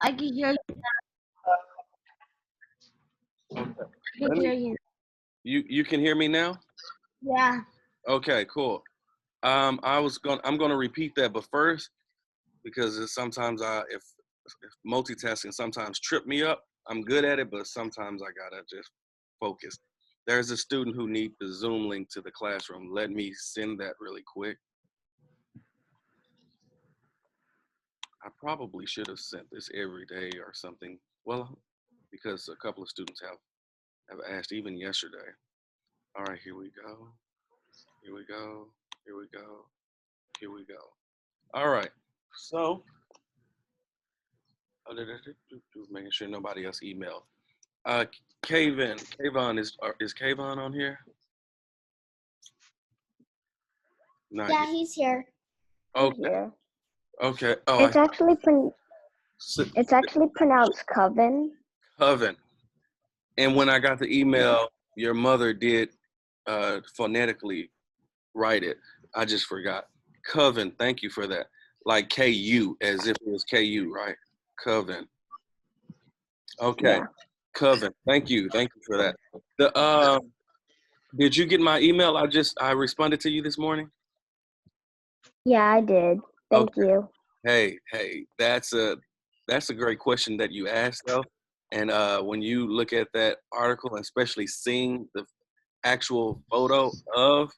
I can hear you. Okay. I can hear you. You can hear me now? Yeah. Okay, cool. I'm gonna repeat that, but first, because sometimes if multitasking sometimes trip me up. I'm good at it, but sometimes I gotta just focus. There's a student who needs the Zoom link to the classroom. Let me send that really quick. I probably should have sent this every day or something. Well, because a couple of students have asked even yesterday. All right, here we go. Here we go. Here we go. Here we go. All right. So, making sure nobody else emailed. Kayvon is Kayvon on here? Not Yeah, yet. he's here. Okay. Here. Okay. Oh, It's actually pronounced Coven. Coven. And when I got the email, your mother did phonetically write it. I just forgot. Coven. Thank you for that. Like KU, as if it was KU, right? Coven. Okay. Yeah. Coven. Thank you. Thank you for that. Did you get my email? I responded to you this morning. Yeah, I did. Thank you. Hey, that's a great question that you asked though. And when you look at that article, especially seeing the actual photo of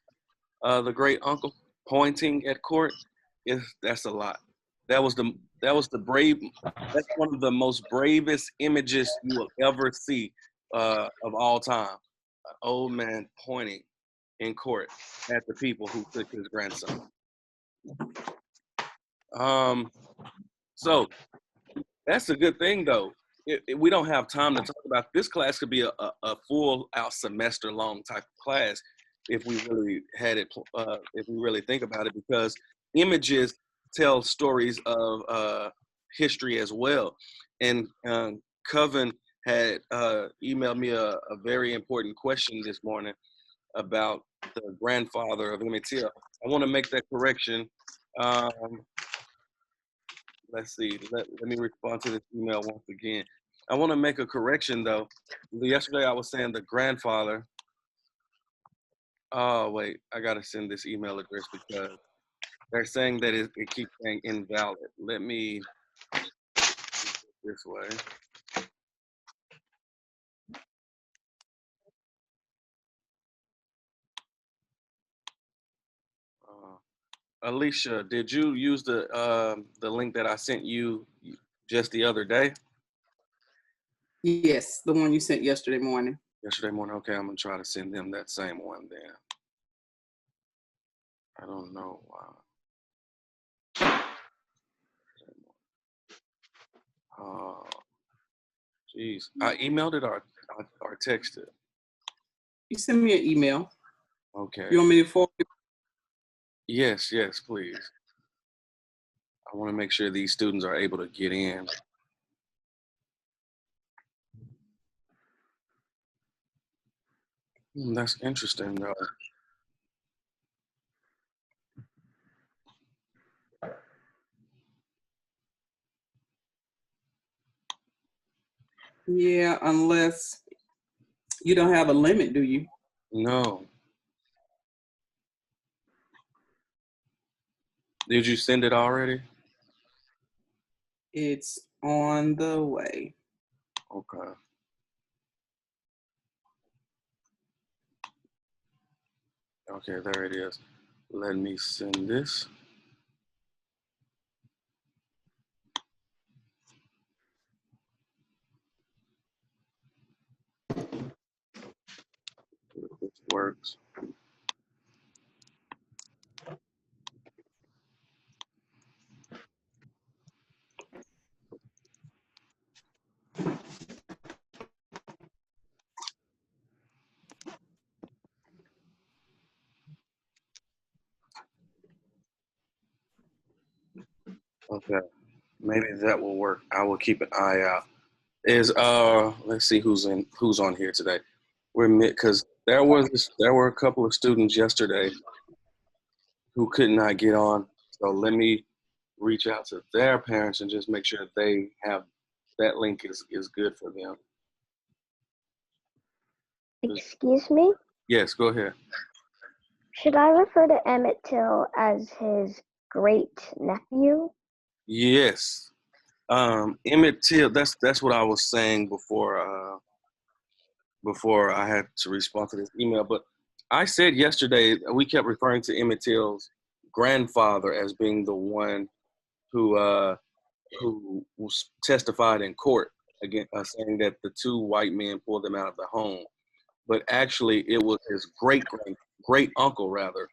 the great uncle pointing at court, that's a lot. That was the brave. That's one of the most bravest images you will ever see of all time. An old man pointing in court at the people who took his grandson. So that's a good thing though. We don't have time to talk about this class. Could be a full out semester long type of class if we really had it. If we really think about it, because images tell stories of history as well. And Coven had emailed me a very important question this morning about the grandfather of Emmett Till. I want to make that correction. Let's see. Let me respond to this email once again. I want to make a correction though. Yesterday I was saying the grandfather. Oh wait, I gotta send this email address because they're saying that it keeps saying invalid. Let me this way. Alicia, did you use the link that I sent you just the other day? Yes, the one you sent yesterday morning. Yesterday morning. Okay, I'm gonna try to send them that same one then. I don't know why. Oh, jeez. I emailed it or texted. You send me an email. Okay. You want me to forward it? Yes, please. I want to make sure these students are able to get in. That's interesting though. Yeah, unless you don't have a limit, do you? No. Did you send it already? It's on the way. Okay. Okay, there it is. Let me send this. If this works. Okay, maybe that will work. I will keep an eye out. Let's see who's on here today. Because there were a couple of students yesterday who could not get on. So let me reach out to their parents and just make sure they have that link is good for them. Excuse me? Yes, go ahead. Should I refer to Emmett Till as his great nephew? Yes. Emmett Till, that's what I was saying before I had to respond to this email. But I said yesterday, we kept referring to Emmett Till's grandfather as being the one who was testified in court again, saying that the two white men pulled them out of the home. But actually, it was his great uncle rather,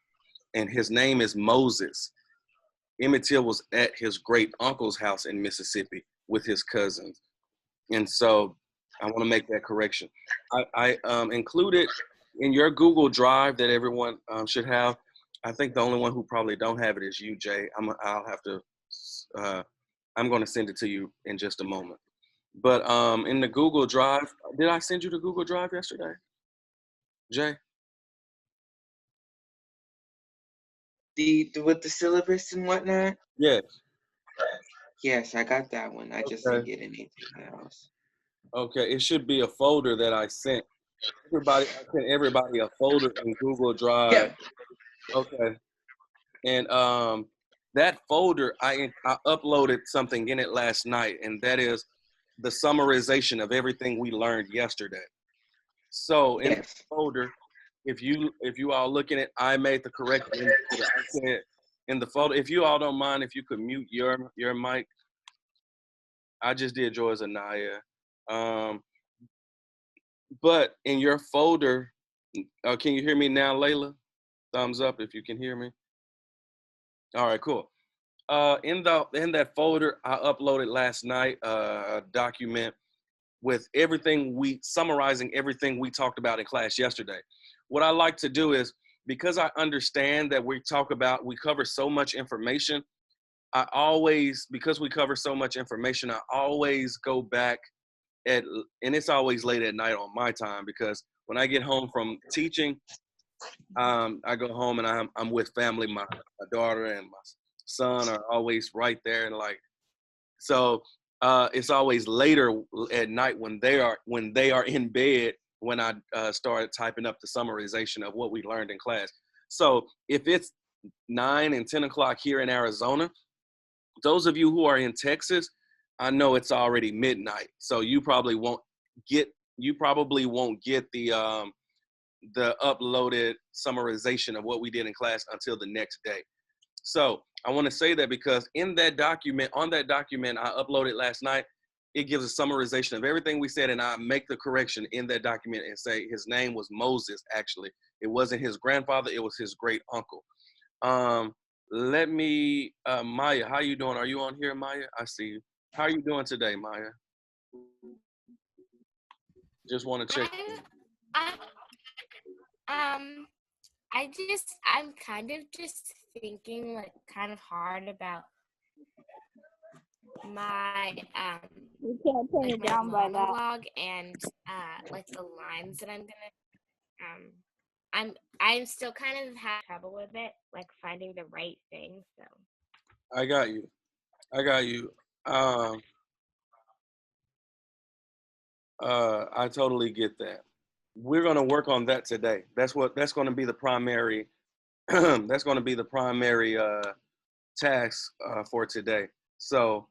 and his name is Moses. Emmett Till was at his great uncle's house in Mississippi with his cousins, and so I want to make that correction. I included in your Google Drive that everyone should have. I think the only one who probably don't have it is you, Jay. I'll have to. I'm going to send it to you in just a moment. But in the Google Drive, did I send you the Google Drive yesterday, Jay? With the syllabus and whatnot? Yes. Yes, I got that one. I just Okay. didn't get anything else. Okay, it should be a folder that I sent. I sent everybody a folder in Google Drive. Yeah. Okay. And that folder, I uploaded something in it last night, and that is the summarization of everything we learned yesterday. So in the folder, if you all look in it, I made the correction. I said in the folder, if you all don't mind, if you could mute your mic. I just did Joy's Anaya. But in your folder, can you hear me now, Layla? Thumbs up if you can hear me. All right, cool. In that folder, I uploaded last night a document with summarizing everything we talked about in class yesterday. What I like to do is, because I understand that we cover so much information, because we cover so much information, I always go back and it's always late at night on my time, because when I get home from teaching, I go home and I'm with family. My daughter and my son are always right there, and so it's always later at night when they are in bed when I started typing up the summarization of what we learned in class. So if it's 9 and 10 o'clock here in Arizona, those of you who are in Texas, I know it's already midnight, so you probably won't get the uploaded summarization of what we did in class until the next day. So I want to say that because on that document I uploaded last night, it gives a summarization of everything we said, and I make the correction in that document and say his name was Moses. Actually, it wasn't his grandfather, it was his great uncle. Let me, Maya, how you doing? Are you on here, Maya? I see you. How are you doing today, Maya? Just want to check. I'm kind of just thinking kind of hard about my You can't turn it down by that. monologue and the lines that I'm gonna I'm still kind of having trouble with it, finding the right thing. So I got you. I totally get that. We're gonna work on that today. That's gonna be the primary. That's gonna be the primary task for today. So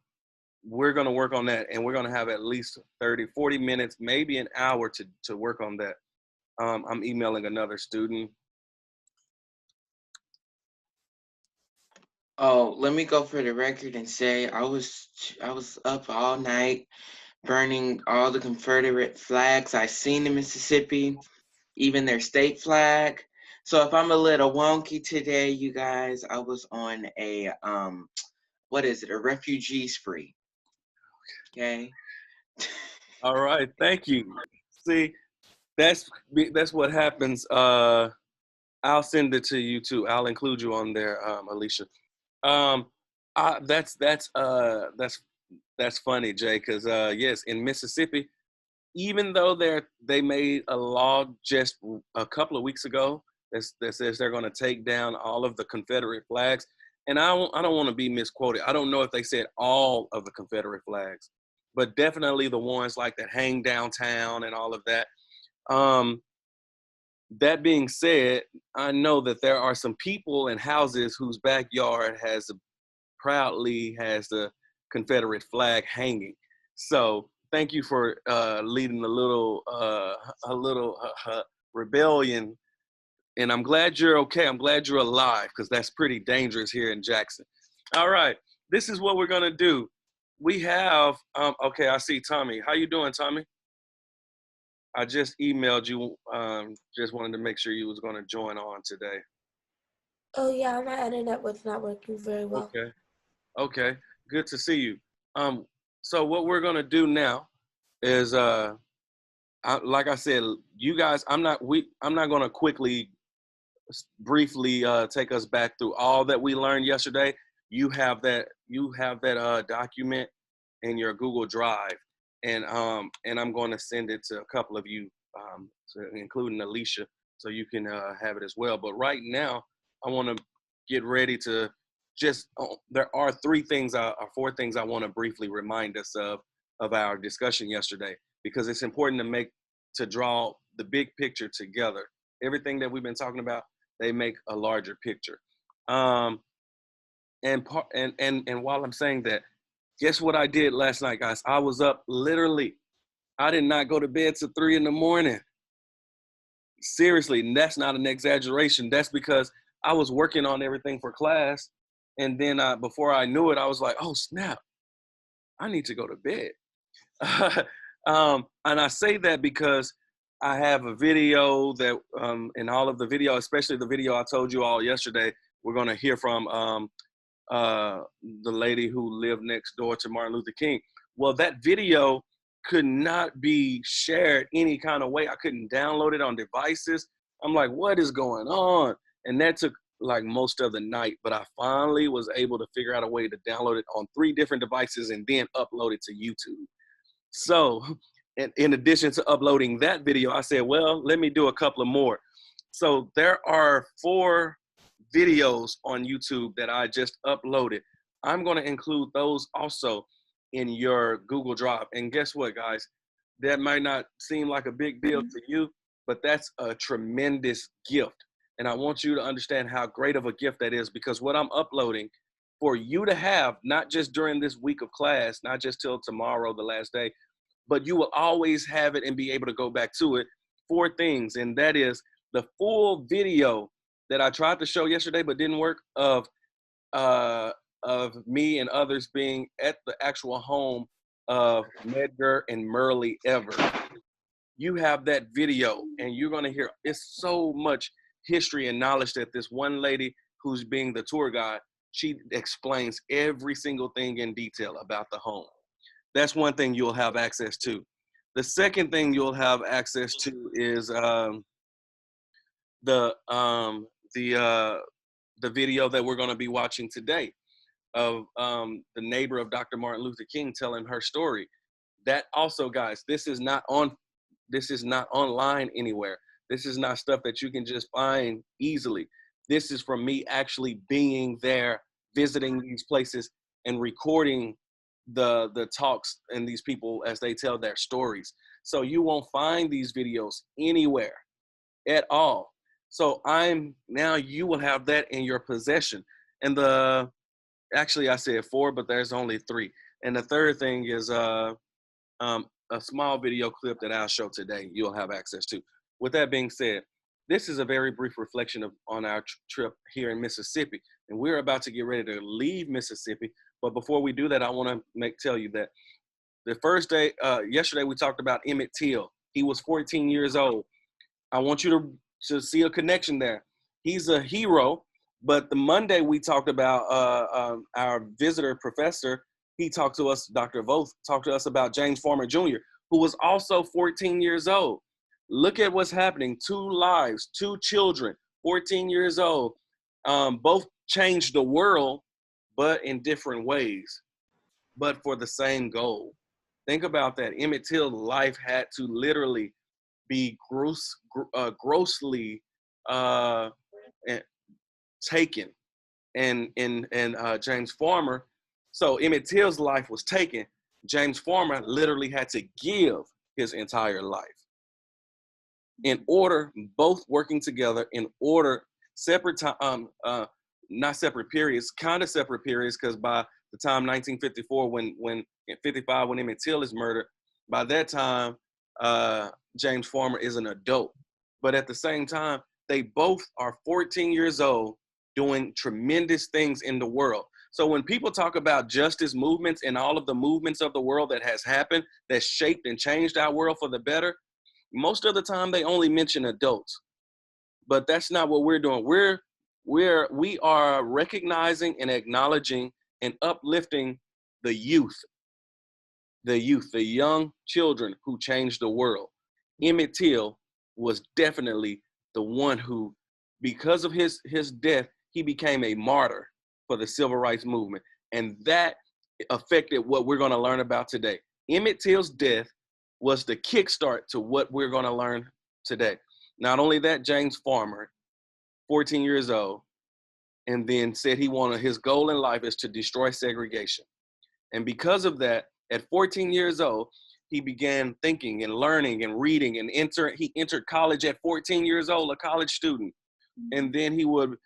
we're gonna work on that, and we're gonna have at least 30, 40 minutes, maybe an hour to work on that. I'm emailing another student. Oh, let me go for the record and say I was up all night burning all the Confederate flags I seen in Mississippi, even their state flag. So if I'm a little wonky today, you guys, I was on a a refugee spree. Okay. All right, thank you. See, that's what happens. I'll send it to you too. I'll include you on there, Alicia. That's funny, Jay, because yes, in Mississippi, even though they made a law just a couple of weeks ago that says they're going to take down all of the Confederate flags, and I don't want to be misquoted. I don't know if they said all of the Confederate flags, but definitely the ones like that hang downtown and all of that. That being said, I know that there are some people and houses whose backyard proudly has the Confederate flag hanging. So thank you for leading a little rebellion. And I'm glad you're okay. I'm glad you're alive, because that's pretty dangerous here in Jackson. All right, this is what we're gonna do. We have, okay, I see Tommy. How you doing, Tommy? I just emailed you, just wanted to make sure you was gonna join on today. Oh yeah, my internet was not working very well. Okay, good to see you. So what we're gonna do now is, like I said, you guys, I'm not gonna briefly take us back through all that we learned yesterday. You have that document in your Google Drive, and I'm going to send it to a couple of you, including Alicia, so you can have it as well. But right now, I want to get ready to there are four things I want to briefly remind us of our discussion yesterday, because it's important to draw the big picture together. Everything that we've been talking about, they make a larger picture. And while I'm saying that, guess what I did last night, guys? I was up literally. I did not go to bed till 3 a.m. Seriously, and that's not an exaggeration. That's because I was working on everything for class, and then before I knew it, I was like, "Oh snap! I need to go to bed." And I say that because I have a video that, in all of the video, especially the video I told you all yesterday, we're going to hear from the lady who lived next door to Martin Luther King. Well, that video could not be shared any kind of way. I couldn't download it on devices. I'm like, what is going on? And that took like most of the night, but I finally was able to figure out a way to download it on 3 different devices and then upload it to YouTube. So, in addition to uploading that video, I said, well, let me do a couple of more. So there are 4 videos on YouTube that I just uploaded. I'm going to include those also in your Google Drive. And guess what, guys? That might not seem like a big deal to you, but that's a tremendous gift. And I want you to understand how great of a gift that is, because what I'm uploading for you to have, not just during this week of class, not just till tomorrow, the last day, but you will always have it and be able to go back to it. 4 things, and that is the full video that I tried to show yesterday but didn't work, of me and others being at the actual home of Medgar and Merle Evers. You have that video, and you're going to hear, it's so much history and knowledge that this one lady who's being the tour guide, she explains every single thing in detail about the home. That's one thing you'll have access to. The second thing you'll have access to is the video that we're going to be watching today of the neighbor of Dr. Martin Luther King telling her story. That also, guys, this is not online anywhere. This is not stuff that you can just find easily. This is from me actually being there, visiting these places, and recording the talks and these people as they tell their stories. So you won't find these videos anywhere at all. So now you will have that in your possession. And actually I said 4, but there's only 3. And the third thing is a small video clip that I'll show today, you'll have access to. With that being said, this is a very brief reflection on our trip here in Mississippi. And we're about to get ready to leave Mississippi. But before we do that, I want to tell you that the first day, yesterday we talked about Emmett Till. He was 14 years old. I want you to see a connection there. He's a hero. But the Monday we talked about our visitor professor. He talked to us, Dr. Voth, talked to us about James Farmer Jr., who was also 14 years old. Look at what's happening. 2 lives, 2 children, 14 years old, both changed the world, but in different ways, but for the same goal. Think about that. Emmett Till's life had to literally be grossly taken. And James Farmer, so Emmett Till's life was taken, James Farmer literally had to give his entire life in order, both working together in order, separate time, not separate periods, kind of separate periods, because by the time 1954, when in 55, when Emmett Till is murdered, by that time, James Farmer is an adult. But at the same time, they both are 14 years old doing tremendous things in the world. So when people talk about justice movements and all of the movements of the world that has happened, that shaped and changed our world for the better, most of the time they only mention adults. But that's not what we're doing. We are recognizing and acknowledging and uplifting the youth, the young children who changed the world. Emmett Till was definitely the one who, because of his death, he became a martyr for the civil rights movement. And that affected what we're going to learn about today. Emmett Till's death was the kickstart to what we're going to learn today. Not only that, James Farmer, 14 years old, and then said his goal in life is to destroy segregation. And because of that, at 14 years old, he began thinking and learning and reading, and he entered college at 14 years old, a college student. And then he would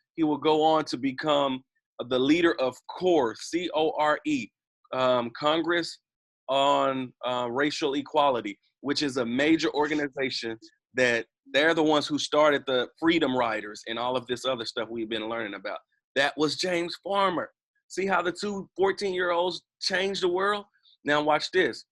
go on to become the leader of CORE, C-O-R-E, Congress on Racial Equality, which is a major organization that they're the ones who started the Freedom Riders and all of this other stuff we've been learning about. That was James Farmer. See how the two 14-year-olds changed the world? Now watch this.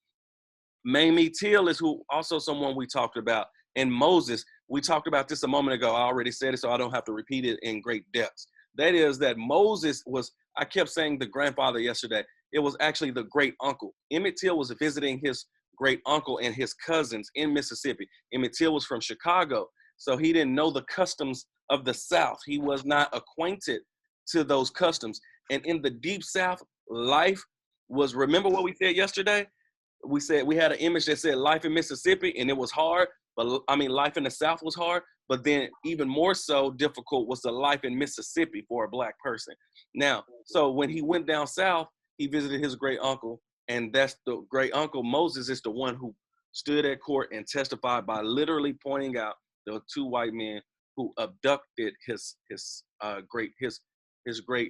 Mamie Till is also someone we talked about. And Moses, we talked about this a moment ago. I already said it, so I don't have to repeat it in great depths. That is that Moses was, I kept saying the grandfather yesterday. It was actually the great uncle. Emmett Till was visiting his great uncle and his cousins in Mississippi. Emmett Till was from Chicago, so he didn't know the customs of the South. He was not acquainted to those customs. And in the Deep South, life was, remember what we said yesterday? We said we had an image that said life in Mississippi, and it was hard, but I mean, life in the South was hard, but then even more so difficult was the life in Mississippi for a Black person. Now, so when he went down South, he visited his great uncle, and that's the great uncle. Moses is the one who stood at court and testified by literally pointing out the two white men who abducted his great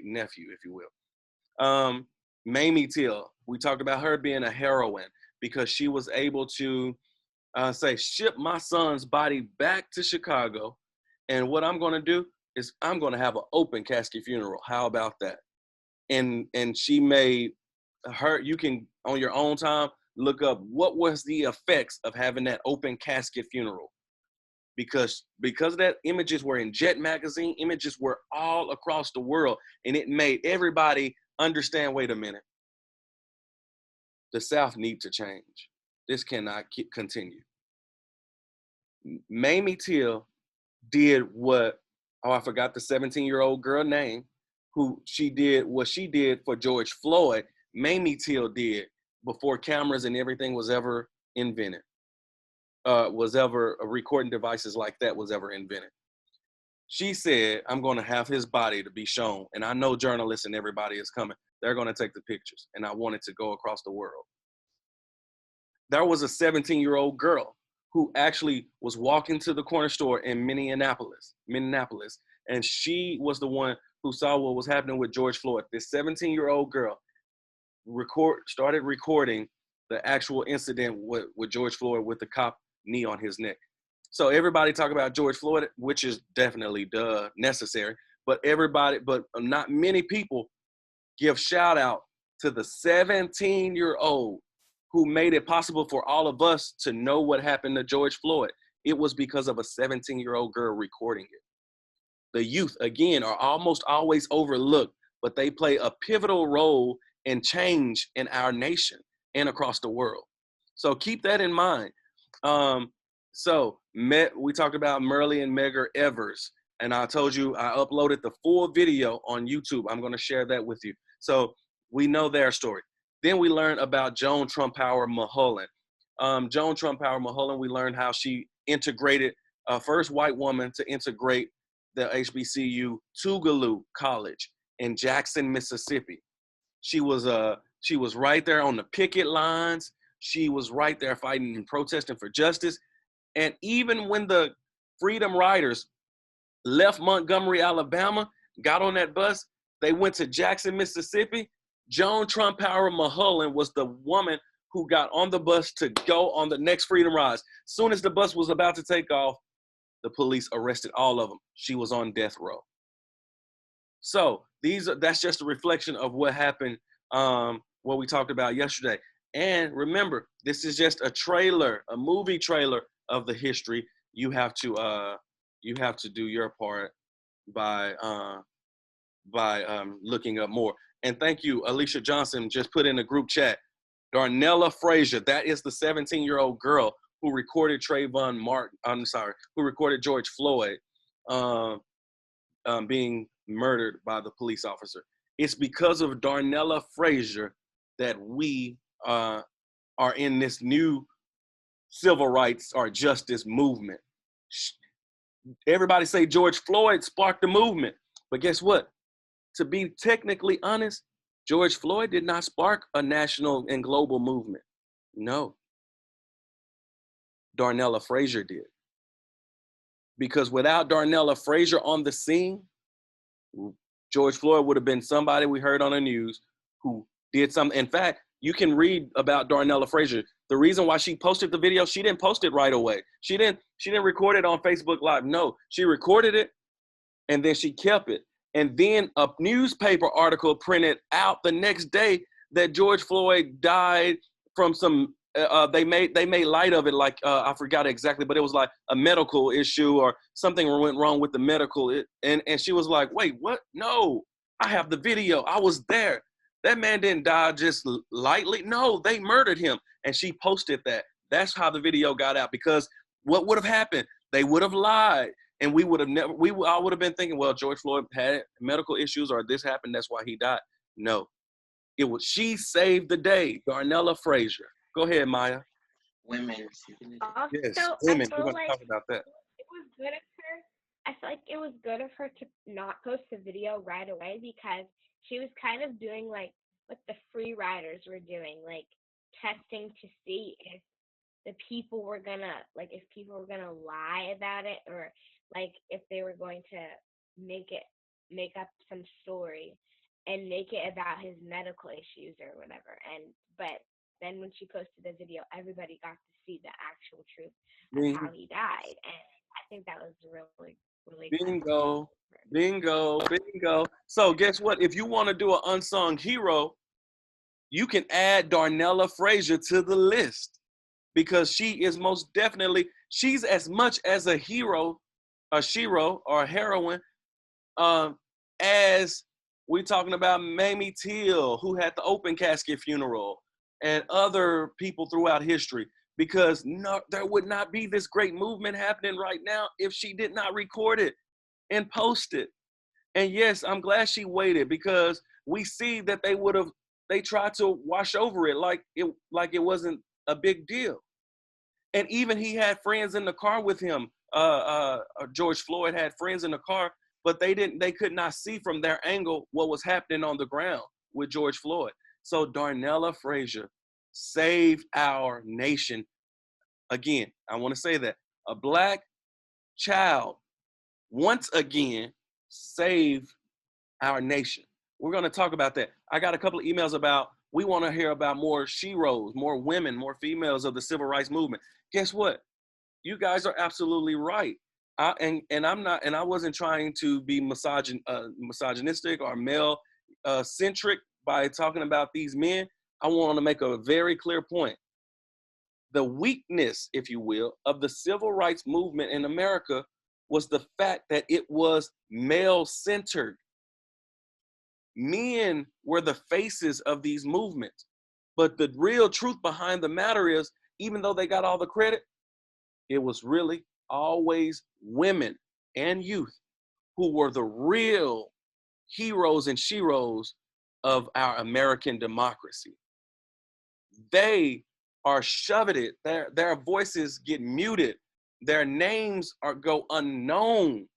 nephew, if you will. Mamie Till, we talked about her being a heroine because she was able to ship my son's body back to Chicago, and what I'm going to do is I'm going to have an open casket funeral. How about that? And she made her, you can on your own time look up what was the effects of having that open casket funeral, because that images were in Jet magazine, images were all across the world, and it made everybody understand, wait a minute, the South needs to change. This cannot continue. Mamie Till did what, I forgot the 17-year-old girl name, who she did what she did for George Floyd. Mamie Till did before cameras and everything was ever invented, recording devices like that was ever invented. She said, I'm going to have his body to be shown. And I know journalists and everybody is coming. They're going to take the pictures. And I want it to go across the world. There was a 17-year-old girl who actually was walking to the corner store in Minneapolis. And she was the one who saw what was happening with George Floyd. This 17-year-old girl started recording the actual incident with George Floyd with the cop knee on his neck. So everybody talk about George Floyd, which is definitely necessary, but not many people give shout out to the 17-year-old who made it possible for all of us to know what happened to George Floyd. It was because of a 17-year-old girl recording it. The youth, again, are almost always overlooked, but they play a pivotal role in change in our nation and across the world. So keep that in mind. We talked about Merle and Medgar Evers, and I told you I uploaded the full video on YouTube. I'm going to share that with you. So we know their story. Then we learned about Joan Trumpower Mulholland. Joan Trumpower Mulholland, we learned how she integrated, first white woman to integrate the HBCU Tougaloo College in Jackson, Mississippi. She was She was right there on the picket lines. She was right there fighting and protesting for justice. And even when the Freedom Riders left Montgomery, Alabama, got on that bus, they went to Jackson, Mississippi. Joan Trumpower Mulholland was the woman who got on the bus to go on the next Freedom Rise. Soon as the bus was about to take off, the police arrested all of them. She was on death row. So that's just a reflection of what happened, what we talked about yesterday. And remember, this is just a trailer, a movie trailer of the history. You have to do your part by looking up more. And thank you, Alicia Johnson just put in a group chat, Darnella Frazier, that is the 17-year-old girl who recorded who recorded George Floyd being murdered by the police officer. It's because of Darnella Frazier that we are in this new civil rights or justice movement. Everybody say George Floyd sparked the movement, but guess what? To be technically honest, George Floyd did not spark a national and global movement. No. Darnella Frazier did. Because without Darnella Frazier on the scene, George Floyd would have been somebody we heard on the news who did something. In fact, you can read about Darnella Frazier. The reason why she posted the video, she didn't post it right away. She didn't record it on Facebook Live. No, she recorded it and then she kept it. And then a newspaper article printed out the next day that George Floyd died from some, they made light of it, like, I forgot exactly, but it was like a medical issue or something went wrong with the medical. And she was like, wait, what? No, I have the video. I was there. That man didn't die just lightly. No, they murdered him. And she posted that. That's how the video got out, because what would have happened? They would have lied. And we would have never, I would have been thinking, well, George Floyd had medical issues or this happened, that's why he died. No, she saved the day, Darnella Frazier. Go ahead, Maya. Women. Yes, Also, women. I We're feel going to like talk about that. it was good of her. I feel like it was good of her to not post the video right away, because she was kind of doing like what the free riders were doing, like testing to see if people were gonna lie about it, or like if they were going to make up some story and make it about his medical issues or whatever. But then when she posted the video, everybody got to see the actual truth of how he died, and I think that was really, really Bingo, bingo, bingo. So guess what? If you want to do an unsung hero, you can add Darnella Frazier to the list, because she is most definitely, she's as much as a hero, a shero or a heroine, as we're talking about Mamie Till, who had the open casket funeral, and other people throughout history. Because no, there would not be this great movement happening right now if she did not record it and post it. And yes, I'm glad she waited, because we see that they tried to wash over it like it wasn't a big deal. And even he had friends in the car with him. George Floyd had friends in the car, but they could not see from their angle what was happening on the ground with George Floyd. So Darnella Frazier saved our nation. Again, I want to say that a Black child once again saved our nation. We're going to talk about that. I got a couple of emails about, we want to hear about more sheroes, more women, more females of the civil rights movement. Guess what? You guys are absolutely right. I wasn't trying to be misogynistic or male centric by talking about these men. I want to make a very clear point. The weakness, if you will, of the civil rights movement in America was the fact that it was male-centered. Men were the faces of these movements. But the real truth behind the matter is, even though they got all the credit, it was really always women and youth who were the real heroes and sheroes of our American democracy. They are shoved it. Their voices get muted. Their names go unknown,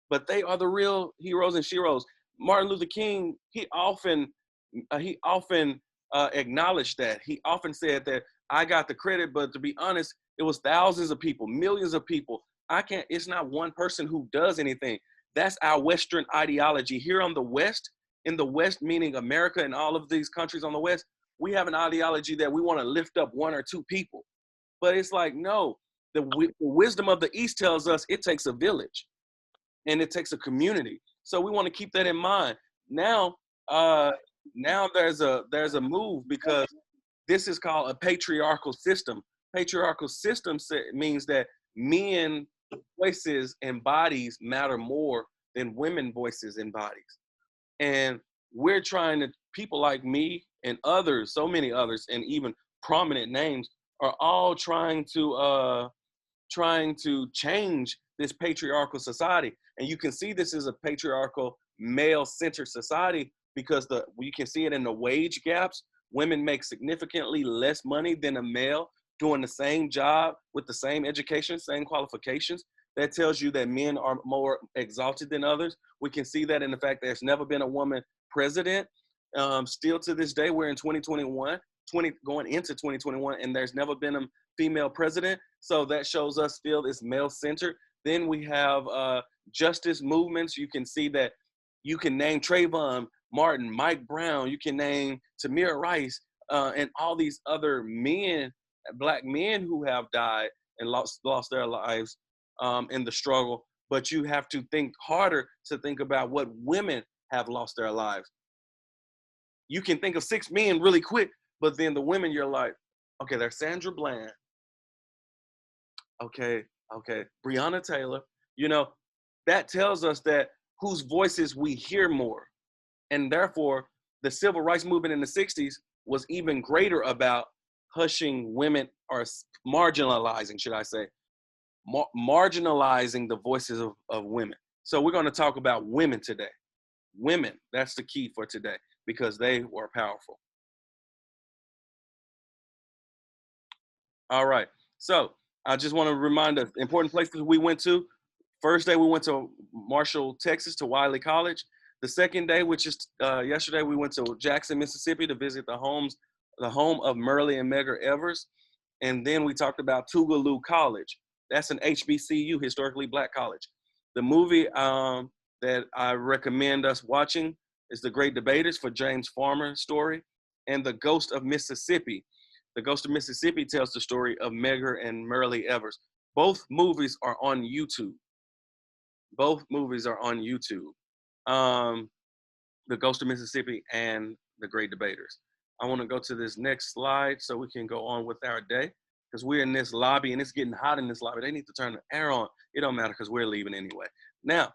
but they are the real heroes and sheroes. Martin Luther King, he often acknowledged that. He often said that I got the credit, but to be honest, it was thousands of people, millions of people. It's not one person who does anything. That's our Western ideology. Here on the West, in the West, meaning America and all of these countries on the West, we have an ideology that we want to lift up one or two people. But it's like, no, the wisdom of the East tells us it takes a village and it takes a community. So we want to keep that in mind. Now there's a move because this is called a patriarchal system. Patriarchal system means that men voices and bodies matter more than women voices and bodies. And we're trying to, people like me and others, so many others, and even prominent names are all trying to change this patriarchal society. And you can see this is a patriarchal male-centered society because you can see it in the wage gaps. Women make significantly less money than a male doing the same job with the same education, same qualifications. That tells you that men are more exalted than others. We can see that in the fact that there's never been a woman president. Still to this day, we're in 2021, going into 2021, and there's never been a female president. So that shows us still it's male-centered. Then we have justice movements. You can see that you can name Trayvon Martin, Mike Brown, you can name Tamir Rice, and all these other men, Black men who have died and lost their lives in the struggle. But you have to think harder to think about what women have lost their lives. You can think of 6 men really quick, but then the women, you're like, okay, there's Sandra Bland. Okay, Breonna Taylor. You know, that tells us that whose voices we hear more. And therefore, the civil rights movement in the 60s was even greater about hushing women, or marginalizing, should I say, marginalizing the voices of women. So we're going to talk about women today. Women, that's the key for today, because they were powerful. All right, so I just want to remind us, important places we went to. First day, we went to Marshall, Texas, to Wiley College. The second day, which is yesterday, we went to Jackson, Mississippi to visit the home of Merle and Medgar Evers. And then we talked about Tougaloo College. That's an HBCU, historically Black college. The movie that I recommend us watching is The Great Debaters, for James Farmer's story, and The Ghost of Mississippi. The Ghost of Mississippi tells the story of Medgar and Merle Evers. Both movies are on YouTube. Both movies are on YouTube. The Ghost of Mississippi and The Great Debaters. I want to go to this next slide so we can go on with our day, because we're in this lobby and it's getting hot in this lobby. They need to turn the air on. It don't matter because we're leaving anyway. Now,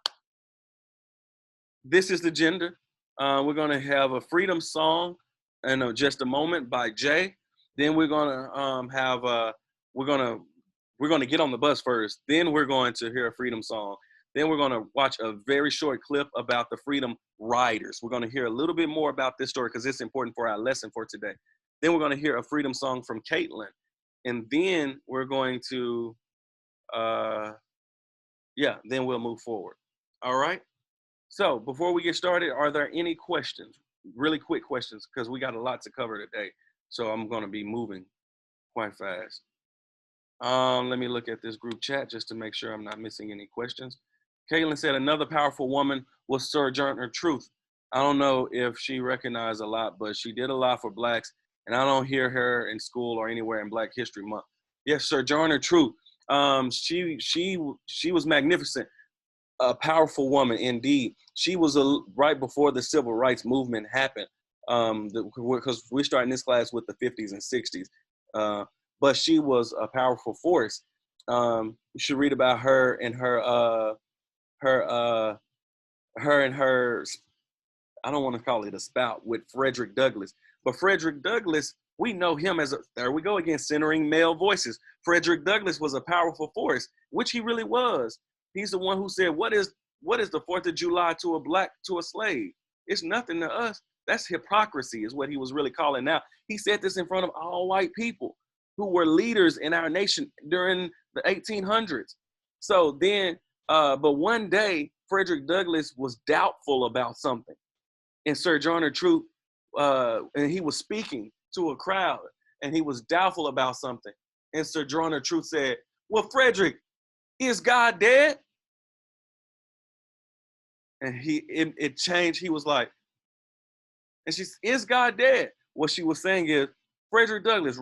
this is the agenda. We're going to have a freedom song in just a moment by Jay. Then we're going to we're going to get on the bus first. Then we're going to hear a freedom song. Then we're going to watch a very short clip about the Freedom Riders. We're going to hear a little bit more about this story because it's important for our lesson for today. Then we're going to hear a freedom song from Caitlin. And then we're going to, then we'll move forward. All right? So before we get started, are there any questions? Really quick questions, because we got a lot to cover today. So I'm going to be moving quite fast. Let me look at this group chat just to make sure I'm not missing any questions. Caitlin said another powerful woman was Sojourner Truth. I don't know if she recognized a lot, but she did a lot for Blacks, and I don't hear her in school or anywhere in Black History Month. Yes, Sojourner Truth. She was magnificent, a powerful woman indeed. She was right before the civil rights movement happened, because we're starting this class with the 50s and 60s. But she was a powerful force. You should read about her and her I don't want to call it a spout with Frederick Douglass, but Frederick Douglass, we know him as there we go again, centering male voices. Frederick Douglass was a powerful force, which he really was. He's the one who said, what is the 4th of July to a slave? It's nothing to us. That's hypocrisy is what he was really calling out. He said this in front of all white people who were leaders in our nation during the 1800s. So then, but one day, Frederick Douglass was doubtful about something. And Sojourner Truth and he was speaking to a crowd, and he was doubtful about something. And Sojourner Truth said, "Well, Frederick, is God dead?" And it changed. He was like, and she said, "Is God dead?" What she was saying is, Frederick Douglass,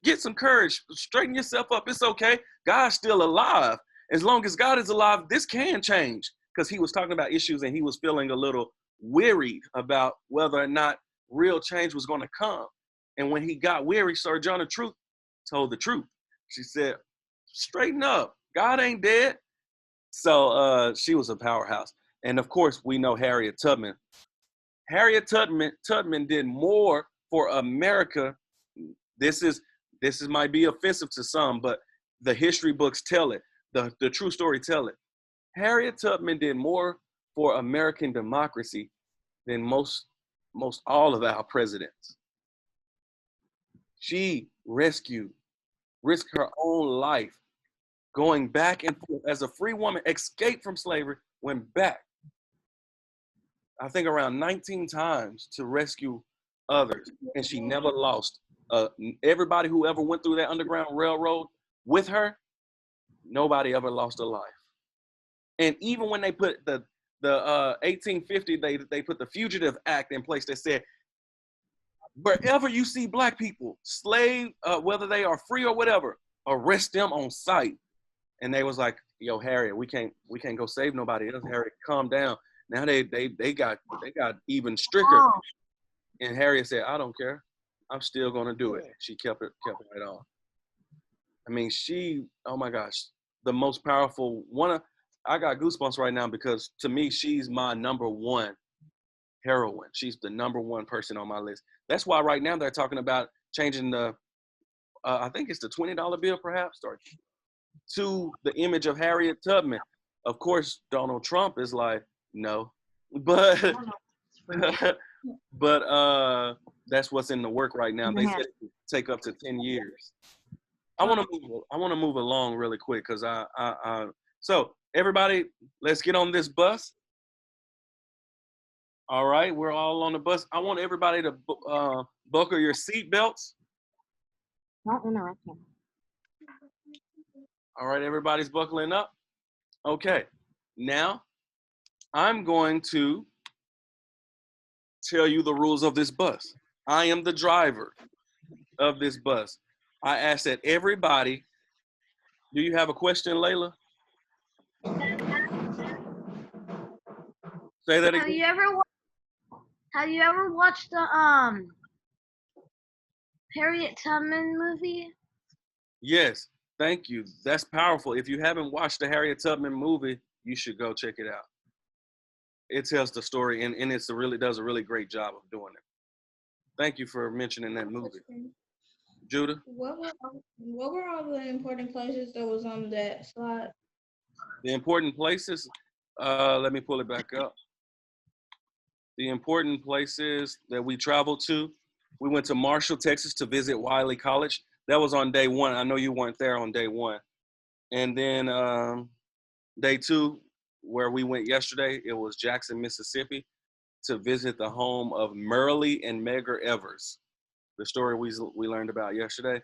get some courage, straighten yourself up. It's okay. God's still alive. As long as God is alive, this can change. Because he was talking about issues and he was feeling a little wearied about whether or not real change was going to come. And when he got weary, Sojourner Truth told the truth. She said, straighten up. God ain't dead. So she was a powerhouse. And of course, we know Harriet Tubman. Harriet Tubman did more for America. This might be offensive to some, but the history books tell it. The true story tell it. Harriet Tubman did more for American democracy than most all of our presidents. She risked her own life, going back and forth as a free woman, escaped from slavery, went back, I think around 19 times to rescue others. And she never lost. Everybody who ever went through that Underground Railroad with her, nobody ever lost a life. And even when they put the 1850, they put the Fugitive Act in place that said, wherever you see black people, slave, whether they are free or whatever, arrest them on sight. And they was like, yo, Harriet, we can't go save nobody else. Harriet, calm down. Now they got even stricter. Oh. And Harriet said, I don't care. I'm still gonna do it. She kept it right on. I mean, oh my gosh, the most powerful one. I got goosebumps right now because to me, she's my number one heroine. She's the number one person on my list. That's why right now they're talking about changing the, I think it's the $20 bill perhaps, or to the image of Harriet Tubman. Of course, Donald Trump is like, no, but that's what's in the work right now. They said it could take up to 10 years. I want to move along really quick because so everybody, let's get on this bus. All right, we're all on the bus. I want everybody to buckle your seat belts. All right, everybody's buckling up. Okay, now I'm going to tell you the rules of this bus. I am the driver of this bus. I ask that everybody, do you have a question, Layla? Say that again. Have you ever watched the Harriet Tubman movie? Yes, thank you. That's powerful. If you haven't watched the Harriet Tubman movie, you should go check it out. It tells the story, and it really does a really great job of doing it. Thank you for mentioning that movie. Judah? What were all the important places that was on that slide? The important places, let me pull it back up. The important places that we traveled to, we went to Marshall, Texas to visit Wiley College. That was on day one. I know you weren't there on day one. And then day two, where we went yesterday, it was Jackson, Mississippi, to visit the home of Merle and Medgar Evers, the story we learned about yesterday.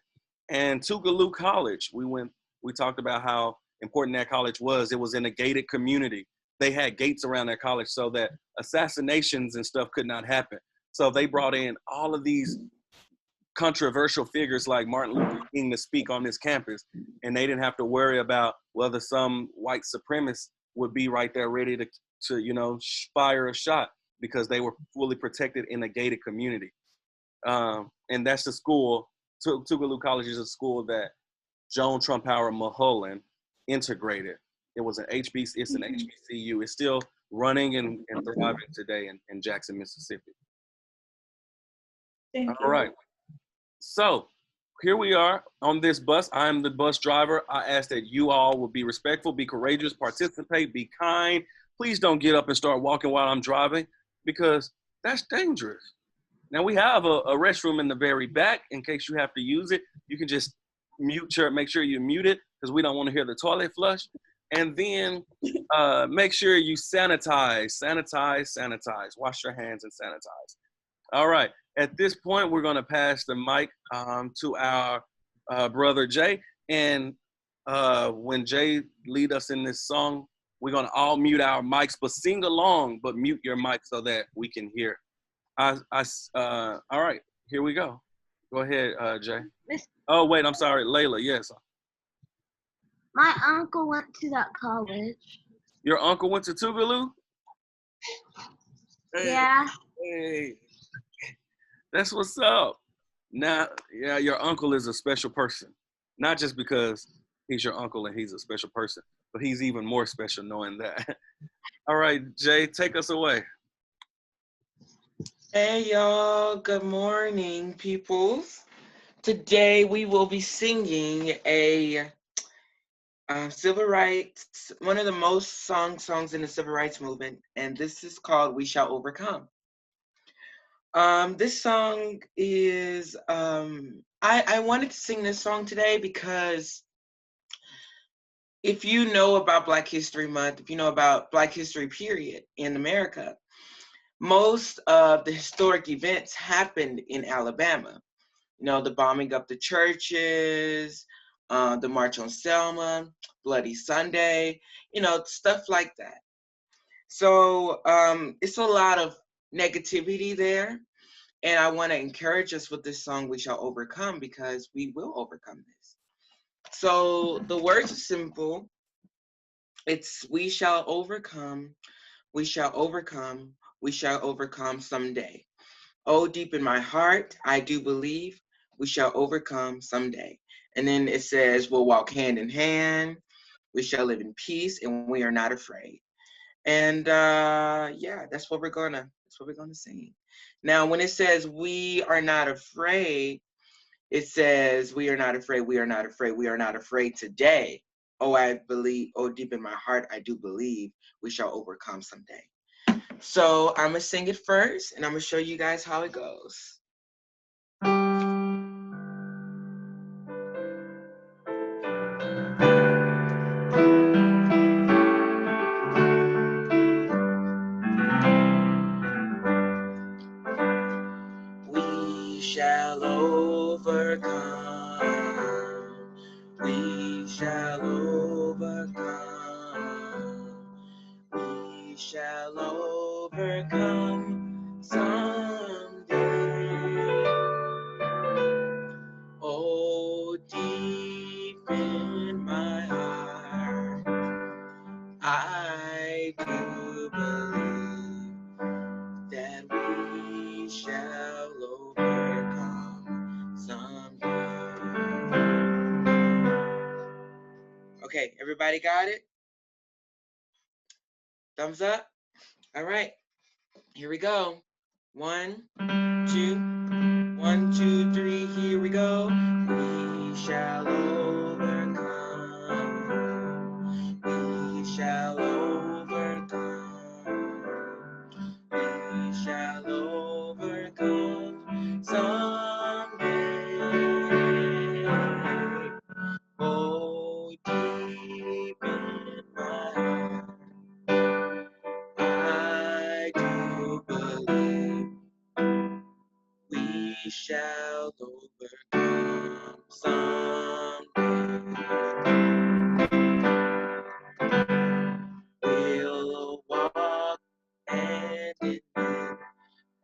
And Tougaloo College, we talked about how important that college was. It was in a gated community. They had gates around their college so that assassinations and stuff could not happen. So they brought in all of these controversial figures like Martin Luther King to speak on this campus, and they didn't have to worry about whether some white supremacist would be right there ready to fire a shot, because they were fully protected in a gated community. And that's the school. Tougaloo College is a school that Joan Trumpower Mulholland integrated. It was an HBCU. It's an HBCU. It's still running and thriving today in Jackson, Mississippi. Thank All you. right. So here we are on this bus. I'm the bus driver. I ask that you all will be respectful, be courageous, participate, be kind. Please don't get up and start walking while I'm driving, because that's dangerous. Now we have a restroom in the very back in case you have to use it. You can just make sure you mute it, because we don't want to hear the toilet flush. And then make sure you sanitize. Wash your hands and sanitize. All right. At this point, we're going to pass the mic to our brother Jay. And when Jay lead us in this song, we're going to all mute our mics, but sing along, but mute your mic so that we can hear. All right, here we go. Go ahead, Jay. Oh, wait, I'm sorry. Layla, yes. My uncle went to that college. Your uncle went to Tougaloo? Hey, Yeah. hey, that's what's up. Now, yeah, your uncle is a special person. Not just because he's your uncle and he's a special person, but he's even more special knowing that. All right, Jay, take us away. Hey y'all, good morning, peoples. Today we will be singing a civil rights, one of the most songs in the civil rights movement, and this is called We Shall Overcome. This song is, I wanted to sing this song today because if you know about Black History Month, if you know about Black History period in America, most of the historic events happened in Alabama. You know, the bombing of the churches, the March on Selma, Bloody Sunday, you know, stuff like that. So it's a lot of negativity there. And I want to encourage us with this song, We Shall Overcome, because we will overcome this. So the words are simple. It's we shall overcome, we shall overcome, we shall overcome someday. Oh, deep in my heart, I do believe we shall overcome someday. And then it says, we'll walk hand in hand, we shall live in peace, and we are not afraid. And yeah, that's what we're gonna sing. Now, when it says we are not afraid, it says we are not afraid, we are not afraid, we are not afraid today. Oh, I believe, oh, deep in my heart, I do believe we shall overcome someday. So I'm gonna sing it first, and I'm gonna show you guys how it goes. We shall overcome. We shall overcome. We shall overcome someday. Oh, deep in my heart, I do believe that we shall overcome someday. Okay, everybody got it? Thumbs up? All right, here we go. 1, 2, 1, 2, 3, here we go. We shall overcome. We shall overcome. We shall overcome someday. Oh, deep in my heart, I do believe we shall overcome someday. We'll walk hand in hand.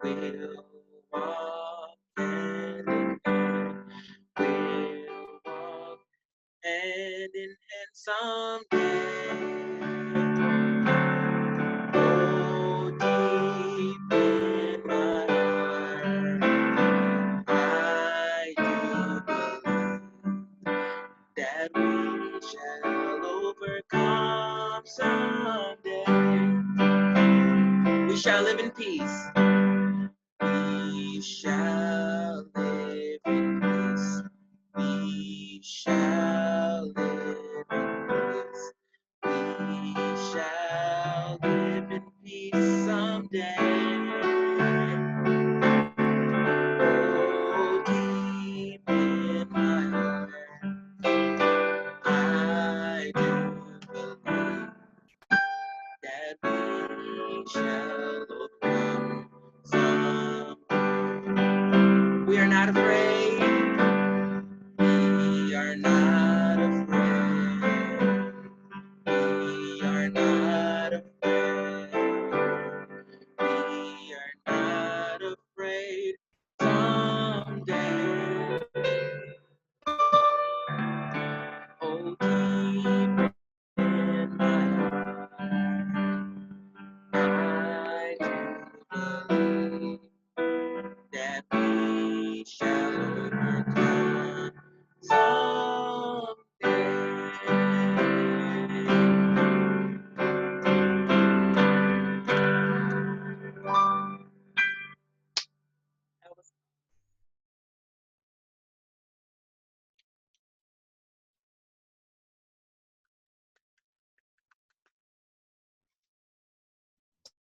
We'll walk hand in hand. We'll walk hand in hand someday. Oh, deep in my heart, I do believe that we shall overcome someday. We shall live in peace. We shall live in peace. We shall live in peace. We shall live in peace someday. Oh, deep in my heart, I do believe that we shall overcome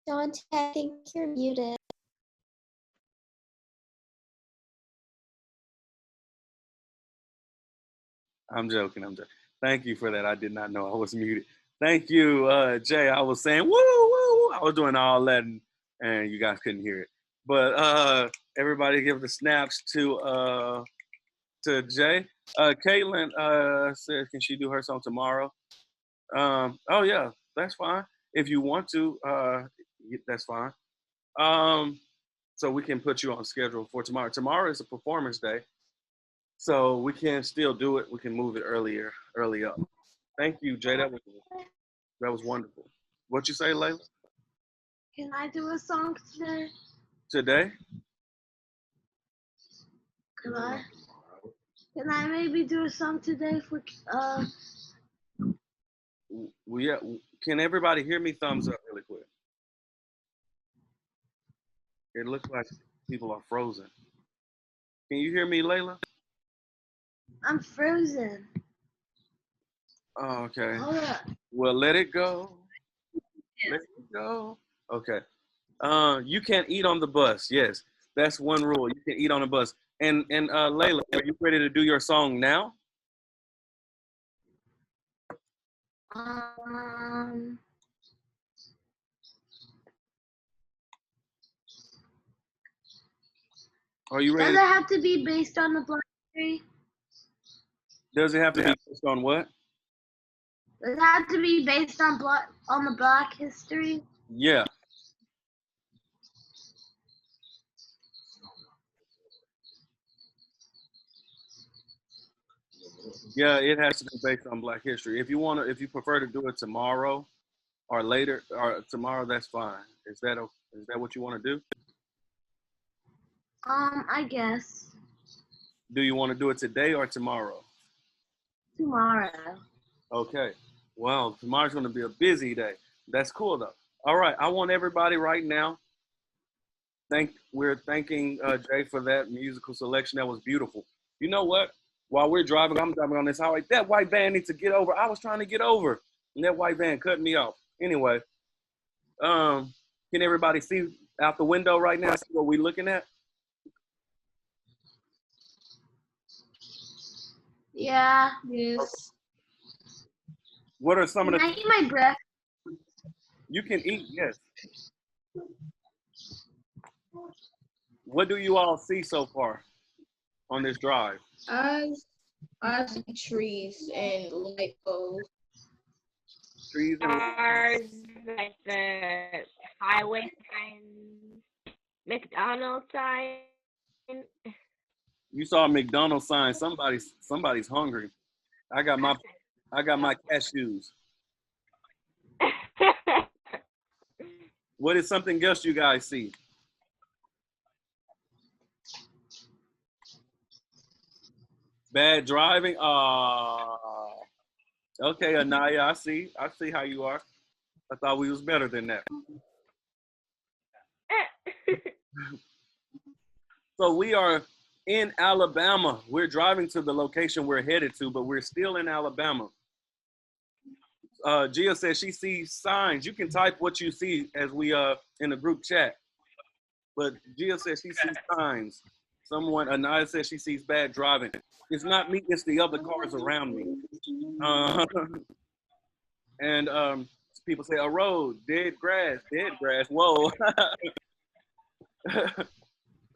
Dontá, I think you're muted. I'm joking. Thank you for that. I did not know I was muted. Thank you, Jay. I was saying woo, woo, woo. I was doing all that, and you guys couldn't hear it. But everybody give the snaps to Jay. Caitlin said, can she do her song tomorrow? Oh yeah, that's fine. If you want to, that's fine. So we can put you on schedule for tomorrow. Tomorrow is a performance day, so we can still do it. We can move it early up. Thank you, Jay. That was wonderful. What you say, Layla? Can I do a song today? Today? Can I? Can I maybe do a song today for Yeah. Can everybody hear me? Thumbs up really quick. It looks like people are frozen. Can you hear me, Layla? I'm frozen. Oh, okay. Hold up. Well, let it go. Let it go. Okay. You can't eat on the bus. Yes, that's one rule. You can eat on the bus. And Layla, are you ready to do your song now? Are you ready? Does it have to be based on the Black history? Does it have to be based on what? Does it have to be based on the Black history? Yeah. Yeah, it has to be based on Black history. If you prefer to do it tomorrow or later or tomorrow, that's fine. Is that what you want to do? I guess. Do you want to do it today or tomorrow? Tomorrow. Okay. Well, tomorrow's going to be a busy day. That's cool though. All right. I want everybody right now. We're thanking Jay for that musical selection. That was beautiful. You know what? While I'm driving on this highway. That white van needs to get over. I was trying to get over, and that white van cut me off. Anyway, can everybody see out the window right now? See what we're looking at? Yeah. Yes. What are some of Can I the? eat my breakfast? You can eat. Yes. What do you all see so far on this drive? I see trees and light poles. Trees and Cars, like the highway sign, McDonald's sign. you saw a McDonald's sign. Somebody's hungry. I got my cashews. What is something else you guys see? Bad driving. Okay, Anaya, I see how you are. I thought we was better than that. So we are in Alabama. We're driving to the location we're headed to, but we're still in Alabama. Gia says she sees signs. You can type what you see as we in the group chat. But Gia says she sees signs. Anaya says she sees bad driving. It's not me, it's the other cars around me. And people say, a road, dead grass, whoa.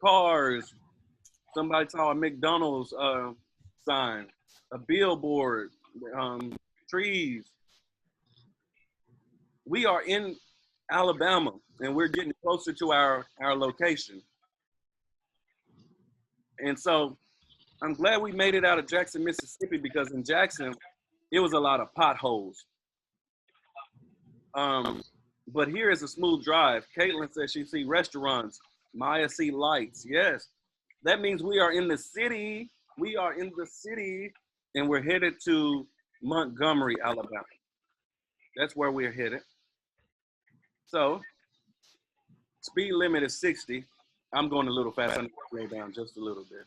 Cars. Somebody saw a McDonald's sign, a billboard, trees. We are in Alabama and we're getting closer to our location. And so I'm glad we made it out of Jackson, Mississippi, because in Jackson, it was a lot of potholes. But here is a smooth drive. Caitlin says she see restaurants. Maya see lights. Yes, that means we are in the city. We are in the city, and we're headed to Montgomery, Alabama. That's where we're headed. So, speed limit is 60. I'm going a little fast. I'm going to slow down just a little bit.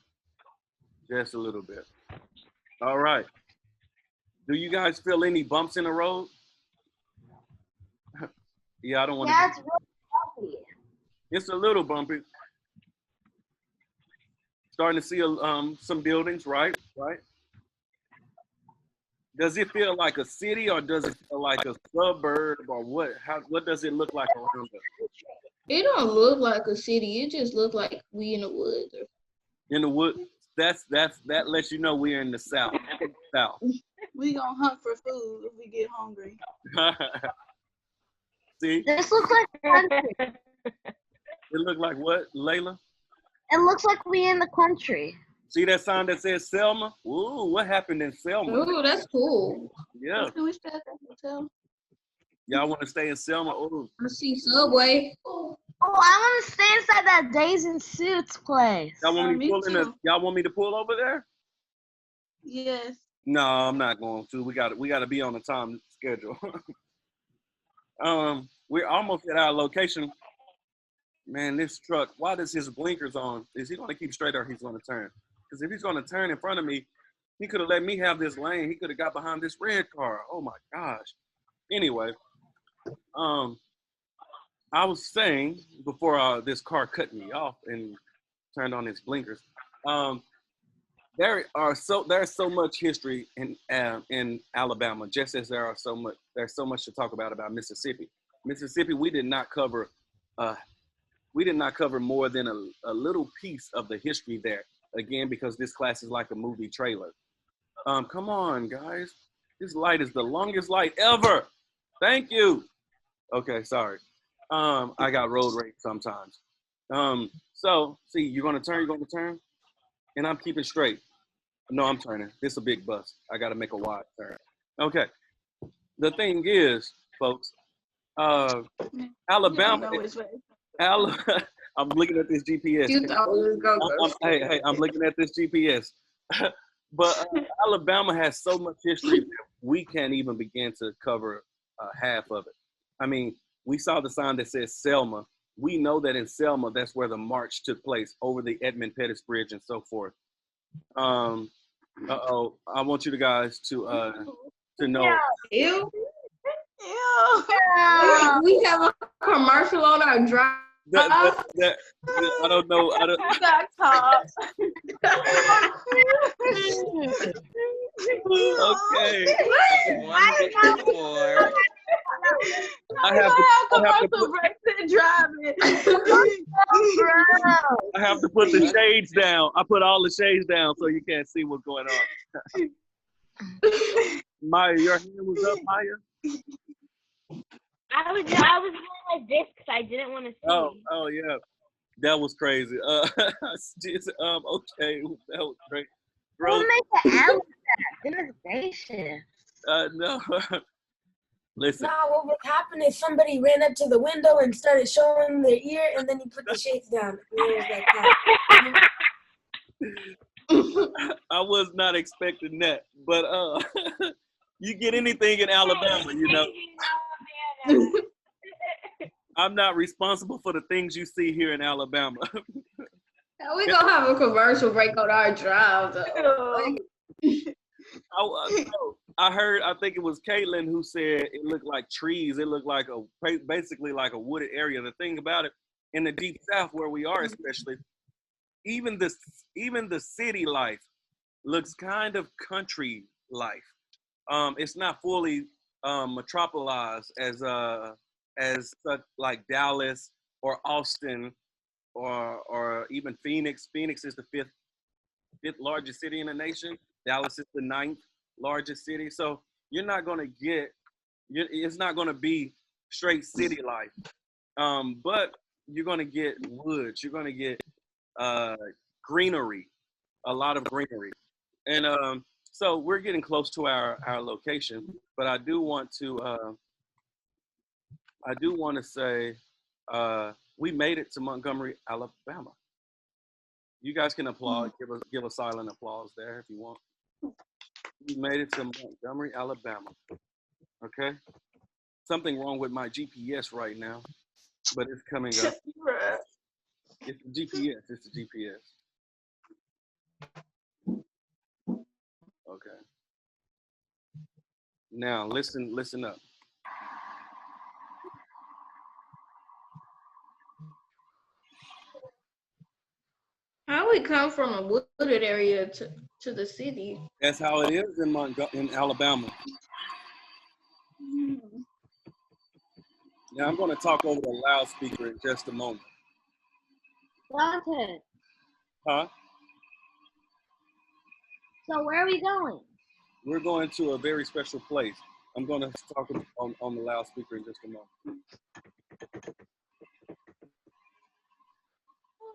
Just a little bit. All right. Do you guys feel any bumps in the road? Yeah, I don't want to. Yeah, it's real It's a little bumpy. Starting to see some buildings, right? Right. Does it feel like a city or does it feel like a suburb or what? What does it look like around us? It don't look like a city. It just look like we in the woods. In the woods. That lets you know we're in the South. South. We gonna hunt for food if we get hungry. See? This looks like country. It look like what, Layla? It looks like we in the country. See that sign that says Selma? Ooh, what happened in Selma? Ooh, that's cool. Yeah. Can we stay at the hotel? Y'all want to stay in Selma? Ooh. I see Subway. Oh, I want to stay inside that Days and Suits place. Y'all want me Me to pull too. y'all want me to pull over there? Yes. No, I'm not going to. We got to be on a time schedule. We're almost at our location. Man, this truck, why does his blinkers on? Is he going to keep straight or he's going to turn? Because if he's going to turn in front of me, he could have let me have this lane. He could have got behind this red car. Oh my gosh. Anyway, I was saying before this car cut me off and turned on its blinkers. There's so much history in Alabama, just as there's so much to talk about Mississippi. Mississippi, we did not cover more than a little piece of the history there. Again, because this class is like a movie trailer. Come on, guys. This light is the longest light ever. Thank you. Okay, sorry. I got road rage sometimes. So, see, you're going to turn, and I'm keeping straight. No, I'm turning. This is a big bus. I got to make a wide turn. Okay. The thing is, folks, Alabama. I'm looking at this GPS. You thought we was going to go. Hey, I'm looking at this GPS. But Alabama has so much history that we can't even begin to cover half of it. I mean, we saw the sign that says Selma. We know that in Selma, that's where the march took place over the Edmund Pettus Bridge and so forth. I want you guys to know. Ew. Yeah. We have a commercial on our drive. I don't know. Okay. I have to put the shades down. I put all the shades down so you can't see what's going on. Maya, your hand was up, Maya? I was going like this because I didn't want to see. Oh yeah, that was crazy. Okay, that was great. We'll make an demonstration. No. Listen. Nah, what would happen is somebody ran up to the window and started showing their ear, and then he put the shades down. And it was like that. I was not expecting that, but you get anything in Alabama, you know. I'm not responsible for the things you see here in Alabama. We gonna have a commercial break on our drive though. I think it was Caitlin who said it looked like trees. It looked like basically like a wooded area. The thing about it, in the deep South where we are especially, even the city life looks kind of country life. It's not fully metropolized as like Dallas or Austin or even Phoenix. Phoenix is the fifth largest city in the nation. Dallas is the 9th largest city. So you're not going to get, it's not going to be straight city life. But you're going to get woods. You're going to get greenery, a lot of greenery. And so we're getting close to our location, but I do want to say we made it to Montgomery, Alabama. You guys can applaud, give a silent applause there if you want. We made it to Montgomery, Alabama. Okay. Something wrong with my GPS right now, but it's coming up. It's the GPS. It's the GPS. Okay. Now listen up. How we come from a wooded area to the city? That's how it is in Alabama. Now I'm going to talk over the loudspeaker in just a moment. Dante, Huh? so where are we going? We're going to a very special place. I'm going to talk on the loudspeaker in just a moment.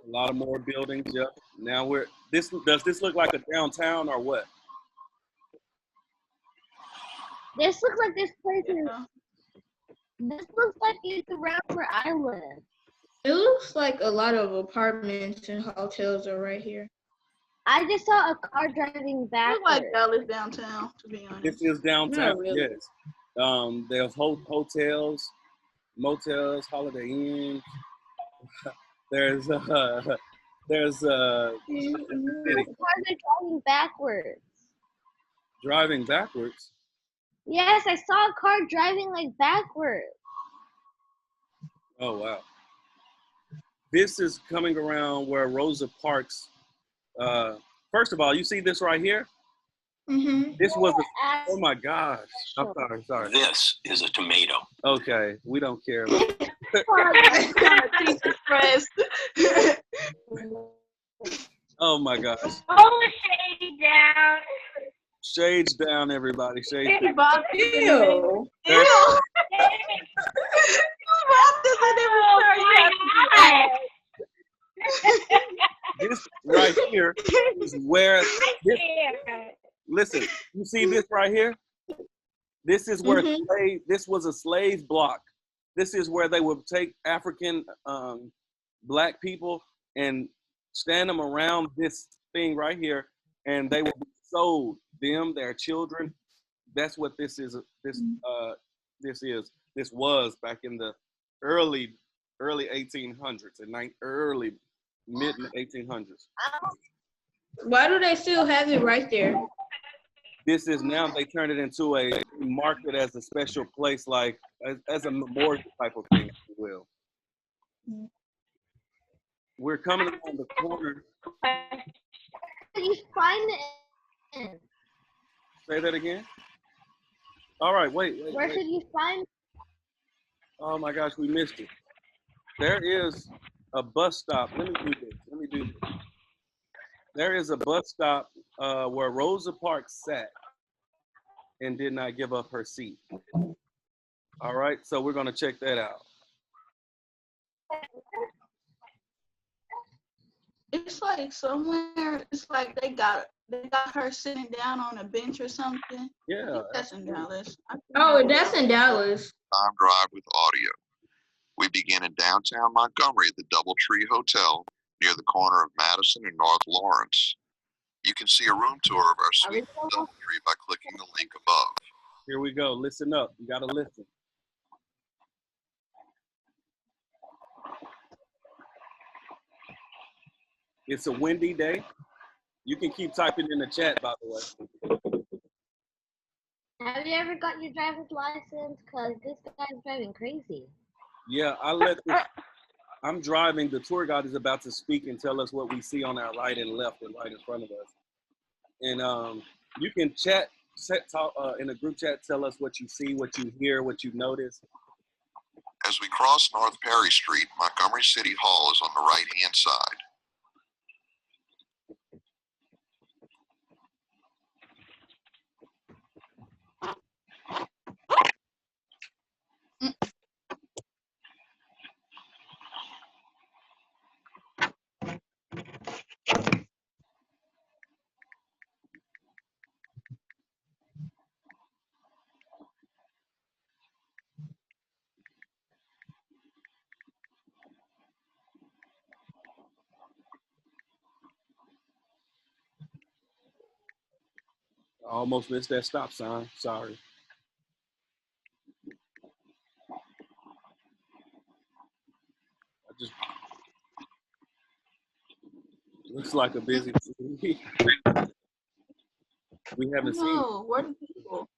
A lot of more buildings. Yep. Now does this look like a downtown or what? This looks like this place is. Yeah. This looks like it's around where I live. It looks like a lot of apartments and hotels are right here. I just saw a car driving Looks backwards. like Dallas downtown, to be honest. This is downtown. Not really. Yes. There's hotels, motels, Holiday Inns. There's The cars are driving backwards. driving backwards. Yes, I saw a car driving like backwards. Oh wow. This is coming around where Rosa Parks. First of all, you see this right here? Mm-hmm. This was oh my gosh. I'm sorry. This is a tomato. Okay, we don't care. Oh my gosh. Oh, shade down. Shades down, everybody. Shades down. Bob Ew. There's- This right here is where this, listen, you see this right here? This is where this was a slave block. This is where they would take African black people and stand them around this thing right here, and they would be sold, them, their children. That's what this is. This was back in the early 1800s and mid 1800s. Why do they still have it right there? This is now they turned it into a market as a special place, like as a memorial type of thing, if you will. We're coming around the corner. You find it. Say that again. All right, wait. Where should you find? Oh my gosh, we missed it. There is a bus stop. Let me do this. There is a bus stop where Rosa Parks sat and did not give up her seat. All right, so we're gonna check that out. It's like somewhere. It's like they got her sitting down on a bench or something. Yeah. That's in Dallas. Oh, that's in Dallas. Time drive with audio. We begin in downtown Montgomery at the Doubletree Hotel near the corner of Madison and North Lawrence. You can see a room tour of our suite at Doubletree by clicking the link above. Here we go. Listen up. You gotta listen. It's a windy day. You can keep typing in the chat, by the way. Have you ever got your driver's license? Cause this guy's driving crazy. Yeah, I'm driving. The tour guide is about to speak and tell us what we see on our right and left and right in front of us. And you can talk in the group chat, tell us what you see, what you hear, what you notice. As we cross North Perry Street, Montgomery City Hall is on the right-hand side. I almost missed that stop sign. Sorry. Looks like a busy week. We haven't seen. No, where the people?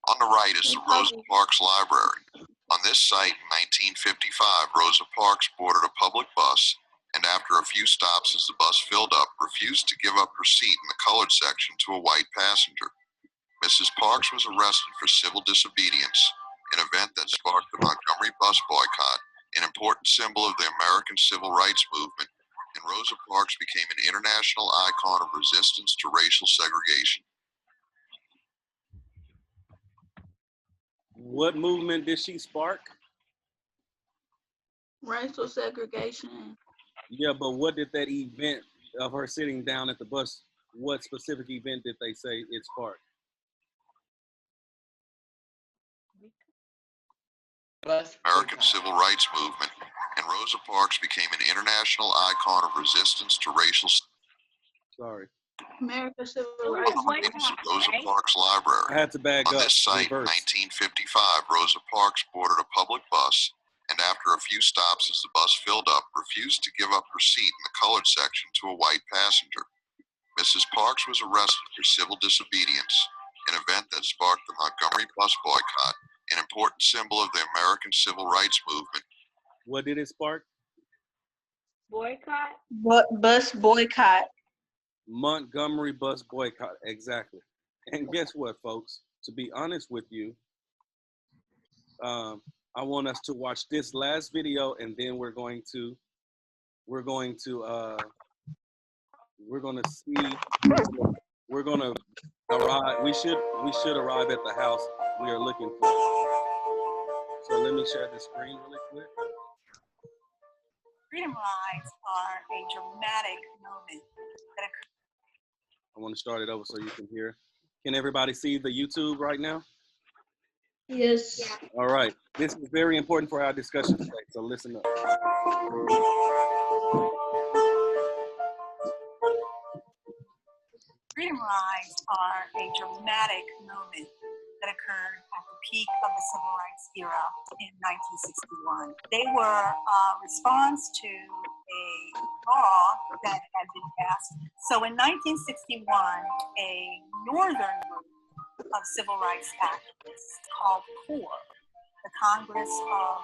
On the right is the Rosa Parks Library. On this site in 1955, Rosa Parks boarded a public bus, and after after a few stops as the bus filled up, refused to give up her seat in the colored section to a white passenger. Mrs. Parks was arrested for civil disobedience, an event that sparked the Montgomery bus boycott, an important symbol of the American civil rights movement, and Rosa Parks became an international icon of resistance to racial segregation. What movement did she spark? Racial segregation. Yeah, but what did that event of her sitting down at the bus, what specific event did they say it sparked? American civil rights movement, and Rosa Parks became an international icon of resistance to racial. Sorry. America's Civil It was Rights a boycott, Movement. Rosa right? Parks Library. I had to bag On up. this site in Reverse. 1955, Rosa Parks boarded a public bus, and after a few stops as the bus filled up, refused to give up her seat in the colored section to a white passenger. Mrs. Parks was arrested for civil disobedience, an event that sparked the Montgomery bus boycott, an important symbol of the American civil rights movement. What did it spark? Boycott? Bus boycott. Montgomery bus boycott, exactly. And guess what, folks? To be honest with you, I want us to watch this last video, and then we're going to arrive. We should arrive at the house we are looking for. So let me share the screen really quick. Freedom rides are a dramatic moment that occurs. I want to start it over so you can hear. Can everybody see the YouTube right now? Yes. Yeah. All right. This is very important for our discussion today, so listen up. Freedom rides are a dramatic moment that occurred at the peak of the civil rights era in 1961. They were a response to a law that had been passed. So in 1961, a northern group of civil rights activists called CORE, the Congress of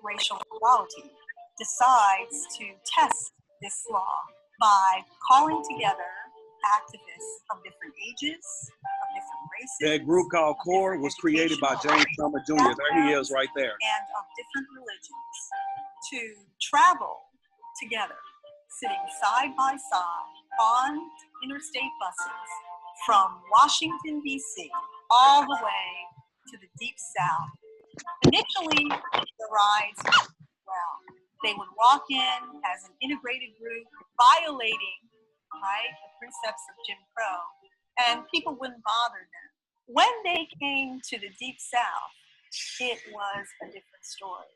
Racial Equality, decides to test this law by calling together activists of different ages, of different races. That group called CORE was created by James Thomas Jr. There he is right there. And of different religions to travel together, sitting side by side on interstate buses from Washington, D.C., all the way to the Deep South. Initially, the rides went well. They would walk in as an integrated group, violating, right, the precepts of Jim Crow, and people wouldn't bother them. When they came to the Deep South, it was a different story.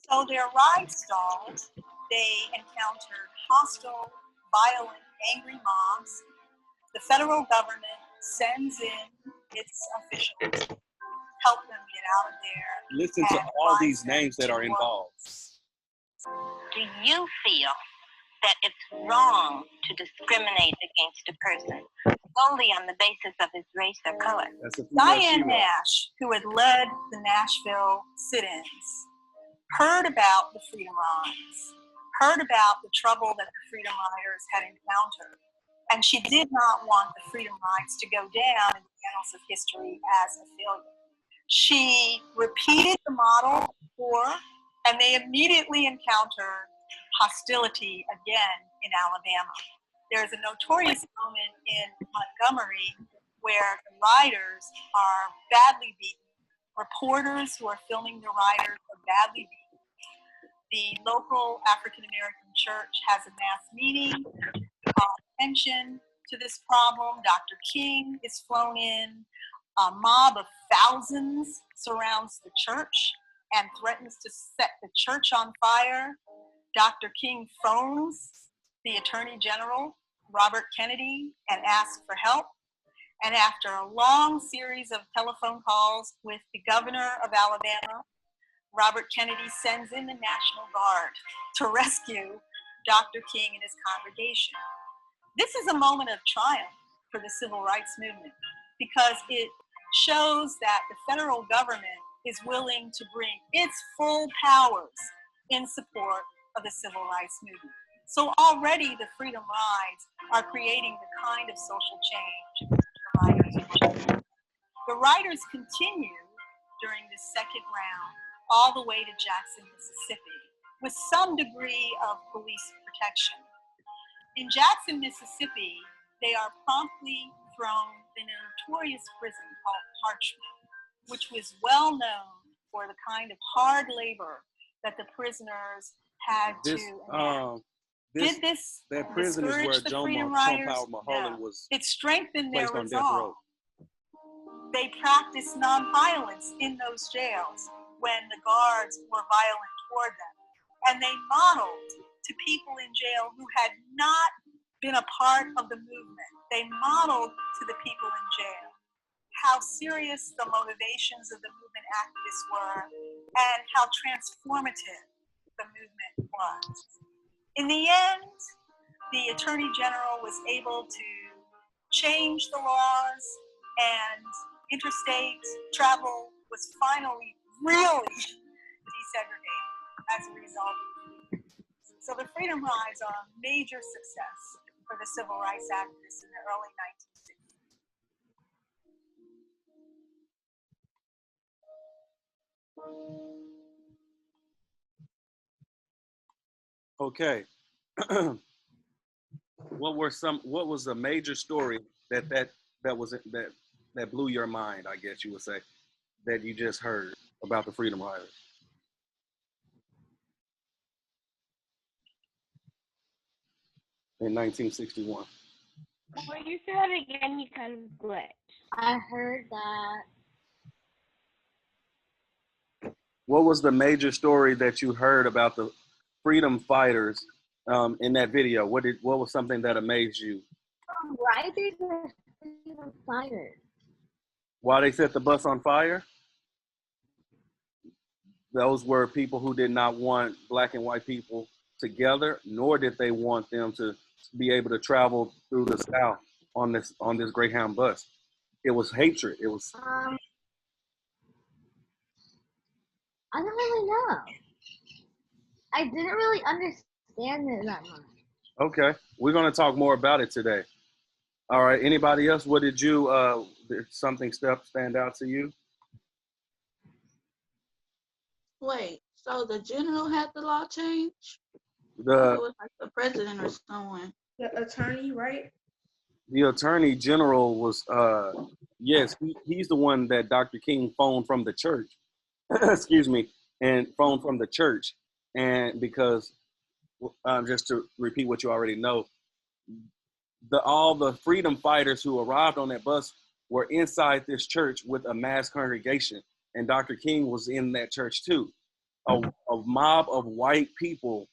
So their ride stalled. They encountered hostile, violent, angry mobs. The federal government sends in its officials to help them get out of there. Listen to all these names that are involved. Do you feel that it's wrong to discriminate against a person solely on the basis of his race or color? Diane Nash, who had led the Nashville sit-ins, heard about the Freedom Rides, heard about the trouble that the Freedom Riders had encountered, and she did not want the Freedom Rides to go down in the annals of history as a failure. She repeated the model before, and they immediately encountered hostility again in Alabama. There's a notorious moment in Montgomery where the riders are badly beaten. Reporters who are filming the riders are badly beaten. The local African-American church has a mass meeting to call attention to this problem. Dr. King is flown in. A mob of thousands surrounds the church and threatens to set the church on fire. Dr. King phones the Attorney General, Robert Kennedy, and asks for help. And after a long series of telephone calls with the governor of Alabama, Robert Kennedy sends in the National Guard to rescue Dr. King and his congregation. This is a moment of triumph for the civil rights movement because it shows that the federal government is willing to bring its full powers in support of the civil rights movement. So already the Freedom Rides are creating the kind of social change the riders want. The riders continue during the second round all the way to Jackson, Mississippi, with some degree of police protection. In Jackson, Mississippi, they are promptly thrown in a notorious prison called Parchment, which was well known for the kind of hard labor that the prisoners had to enact. Did this that prison is where discourage the Freedom Riders? Mulholland was It strengthened their placed on death row. resolve. They practiced nonviolence in those jails when the guards were violent toward them. And they modeled to people in jail who had not been a part of the movement. They modeled to the people in jail how serious the motivations of the movement activists were and how transformative the movement was. In the end, the Attorney General was able to change the laws and interstate travel was finally really desegregated as a result. So the Freedom Rides are a major success for the civil rights activists in the early 1960s. Okay. What was a major story that blew your mind, I guess you would say, that you just heard about the Freedom Riders? In 1961. When you say that again, you kind of glitched. I heard that. What was the major story that you heard about the freedom fighters in that video? What was something that amazed you? Riders are freedom fighters. Why they set the bus on fire? Those were people who did not want black and white people together, nor did they want them to be able to travel through the South on this Greyhound bus. It was hatred. It was. I don't really know. I didn't really understand it that much. Okay, we're going to talk more about it today. All right, anybody else? What did you, did something stand out to you? Wait, so the general had the law change? It was like the president or someone. The attorney, right? The attorney general was, yes, he's the one that Dr. King phoned from the church, excuse me, and phoned from the church. And because, just to repeat what you already know, all the freedom fighters who arrived on that bus were inside this church with a mass congregation. And Dr. King was in that church too. A mob of white people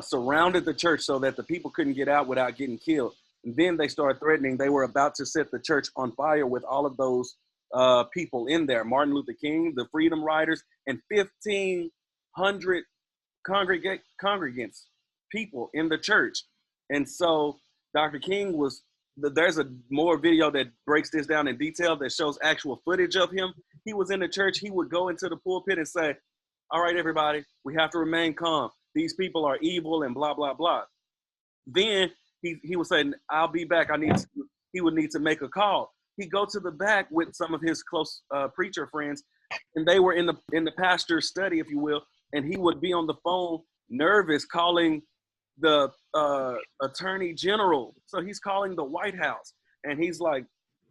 surrounded the church so that the people couldn't get out without getting killed. And then they started threatening. They were about to set the church on fire with all of those people in there. Martin Luther King, the Freedom Riders, and 1,500 congregants, people in the church. And so Dr. King there's a more video that breaks this down in detail that shows actual footage of him. He was in the church. He would go into the pulpit and say, all right, everybody, we have to remain calm. These people are evil and blah, blah, blah. Then he would say, I'll be back. He would need to make a call. He'd go to the back with some of his close preacher friends, and they were in the pastor's study, if you will, and he would be on the phone nervous calling the attorney general. So he's calling the White House, and he's like,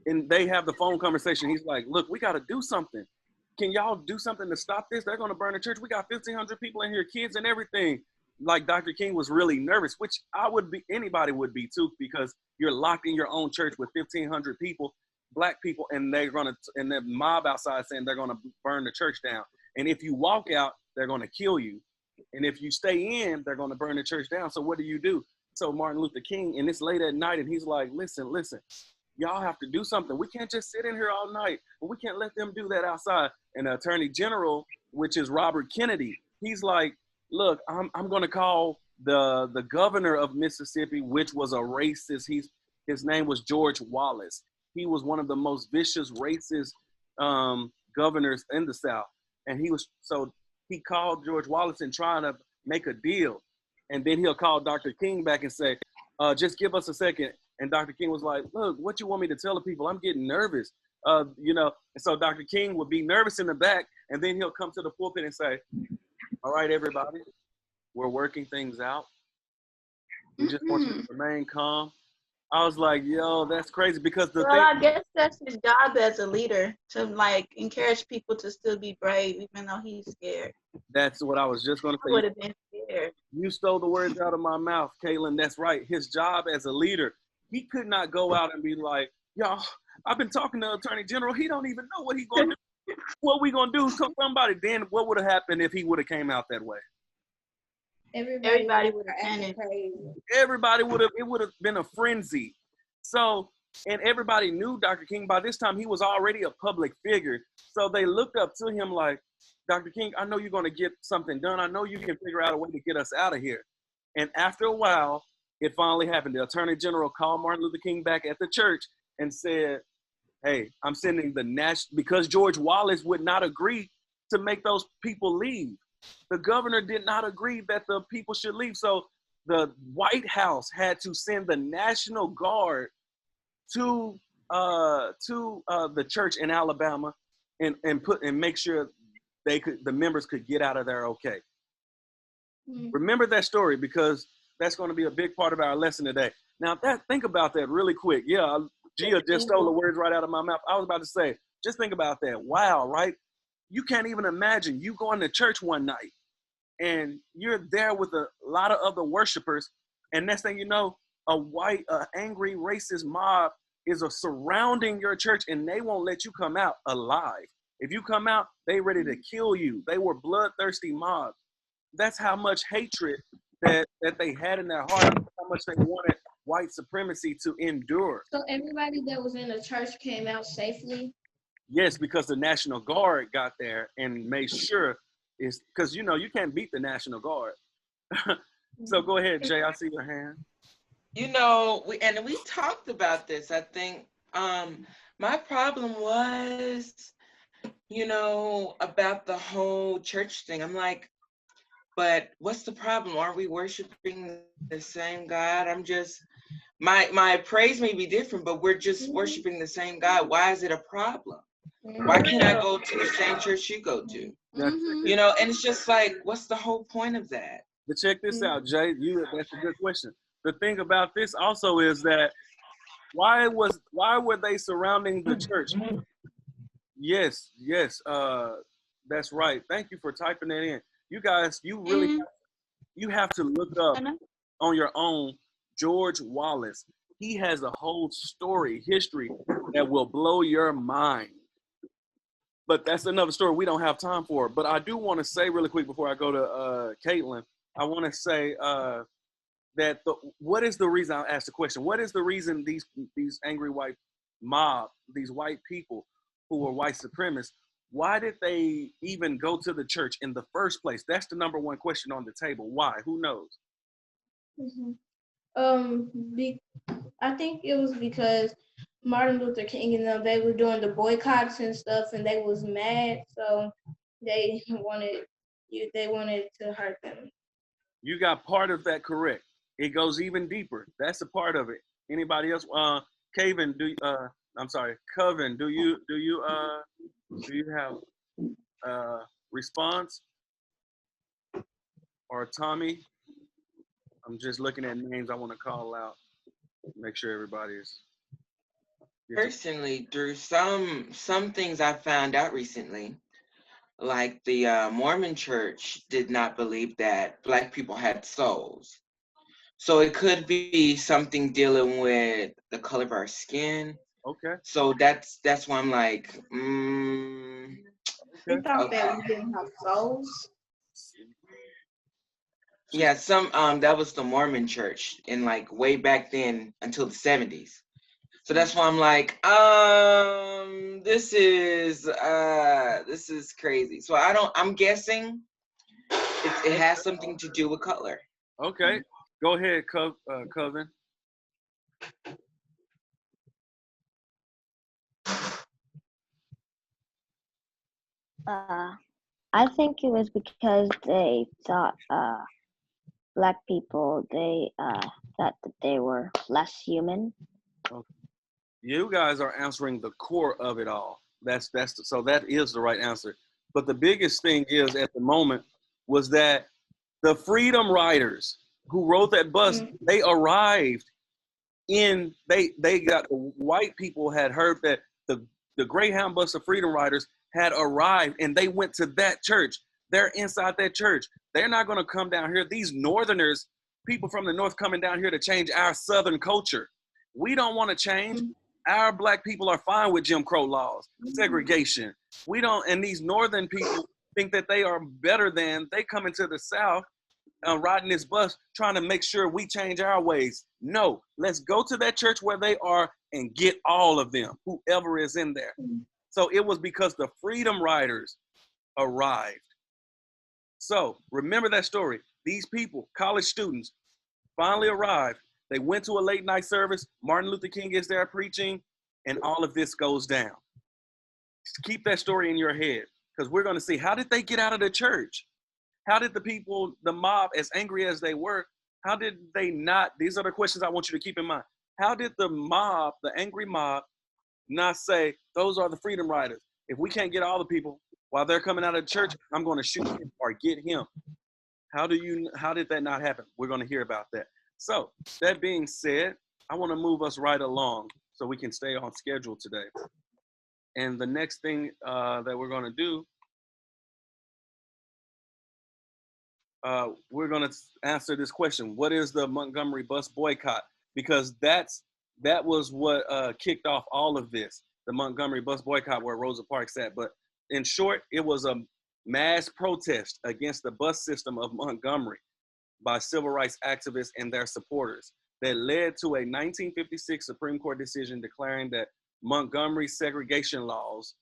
and they have the phone conversation. He's like, look, we got to do something. Can y'all do something to stop this? They're going to burn the church. We got 1,500 people in here, kids and everything. Like Dr. King was really nervous, which anybody would be too, because you're locked in your own church with 1,500 people, black people, and the mob outside saying they're going to burn the church down. And if you walk out, they're going to kill you. And if you stay in, they're going to burn the church down. So what do? So Martin Luther King, and it's late at night, and he's like, listen, y'all have to do something. We can't just sit in here all night. We can't let them do that outside. And the Attorney General, which is Robert Kennedy, he's like, look, I'm going to call the governor of Mississippi, which was a racist. His name was George Wallace. He was one of the most vicious racist governors in the South, and he called George Wallace and trying to make a deal, and then he'll call Dr. King back and say, just give us a second. And Dr. King was like, look, what you want me to tell the people? I'm getting nervous. And so Dr. King would be nervous in the back, and then he'll come to the pulpit and say, all right, everybody, we're working things out. We just want you to remain calm. I was like, yo, that's crazy, because I guess that's his job as a leader, to like encourage people to still be brave even though he's scared. That's what I was just going to say. I would have been scared. You stole the words out of my mouth, Caitlin. That's right. His job as a leader, he could not go out and be like, y'all, I've been talking to the Attorney General. He don't even know what he's going to do. What we going to do? So somebody, then what would have happened if he would have came out that way? Everybody would have panicked. Everybody would have, it would have been a frenzy. So, and everybody knew Dr. King. By this time, he was already a public figure. So they looked up to him like, Dr. King, I know you're going to get something done. I know you can figure out a way to get us out of here. And after a while, it finally happened. The Attorney General called Martin Luther King back at the church and said, hey, I'm sending because George Wallace would not agree to make those people leave. The governor did not agree that the people should leave. So the White House had to send the National Guard to the church in Alabama and make sure the members could get out of there okay. Remember that story, because that's going to be a big part of our lesson today. Now, think about that really quick. Yeah, Gia just stole the words right out of my mouth. I was about to say, just think about that. Wow, right? You can't even imagine you going to church one night and you're there with a lot of other worshipers, and next thing you know, angry racist mob is surrounding your church, and they won't let you come out alive. If you come out, they ready to kill you. They were bloodthirsty mobs. That's how much hatred that they had in their heart, how much they wanted white supremacy to endure. So everybody that was in the church came out safely? Yes, because the National Guard got there and made sure because you can't beat the National Guard. So go ahead, Jay, I see your hand. We talked about this. I think my problem was, about the whole church thing. I'm like, but what's the problem? Are we worshiping the same God? My praise may be different, but we're just worshiping the same God. Why is it a problem? Why can't I go to the same church you go to? And it's just like, what's the whole point of that? But check this out, Jay. That's a good question. The thing about this also is that why were they surrounding the church? Yes, that's right. Thank you for typing that in. You guys, you really you have to look up on your own George Wallace. He has a whole history that will blow your mind. But that's another story we don't have time for. But I do want to say really quick before I go to Caitlin, I want to say that what is the reason, I asked the question, what is the reason these angry white mob, these white people who are white supremacists, why did they even go to the church in the first place? That's the number one question on the table. Why? Who knows? I think it was because Martin Luther King and them, they were doing the boycotts and stuff, and they was mad, so they wanted to hurt them. You got part of that correct. It goes even deeper. That's a part of it. Anybody else? Coven, do you have a response? Or Tommy? I'm just looking at names I want to call out. Make sure everybody is. Personally, through some things I found out recently, like the Mormon church did not believe that Black people had souls. So it could be something dealing with the color of our skin. Okay. So that's why I'm like, They thought that we didn't have souls. Yeah, that was the Mormon church in like way back then until the 70s. So that's why I'm like, this is crazy. So I'm guessing it has something to do with color. Okay, go ahead, Coven. I think it was because they thought black people thought that they were less human. Okay. You guys are answering the core of it all. So that is the right answer. But the biggest thing is at the moment was that the Freedom Riders who rode that bus, they arrived they got the white people had heard that the Greyhound Bus of Freedom Riders had arrived and they went to that church. They're inside that church. They're not going to come down here. These Northerners, people from the North coming down here to change our Southern culture. We don't want to change. Our black people are fine with Jim Crow laws, segregation. We don't, and these Northern people think that they are better than, they come into the South riding this bus trying to make sure we change our ways. No, let's go to that church where they are and get all of them, whoever is in there. So it was because the Freedom Riders arrived. So remember that story. These people, college students, finally arrived. They went to a late night service. Martin Luther King is there preaching, and all of this goes down. Keep that story in your head, because we're going to see, how did they get out of the church? How did the people, the mob, as angry as they were, how did they not, these are the questions I want you to keep in mind. How did the mob, the angry mob, not say, those are the Freedom Riders? If we can't get all the people while they're coming out of the church, I'm going to shoot him or get him. How did that not happen? We're going to hear about that. So that being said, I want to move us right along so we can stay on schedule today. And the next thing that we're going to do, we're going to answer this question. What is the Montgomery bus boycott? Because that was what kicked off all of this, the Montgomery bus boycott where Rosa Parks sat. But in short, it was a mass protest against the bus system of Montgomery by civil rights activists and their supporters that led to a 1956 Supreme Court decision declaring that Montgomery's segregation laws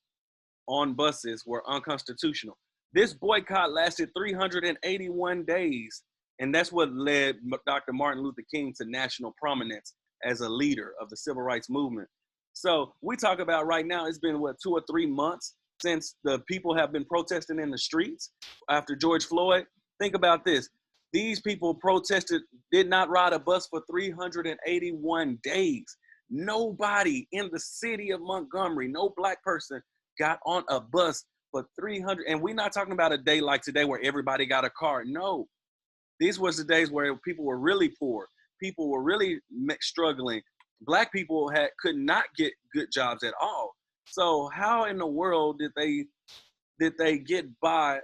on buses were unconstitutional. This boycott lasted 381 days, and that's what led Dr. Martin Luther King to national prominence as a leader of the civil rights movement. So we talk about right now, it's been, 2 or 3 months since the people have been protesting in the streets after George Floyd. Think about this. These people protested, did not ride a bus for 381 days. Nobody in the city of Montgomery, no black person got on a bus for 300. And we're not talking about a day like today where everybody got a car. No, these was the days where people were really poor. People were really struggling. Black people could not get good jobs at all. So how in the world did they get by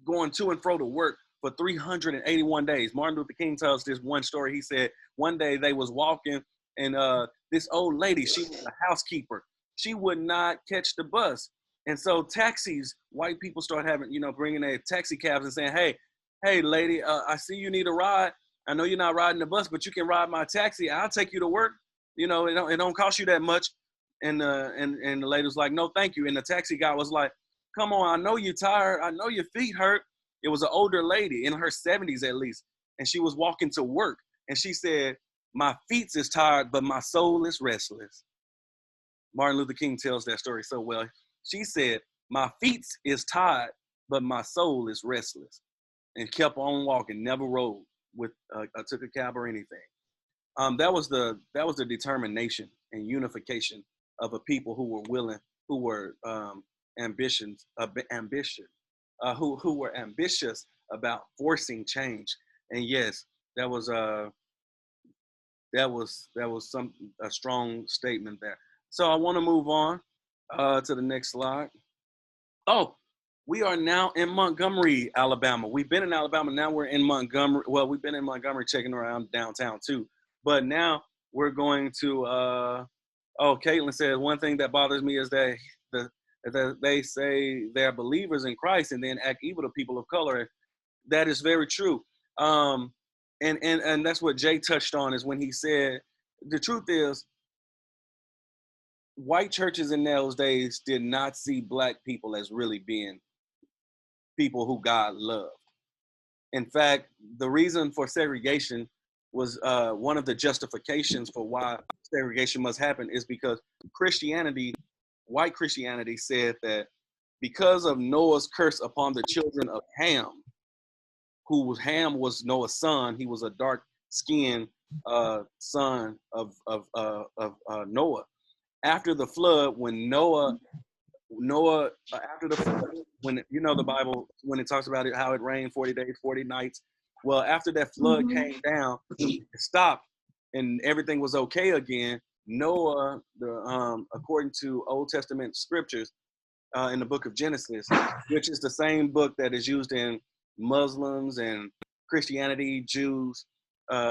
going to and fro to work for 381 days? Martin Luther King tells this one story. He said one day they was walking and this old lady, she was a housekeeper. She would not catch the bus. And so taxis, white people start having, bringing their taxi cabs and saying, hey, lady, I see you need a ride. I know you're not riding the bus, but you can ride my taxi. I'll take you to work. It don't cost you that much. And the lady was like, no, thank you. And the taxi guy was like, come on, I know you're tired. I know your feet hurt. It was an older lady in her 70s at least. And she was walking to work. And she said, my feet is tired, but my soul is restless. Martin Luther King tells that story so well. She said, my feet is tired, but my soul is restless. And kept on walking, never rode took a cab or anything. That was the determination and unification of a people who were willing, who were who were ambitious about forcing change. And yes, that was a strong statement there. So I want to move on to the next slide. Oh, we are now in Montgomery, Alabama. We've been in Alabama. Now we're in Montgomery. Well, we've been in Montgomery checking around downtown too. But now we're going to, Caitlin said, one thing that bothers me is that they say they're believers in Christ and then act evil to people of color. That is very true. And that's what Jay touched on, is when he said, the truth is, white churches in those days did not see black people as really being people who God loved. In fact, the reason for segregation was one of the justifications for why segregation must happen is because Christianity, white Christianity, said that because of Noah's curse upon the children of Ham, Ham was Noah's son. He was a dark-skinned son of Noah. After the flood, when Noah after the flood, when you know the Bible, when it talks about it, how it rained 40 days, 40 nights. Well, after that flood came down, it stopped, and everything was okay again. Noah, according to Old Testament scriptures, in the book of Genesis, which is the same book that is used in Muslims and Christianity, Jews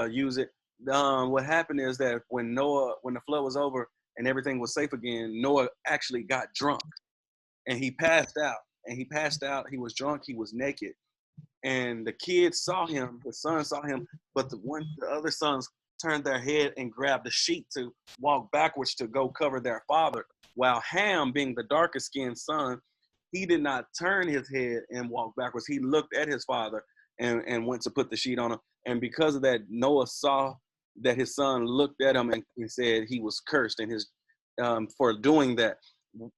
use it. What happened is that when the flood was over and everything was safe again, Noah actually got drunk and he passed out. He was drunk. He was naked. And the kids saw him. The son saw him, but the other sons turned their head and grabbed the sheet to walk backwards to go cover their father. While Ham, being the darker skinned son, he did not turn his head and walk backwards. He looked at his father and went to put the sheet on him. And because of that, Noah saw that his son looked at him and he said he was cursed and his for doing that.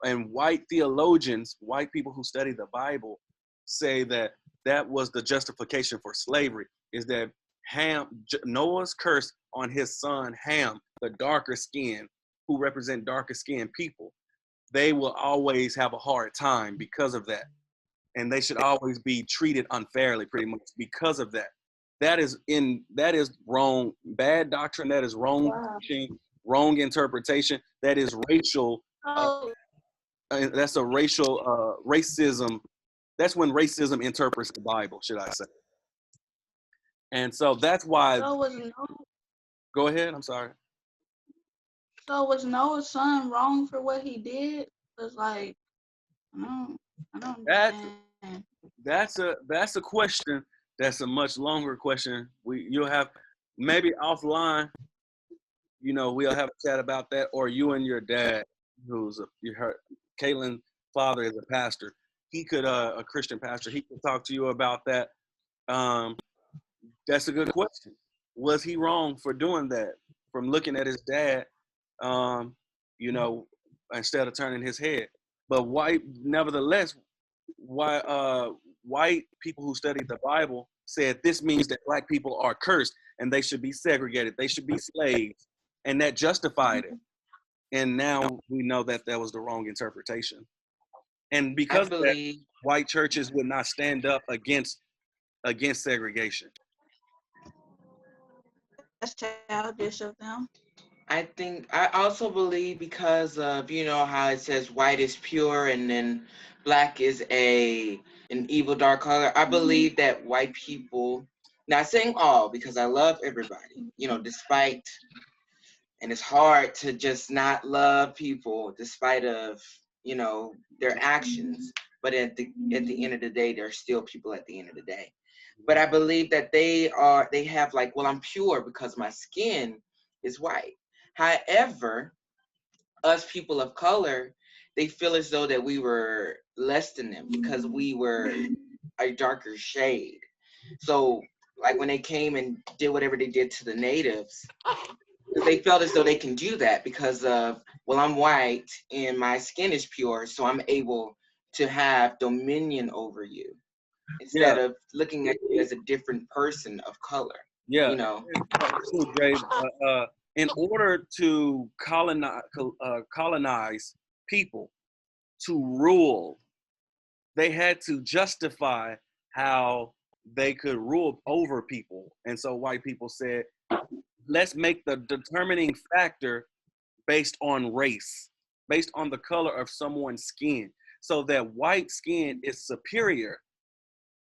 And white theologians, white people who study the Bible, say that that was the justification for slavery, is that Noah's curse on his son Ham, the darker skin, who represent darker skinned people, they will always have a hard time because of that. And they should always be treated unfairly, pretty much because of that. That is wrong, bad doctrine, that is wrong teaching, wrong interpretation, that is racial, that's a racial racism. That's when racism interprets the Bible, should I say. And so that's why. Go ahead, I'm sorry. So was Noah's son wrong for what he did? Cause like, I don't understand. That's a question. That's a much longer question. You'll have maybe offline. You know, we'll have a chat about that, or you and your dad, Caitlin's father is a pastor. He could a Christian pastor. He could talk to you about that. That's a good question. Was he wrong for doing that? From looking at his dad, you know, instead of turning his head. But nevertheless, white people who studied the Bible said this means that black people are cursed and they should be segregated. They should be slaves, and that justified it. And now we know that that was the wrong interpretation. And because of that, white churches would not stand up against segregation. That's childish of them. I also believe because of, you know, how it says white is pure and then black is an evil dark color. I believe that white people, not saying all, because I love everybody, you know, and it's hard to just not love people despite of, you know, their actions. But at the end of the day, they're still people at the end of the day. But I believe that they have like, well, I'm pure because my skin is white. However, us people of color, they feel as though that we were less than them because we were a darker shade. So like when they came and did whatever they did to the natives, they felt as though they can do that because of, well, I'm white and my skin is pure, so I'm able to have dominion over you instead of looking at you as a different person of color. Yeah, you know. In order to colonize people, to rule, they had to justify how they could rule over people. And so white people said, let's make the determining factor based on race, based on the color of someone's skin, so that white skin is superior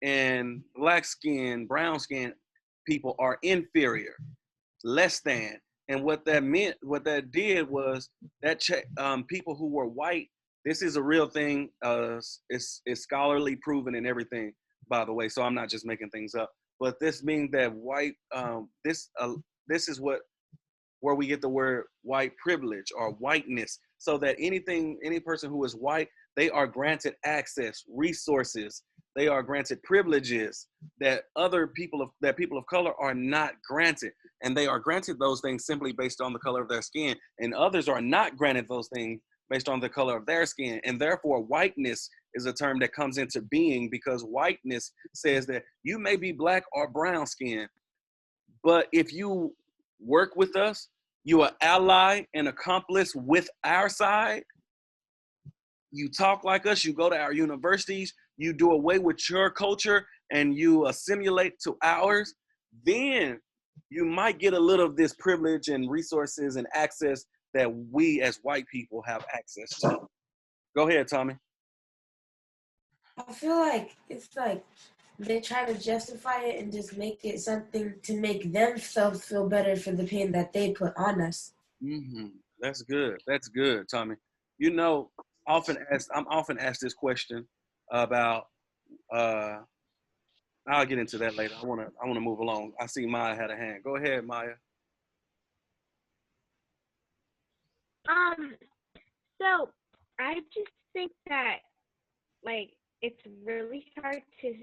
and black skin, brown skin people are inferior, less than. And what that meant, what that did was that people who were white, this is a real thing, it's scholarly proven and everything, by the way, so I'm not just making things up. But this means that white, this is where we get the word white privilege or whiteness, so that any person who is white, they are granted access, resources, they are granted privileges that people of color are not granted. And they are granted those things simply based on the color of their skin. And others are not granted those things based on the color of their skin. And therefore, whiteness is a term that comes into being, because whiteness says that you may be black or brown skin, but if you work with us, you are ally and accomplice with our side, you talk like us, you go to our universities, you do away with your culture and you assimilate to ours, then you might get a little of this privilege and resources and access that we as white people have access to. Go ahead, Tommy. I feel like it's like they try to justify it and just make it something to make themselves feel better for the pain that they put on us. Mm-hmm. That's good. That's good, Tommy. You know, I'm often asked this question about. I'll get into that later. I wanna move along. I see Maya had a hand. Go ahead, Maya. So I just think that, like, it's really hard to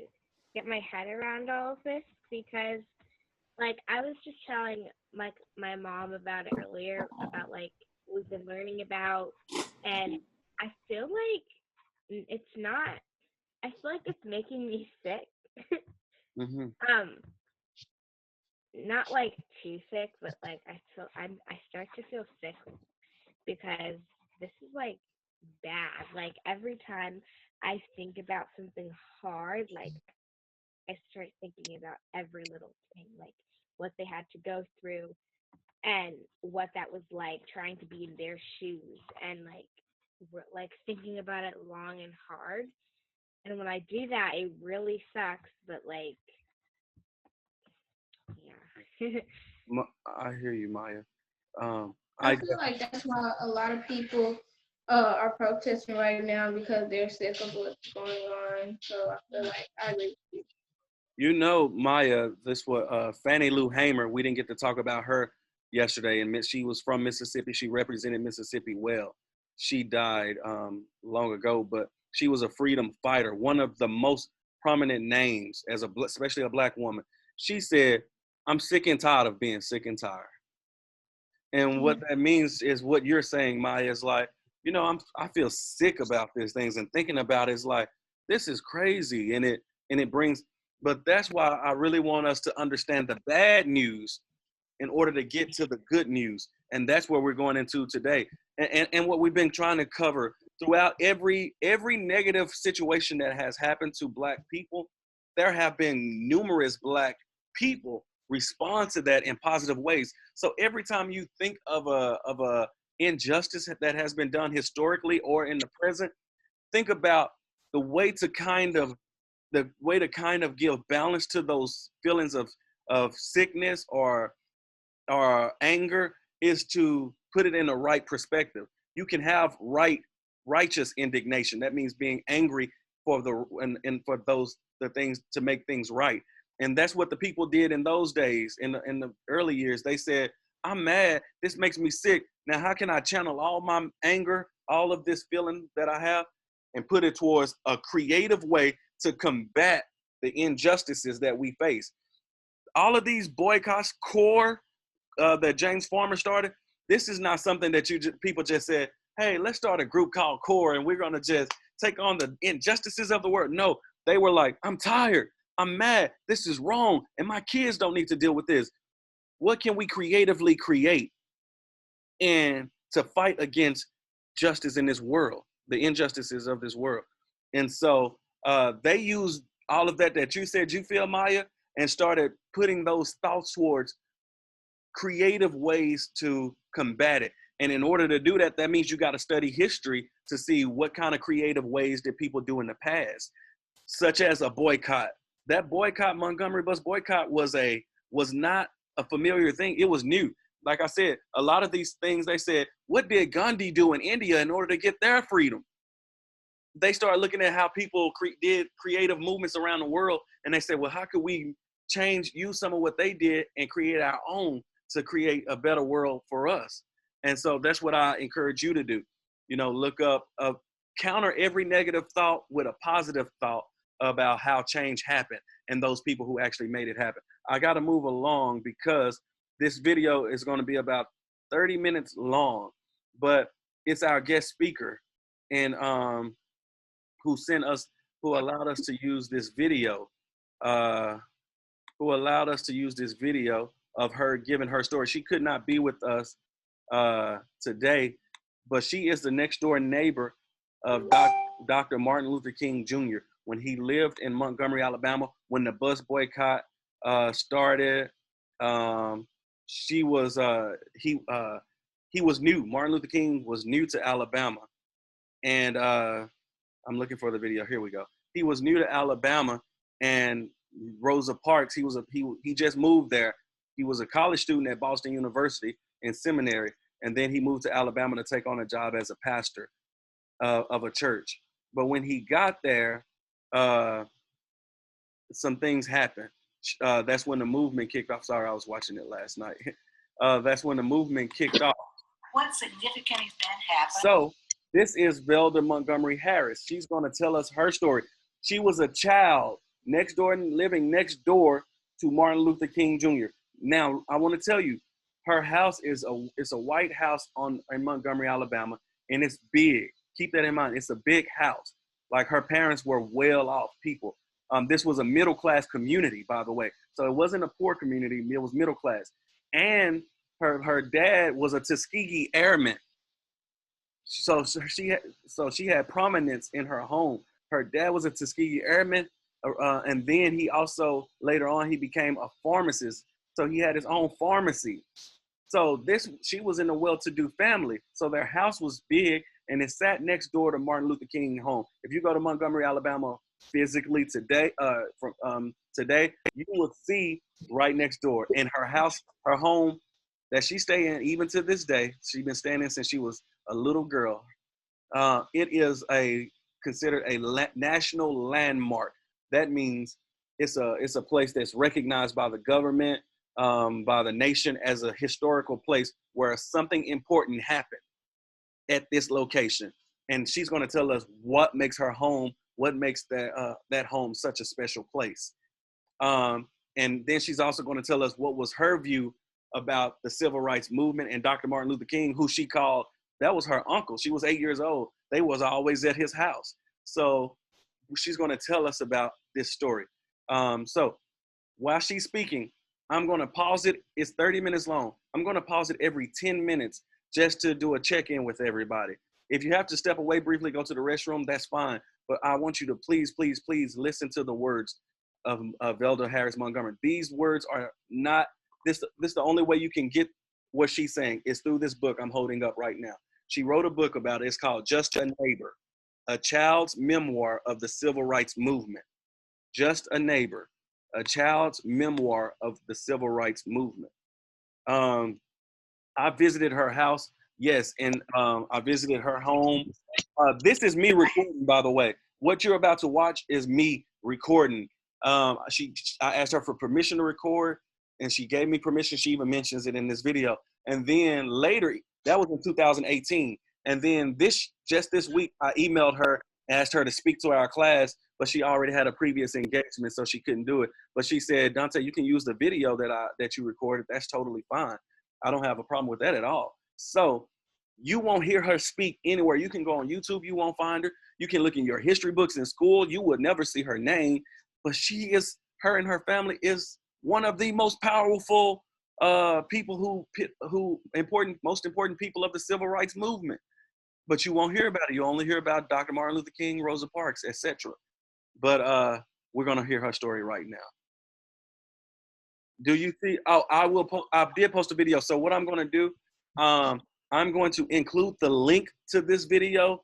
get my head around all of this because, like, I was just telling my mom about it earlier, about like we've been learning about, and I feel like it's not. I feel like it's making me sick. Mm-hmm. Not like too sick, but like I start to feel sick because this is like bad. Like every time I think about something hard, like I start thinking about every little thing, like what they had to go through and what that was like trying to be in their shoes, and like thinking about it long and hard. And when I do that, it really sucks, but like, yeah. I hear you, Maya. I feel like that's why a lot of people are protesting right now, because they're sick of what's going on. So I feel like I agree with you. You know, Maya, this was Fannie Lou Hamer. We didn't get to talk about her yesterday, and she was from Mississippi. She represented Mississippi well. She died long ago, but she was a freedom fighter, one of the most prominent names as especially a black woman. She said, "I'm sick and tired of being sick and tired." And what that means is what you're saying, Maya, is like, you know, I feel sick about these things, and thinking about it is like, this is crazy, and it brings. But that's why I really want us to understand the bad news in order to get to the good news, and that's where we're going into today, and what we've been trying to cover throughout every negative situation that has happened to Black people. There have been numerous Black people respond to that in positive ways. So every time you think of a injustice that has been done historically or in the present, think about the way to kind of give balance to those feelings of sickness or anger, is to put it in the right perspective. You can have righteous indignation. That means being angry for for the things to make things right. And that's what the people did in those days, in the early years. They said, "I'm mad. This makes me sick. Now, how can I channel all my anger, all of this feeling that I have, and put it towards a creative way to combat the injustices that we face?" All of these boycotts, CORE, that James Farmer started, this is not something that people just said, "Hey, let's start a group called CORE and we're going to just take on the injustices of the world." No, they were like, "I'm tired. I'm mad. This is wrong. And my kids don't need to deal with this. What can we creatively create and to fight against justice in this world, the injustices of this world?" And so they used all of that you said you feel, Maya, and started putting those thoughts towards creative ways to combat it. And in order to do that, that means you got to study history to see what kind of creative ways did people do in the past, such as a boycott. That boycott, Montgomery bus boycott, was not a familiar thing. It was new. Like I said, a lot of these things, they said, what did Gandhi do in India in order to get their freedom? They started looking at how people did creative movements around the world, and they said, well, how could we use some of what they did and create our own to create a better world for us? And so that's what I encourage you to do. You know, look up, counter every negative thought with a positive thought about how change happened and those people who actually made it happen. I got to move along because this video is going to be about 30 minutes long, but it's our guest speaker and who sent us, who allowed us to use this video, of her giving her story. She could not be with us today, but she is the next door neighbor of Dr. Martin Luther King Jr. when he lived in Montgomery, Alabama, when the bus boycott started. He was new. Martin Luther King was new to Alabama, and I'm looking for the video. Here we go. He was new to Alabama, and Rosa Parks. He just moved there. He was a college student at Boston University in seminary, and then he moved to Alabama to take on a job as a pastor of a church. But when he got there, some things happened. That's when the movement kicked off. Sorry, I was watching it last night. That's when the movement kicked off. What significant event happened? So this is Velda Montgomery Harris. She's going to tell us her story. She was a child next door, living next door to Martin Luther King Jr. Now, I want to tell you, her house is a white house in Montgomery, Alabama, and it's big. Keep that in mind. It's a big house. Like, her parents were well-off people. This was a middle-class community, by the way. So it wasn't a poor community. It was middle class. And her dad was a Tuskegee Airman. So she had prominence in her home. Her dad was a Tuskegee Airman, and then he also, later on, he became a pharmacist. So he had his own pharmacy. So she was in a well-to-do family. So their house was big, and it sat next door to Martin Luther King home. If you go to Montgomery, Alabama, physically today, today, you will see right next door. In her house, her home that she stay in, even to this day, she's been staying in since she was a little girl. It is considered a national landmark. That means it's a place that's recognized by the government, by the nation, as a historical place where something important happened at this location. And she's going to tell us what makes her home, what makes that home such a special place. And then she's also going to tell us what was her view about the civil rights movement and Dr. Martin Luther King, who she called, that was her uncle. She was 8 years old. They was always at his house. So she's going to tell us about this story. So while she's speaking, I'm going to pause it. It's 30 minutes long. I'm going to pause it every 10 minutes just to do a check-in with everybody. If you have to step away briefly, go to the restroom, that's fine. But I want you to please, please, please listen to the words of Velda Harris Montgomery. These words are not, this the only way you can get what she's saying is through this book I'm holding up right now. She wrote a book about it. It's called Just a Neighbor, a child's memoir of the civil rights movement. Just a Neighbor, a child's memoir of the civil rights movement. I visited her house, yes, and I visited her home. This is me recording, by the way. What you're about to watch is me recording. I asked her for permission to record, and she gave me permission. She even mentions it in this video. And then later, that was in 2018. And then just this week, I emailed her, asked her to speak to our class, but she already had a previous engagement, so she couldn't do it. But she said, Dontá, you can use the video that you recorded. That's totally fine. I don't have a problem with that at all. So you won't hear her speak anywhere. You can go on YouTube, you won't find her. You can look in your history books in school, you would never see her name. But her and her family is one of the most powerful people most important people of the civil rights movement. But you won't hear about it. You only hear about Dr. Martin Luther King, Rosa Parks, etc. But we're gonna hear her story right now. Do you see? Oh, I did post a video. So what I'm gonna do, I'm going to include the link to this video.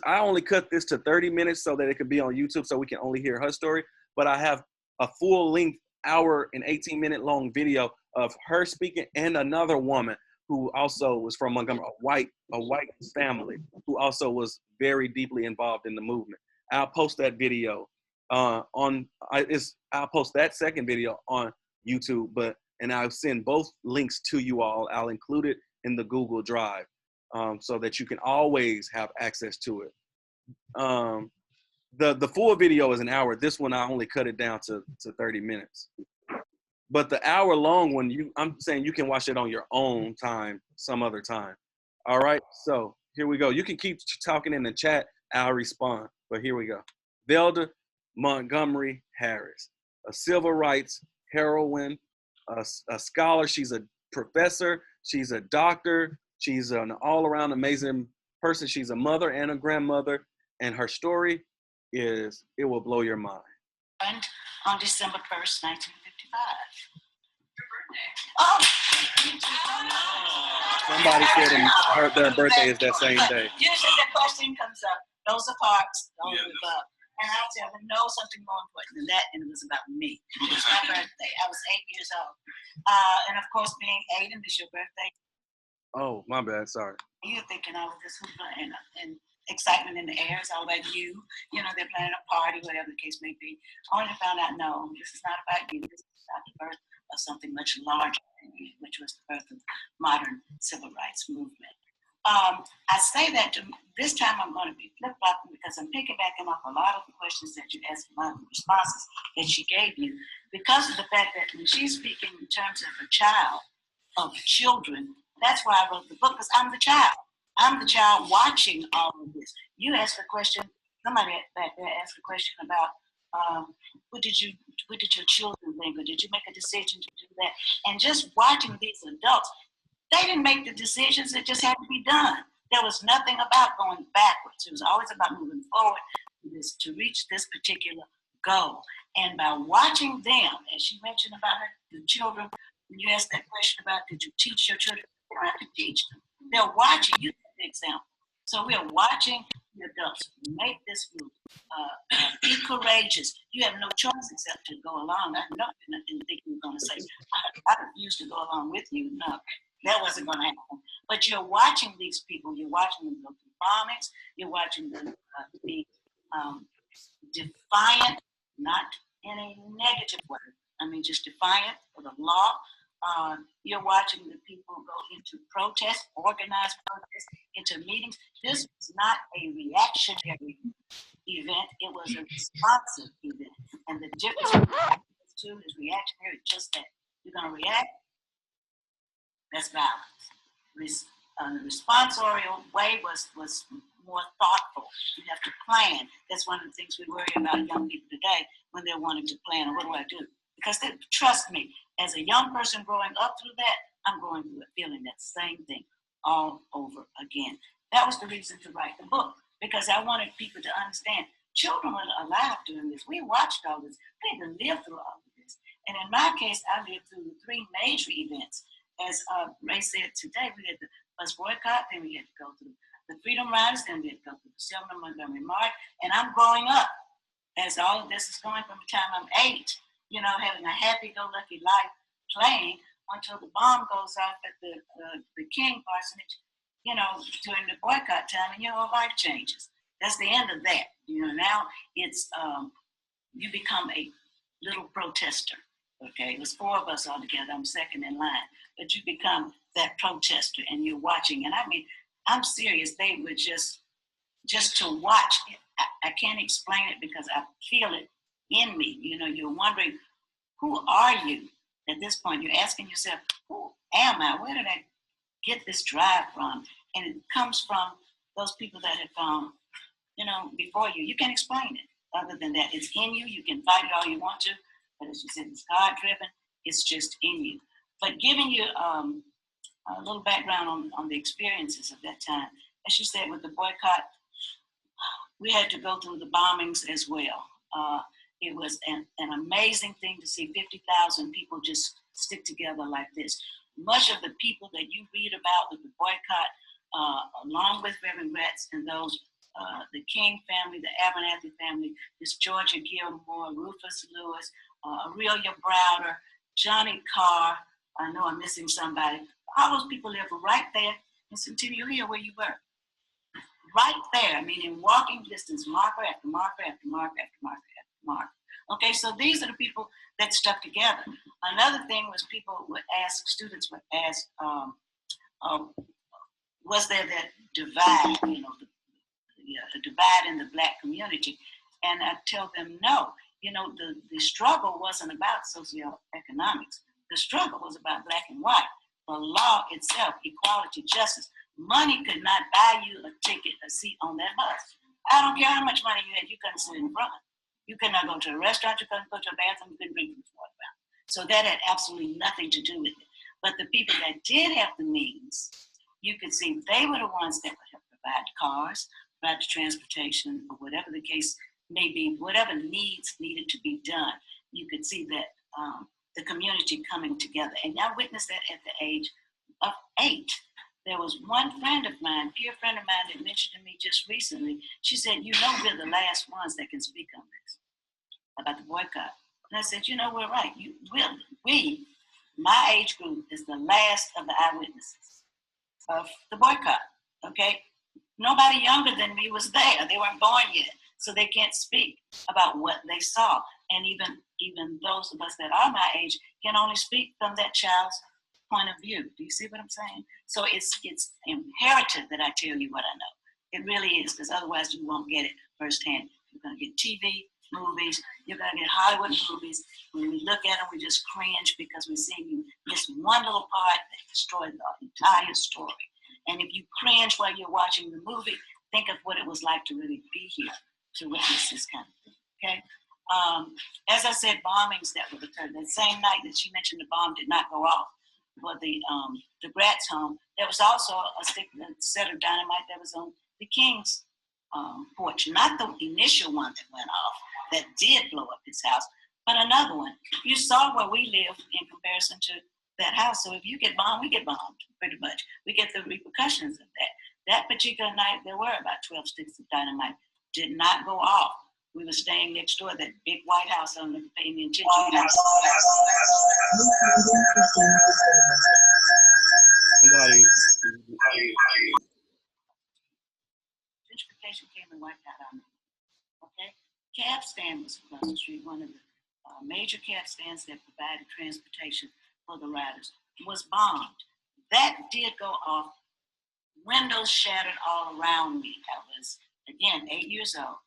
I only cut this to 30 minutes so that it could be on YouTube so we can only hear her story. But I have a full length hour and 18-minute long video of her speaking and another woman who also was from Montgomery, a white family who also was very deeply involved in the movement. I'll post that video I'll post that second video on YouTube, and I'll send both links to you all. I'll include it in the Google Drive so that you can always have access to it. The full video is an hour. This one I only cut it down to 30 minutes. But the hour long one, I'm saying you can watch it on your own time some other time. All right, so here we go. You can keep talking in the chat. I'll respond. But here we go. Velda Montgomery Harris, a civil rights heroine, a scholar. She's a professor. She's a doctor. She's an all-around amazing person. She's a mother and a grandmother. And her story is, it will blow your mind. On December 1st, 1955. Oh! Somebody said their birthday is that same day. Usually that question comes up. Rosa Parks, don't live up. And I'll tell them, no, something more important than that, and it was about me. It was my birthday. I was 8 years old. And of course, being 8 and it's your birthday. Oh, my bad, sorry. You're thinking all of this hoopla and excitement in the air. It's all about you. You know, they're planning a party, whatever the case may be. Only to find out, no, this is not about you. This is about the birth of something much larger than you, which was the birth of the modern civil rights movement. I say that this time I'm going to be flip-flopping because I'm piggybacking off a lot of the questions that you asked, a lot of the responses that she gave you, because of the fact that when she's speaking in terms of a child, of children, that's why I wrote the book, because I'm the child. I'm the child watching all of this. You asked a question, somebody back there asked a question about what did your children think, or did you make a decision to do that? And just watching these adults, they didn't make the decisions, it just had to be done. There was nothing about going backwards. It was always about moving forward to reach this particular goal. And by watching them, as she mentioned about the children, when you asked that question about did you teach your children, you don't have to teach them. They're watching you, the example. So we are watching the adults make this move. Be courageous. You have no choice except to go along. I didn't think you were going to say, I refuse to go along with you. No, that wasn't going to happen. But you're watching these people. You're watching them go through bombings. You're watching them be defiant, not in a negative way. I mean, just defiant of the law. You're watching the people go into protests, organized protests, into meetings. This was not a reactionary event. It was a responsive event. And the difference between those two is reactionary, just that. You're going to react, that's violence. The responsorial way was more thoughtful. You have to plan. That's one of the things we worry about young people today when they're wanting to plan. What do I do? Because trust me, as a young person growing up through that, I'm going through it, feeling that same thing all over again. That was the reason to write the book, because I wanted people to understand children were alive during this. We watched all this. We had to live through all of this. And in my case, I lived through the 3 major events. As Ray said today, we had the bus boycott, then we had to go through the Freedom Riders, then we had to go through the Selma Montgomery March, and I'm growing up as all of this is going from the time I'm 8, you know, having a happy-go-lucky life playing until the bomb goes off at the King parsonage, you know, during the boycott time, and your whole life changes. That's the end of that. You know, now it's, you become a little protester, okay? It was 4 of us all together. I'm second in line. But you become that protester, and you're watching. And I mean, I'm serious. They were just to watch. I can't explain it because I feel it in me. You know, you're wondering, who are you? At this point, you're asking yourself, who am I? Where did I get this drive from? And it comes from those people that have gone, you know, before you. You can't explain it. Other than that, it's in you. You can fight it all you want to, but as you said, it's God-driven. It's just in you. But giving you a little background on the experiences of that time, as you said, with the boycott, we had to go through the bombings as well. It was an amazing thing to see 50,000 people just stick together like this. Much of the people that you read about with the boycott, along with Reverend Gratz and those, the King family, the Abernathy family, this Georgia Gilmore, Rufus Lewis, Aurelia Browder, Johnny Carr, I know I'm missing somebody. All those people live right there in Centennial Hill where you were. Right there, I mean, in walking distance, marker after marker after marker after marker after marker. Okay, so these are the people that stuck together. Another thing was people would ask, students would ask, was there that divide, you know, the divide in the Black community? And I tell them, no, you know, the struggle wasn't about socioeconomics. The struggle was about black and white. The law itself, equality, justice. Money could not buy you a ticket, a seat on that bus. I don't care how much money you had, you couldn't sit in front. You could not go to a restaurant, you couldn't go to a bathroom, you couldn't drink from the water fountain. So that had absolutely nothing to do with it. But the people that did have the means, you could see they were the ones that would help provide cars, provide the transportation, or whatever the case may be, whatever needs needed to be done. You could see that the community coming together. And I witnessed that at the age of 8. There was one friend of mine, dear friend of mine, that mentioned to me just recently. She said, you know, we're the last ones that can speak on this, about the boycott. And I said, you know, we're right. We, my age group, is the last of the eyewitnesses of the boycott, okay? Nobody younger than me was there. They weren't born yet, so they can't speak about what they saw. And even those of us that are my age can only speak from that child's point of view. Do you see what I'm saying? So it's imperative that I tell you what I know. It really is, because otherwise you won't get it firsthand. You're going to get TV, movies, you're going to get Hollywood movies. When we look at them, we just cringe because we're seeing you miss one little part that destroyed the entire story. And if you cringe while you're watching the movie, think of what it was like to really be here to witness this kind of thing, okay? As I said, bombings that would occur. That same night that she mentioned the bomb did not go off for the Gratz home, there was also a set of dynamite that was on the King's porch. Not the initial one that went off that did blow up his house, but another one. You saw where we live in comparison to that house. So if you get bombed, we get bombed pretty much. We get the repercussions of that. That particular night, there were about 12 sticks of dynamite. Did not go off. We were staying next door, that big White House. I don't know if you pay any attention. Gentrification came and wiped out our neighborhood, okay? Cab stand was across the street. One of the major cab stands that provided transportation for the riders was bombed. That did go off. Windows shattered all around me. I was, again, 8 years old.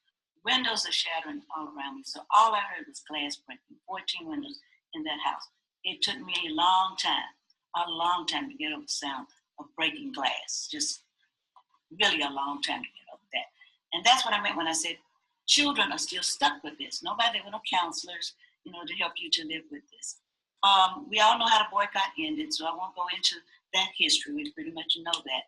Windows are shattering all around me. So all I heard was glass breaking, 14 windows in that house. It took me a long time to get over the sound of breaking glass. Just really a long time to get over that. And that's what I meant when I said children are still stuck with this. Nobody, there were no counselors, you know, to help you to live with this. We all know how the boycott ended, so I won't go into that history. We pretty much know that.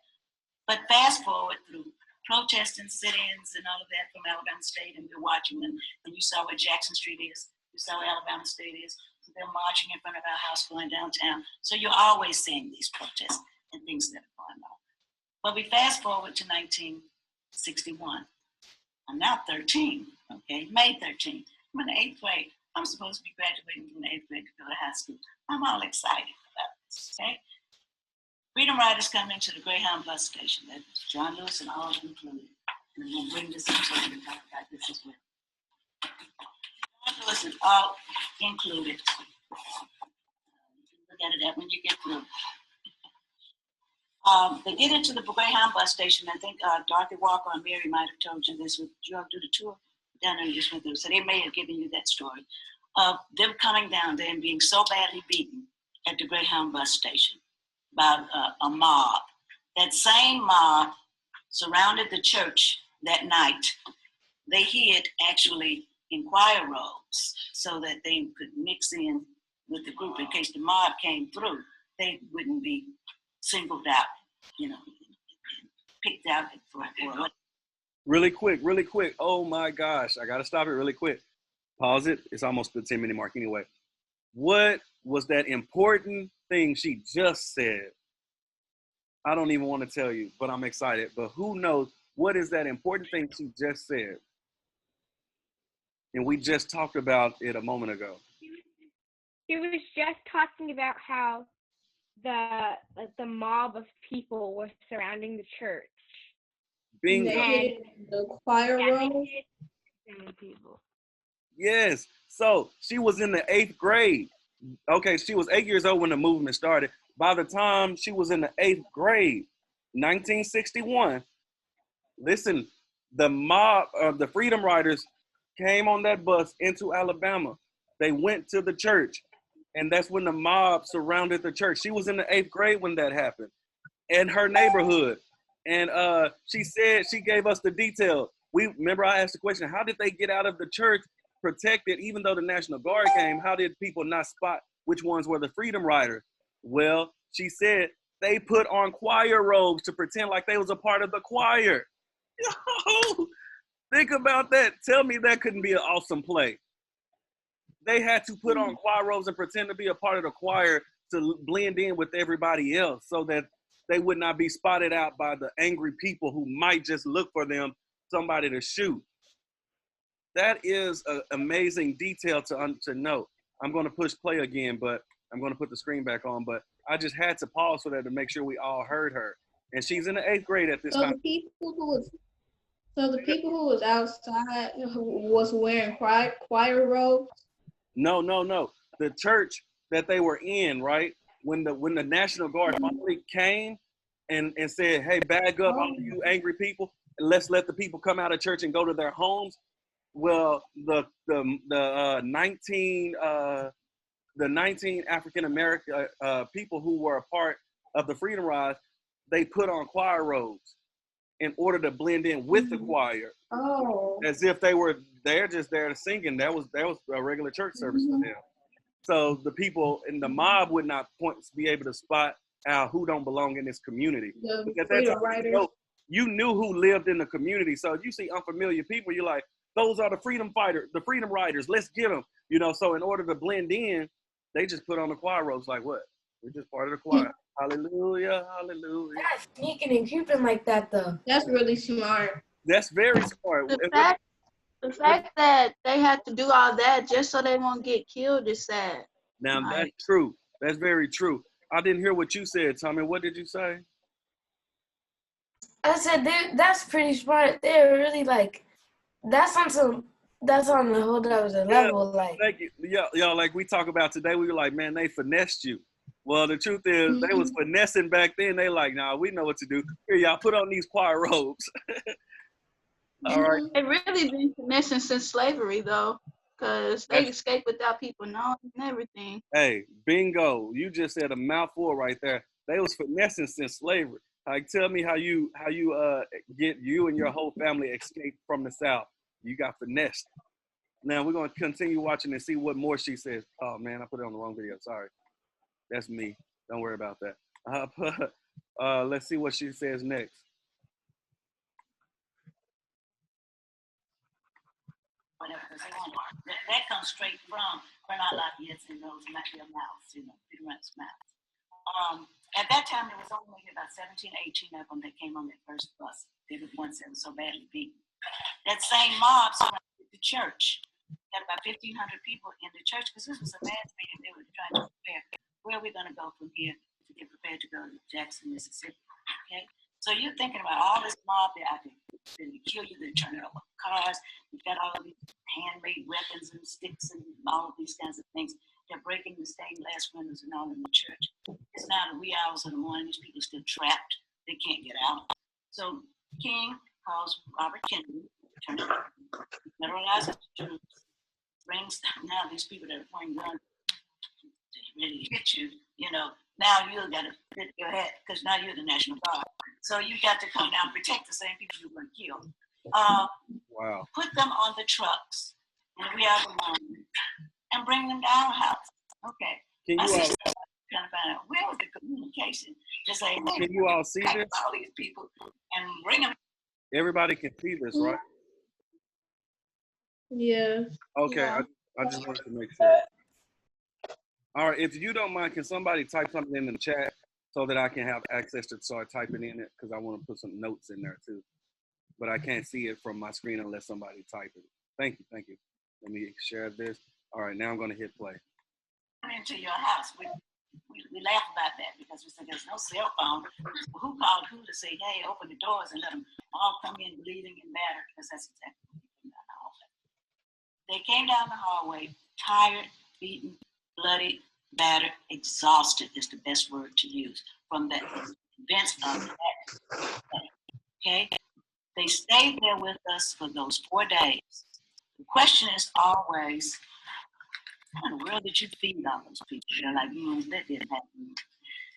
But fast forward through protests and sit-ins and all of that from Alabama State, and we're watching them, and you saw where Jackson Street is, you saw where Alabama State is, so they're marching in front of our house going downtown. So you're always seeing these protests and things that are going on. But we fast forward to 1961. I'm now 13, okay, May 13. I'm in the 8th grade. I'm supposed to be graduating from the 8th grade to go to high school. I'm all excited about this, okay? Freedom Riders come into the Greyhound Bus station. That's John Lewis and all included. And I'm going to bring this up so we can talk about this as well. John Lewis is all included. Look at it when you get through. They get into the Greyhound Bus station. I think Dorothy Walker and Mary might have told you this. Did you all do the tour? Down there, you just went through. So they may have given you that story of them coming down there and being so badly beaten at the Greyhound Bus station by a mob. That same mob surrounded the church that night. They hid actually in choir robes so that they could mix in with the group in case the mob came through. They wouldn't be singled out, you know, picked out for Really quick. Oh my gosh, I gotta stop it really quick. Pause it. It's almost the 10-minute mark anyway. What was that important thing she just said? I don't even want to tell you, but I'm excited. But who knows? What is that important thing she just said? And we just talked about it a moment ago. He was just talking about how the mob of people were surrounding the church. Bingo. The choir room. Yes. So she was in the 8th grade. Okay, she was 8 years old when the movement started. By the time she was in the 8th grade, 1961, listen, the mob of the Freedom Riders came on that bus into Alabama. They went to the church, and that's when the mob surrounded the church. She was in the 8th grade when that happened, in her neighborhood. And she said, she gave us the detail. Remember I asked the question, how did they get out of the church protected, even though the National Guard came? How did people not spot which ones were the Freedom Riders? Well, she said they put on choir robes to pretend like they was a part of the choir. Yo, think about that. Tell me that couldn't be an awesome play. They had to put on choir robes and pretend to be a part of the choir to blend in with everybody else so that they would not be spotted out by the angry people who might just look for them, somebody to shoot. That is an amazing detail to note. I'm going to push play again, but I'm going to put the screen back on. But I just had to pause for that to make sure we all heard her. And she's in the 8th grade at this time. So the people who was outside who was wearing choir robes? No. The church that they were in, right? When the National Guard finally came and said, "Hey, bag up, all you angry people, and let's let the people come out of church and go to their homes." Well, the 19 African American people who were a part of the Freedom Rise, they put on choir robes in order to blend in with the choir. Oh. As if they're just there to singing. That was a regular church service for them. So the people in the mob would not be able to spot out who don't belong in this community. At that time, you knew who lived in the community. So if you see unfamiliar people, you're like, those are the freedom fighters, the freedom riders. Let's get them. So in order to blend in, they just put on the choir robes. Like, what? We're just part of the choir. Hallelujah, hallelujah. That's sneaking and creeping like that, though. That's really smart. That's very smart. The fact that they had to do all that just so they won't get killed is sad. Now, that's true. That's very true. I didn't hear what you said, Tommy. What did you say? I said that's pretty smart. They're really like, that's on the whole other level. Like, thank you. Yo, like we talk about today, we were like, man, they finessed you. Well, the truth is, they was finessing back then. They like, nah, we know what to do. Here, y'all put on these choir robes. All right. They really been finessing since slavery, though, because they escaped without people knowing and everything. Hey, bingo! You just said a mouthful right there. They was finessing since slavery. Like, tell me how you get you and your whole family escaped from the South. You got finessed. Now we're gonna continue watching and see what more she says. Oh man, I put it on the wrong video. Sorry, that's me. Don't worry about that. Let's see what she says next. Whatever, because that comes straight from Bernard Lafayette's and those their mouths, Peter Runt's mouths. At that time, there was only maybe about 17, 18 of them that came on that first bus. They were the ones that were so badly beaten. That same mob surrounded the church. Had about 1,500 people in the church because this was a mass meeting. They were trying to prepare. Where are we going to go from here to get prepared to go to Jackson, Mississippi? Okay. So you're thinking about all this mob there out there. They're going to kill you. They're turning over cars. You've got all of these handmade weapons and sticks and all of these kinds of things. They're breaking the stained glass windows and all in the church. It's now the wee hours of the morning. These people are still trapped. They can't get out. So King calls Robert Kennedy, federalizes the troops, brings now these people that are pointing guns ready to hit you, now you got to fit your head because now you're the National Guard. So you got to come down and protect the same people you were killed. Wow. Put them on the trucks and we are the morning and bring them to our house. Okay. Can you all trying to find out where was the communication to say, hey, can you all see this? All these people and bring them. Everybody can see this, right? Yeah. Okay, Yeah. I just wanted to make sure. All right, if you don't mind, can somebody type something in the chat so that I can have access to start typing in it? Because I want to put some notes in there too. But I can't see it from my screen unless somebody type it. Thank you. Let me share this. All right, now I'm going to hit play. Into your house. We laugh about that because we said there's no cell phone. Who called who to say, hey, open the doors and let them all come in bleeding and battered? Because that's exactly what they came down the hallway. They came down the hallway, tired, beaten, bloody, battered, exhausted is the best word to use from the events of that day. Okay? They stayed there with us for those 4 days. The question is always, how in the world did you feed all those people? They're like, that didn't happen.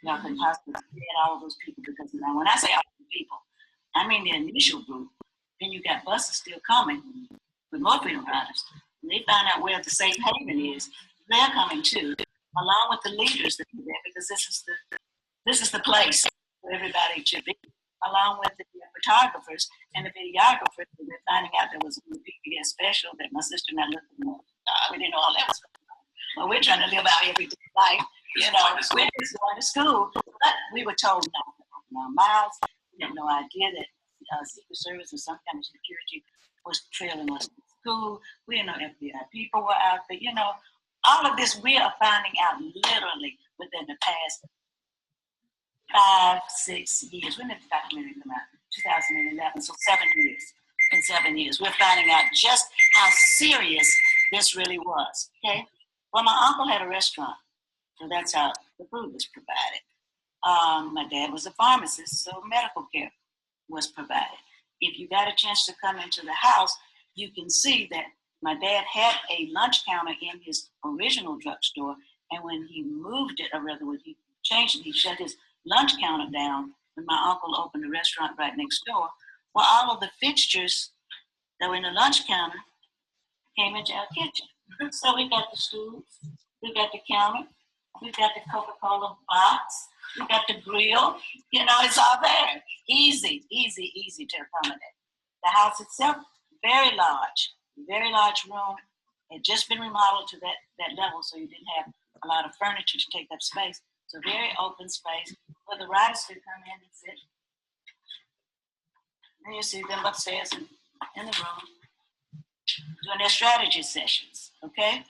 Y'all could possibly feed all those people, because now when I say all the people, I mean the initial group. Then you got buses still coming with more freedom riders. When they find out where the safe haven is, they're coming too, along with the leaders that are there, because this is the place where everybody should be, along with the photographers and the videographers. We're finding out there was a PBS special that my sister and I looked at. We didn't know all that was going on. Well, we're trying to live our everyday life. You know, we're just going to school. But we were told not to open our mouths. We had no idea that Secret Service or some kind of security was trailing us to school. We didn't know FBI people were out there. You know, all of this we are finding out literally within the past 5-6 years. When did the documentary come out? 2011, so 7 years. In 7 years, we're finding out just how serious this really was, okay? Well, my uncle had a restaurant, so that's how the food was provided. My dad was a pharmacist, so medical care was provided. If you got a chance to come into the house, you can see that my dad had a lunch counter in his original drugstore, and when he moved it, or rather when he changed it, he shut his lunch counter down when my uncle opened a restaurant right next door. Well, all of the fixtures that were in the lunch counter came into our kitchen. So we got the stools, we got the counter, we got the Coca-Cola box, we got the grill. You know, it's all there. Easy to accommodate. The house itself, very large room. It had just been remodeled to that level, so you didn't have a lot of furniture to take up space. So very open space where the riders could come in and sit. And you see them upstairs in the room doing their strategy sessions, okay?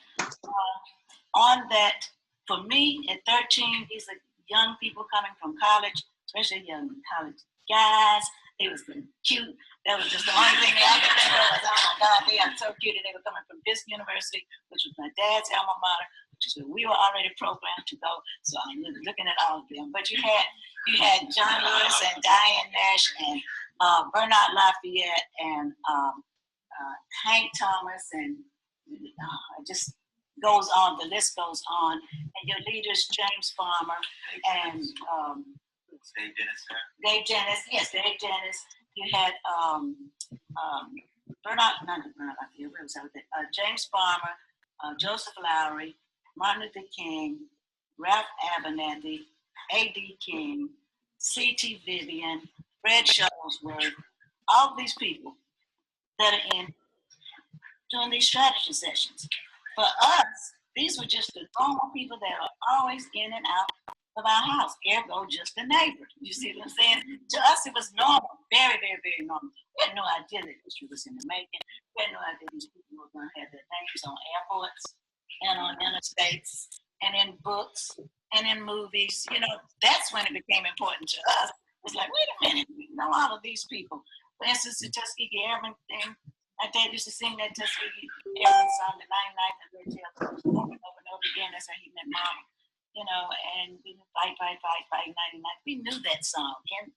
On that, for me, at 13, these are young people coming from college, especially young college guys. They was cute. That was just the only thing I could think of. Oh my God, they are so cute. And they were coming from Fisk University, which was my dad's alma mater, which is where we were already programmed to go. So I'm looking at all of them. But you had John Lewis and Diane Nash and Bernard Lafayette and Hank Thomas, and it just goes on. The list goes on. And your leaders, James Farmer and Dave Dennis. Yes, Dave Dennis. You had James Farmer, Joseph Lowry, Martin Luther King, Ralph Abernathy, A.D. King, C.T. Vivian, Fred Shuttlesworth, all of these people that are in doing these strategy sessions. For us, these were just the normal people that are always in and out of our house, ergo just the neighbor. You see what I'm saying? To us, it was normal, very, very, very normal. We had no idea that history was in the making. We had no idea these people were going to have their names on airports and on interstates and in books and in movies. You know, that's when it became important to us. It's like, wait a minute, we know all of these people. For instance, the Tuskegee Airmen thing, my dad used to sing that Tuskegee Airmen song, the 99th and Red Tail, over and over and over again. That's how he met Mama. You know, and we would fight, 99. We knew that song. And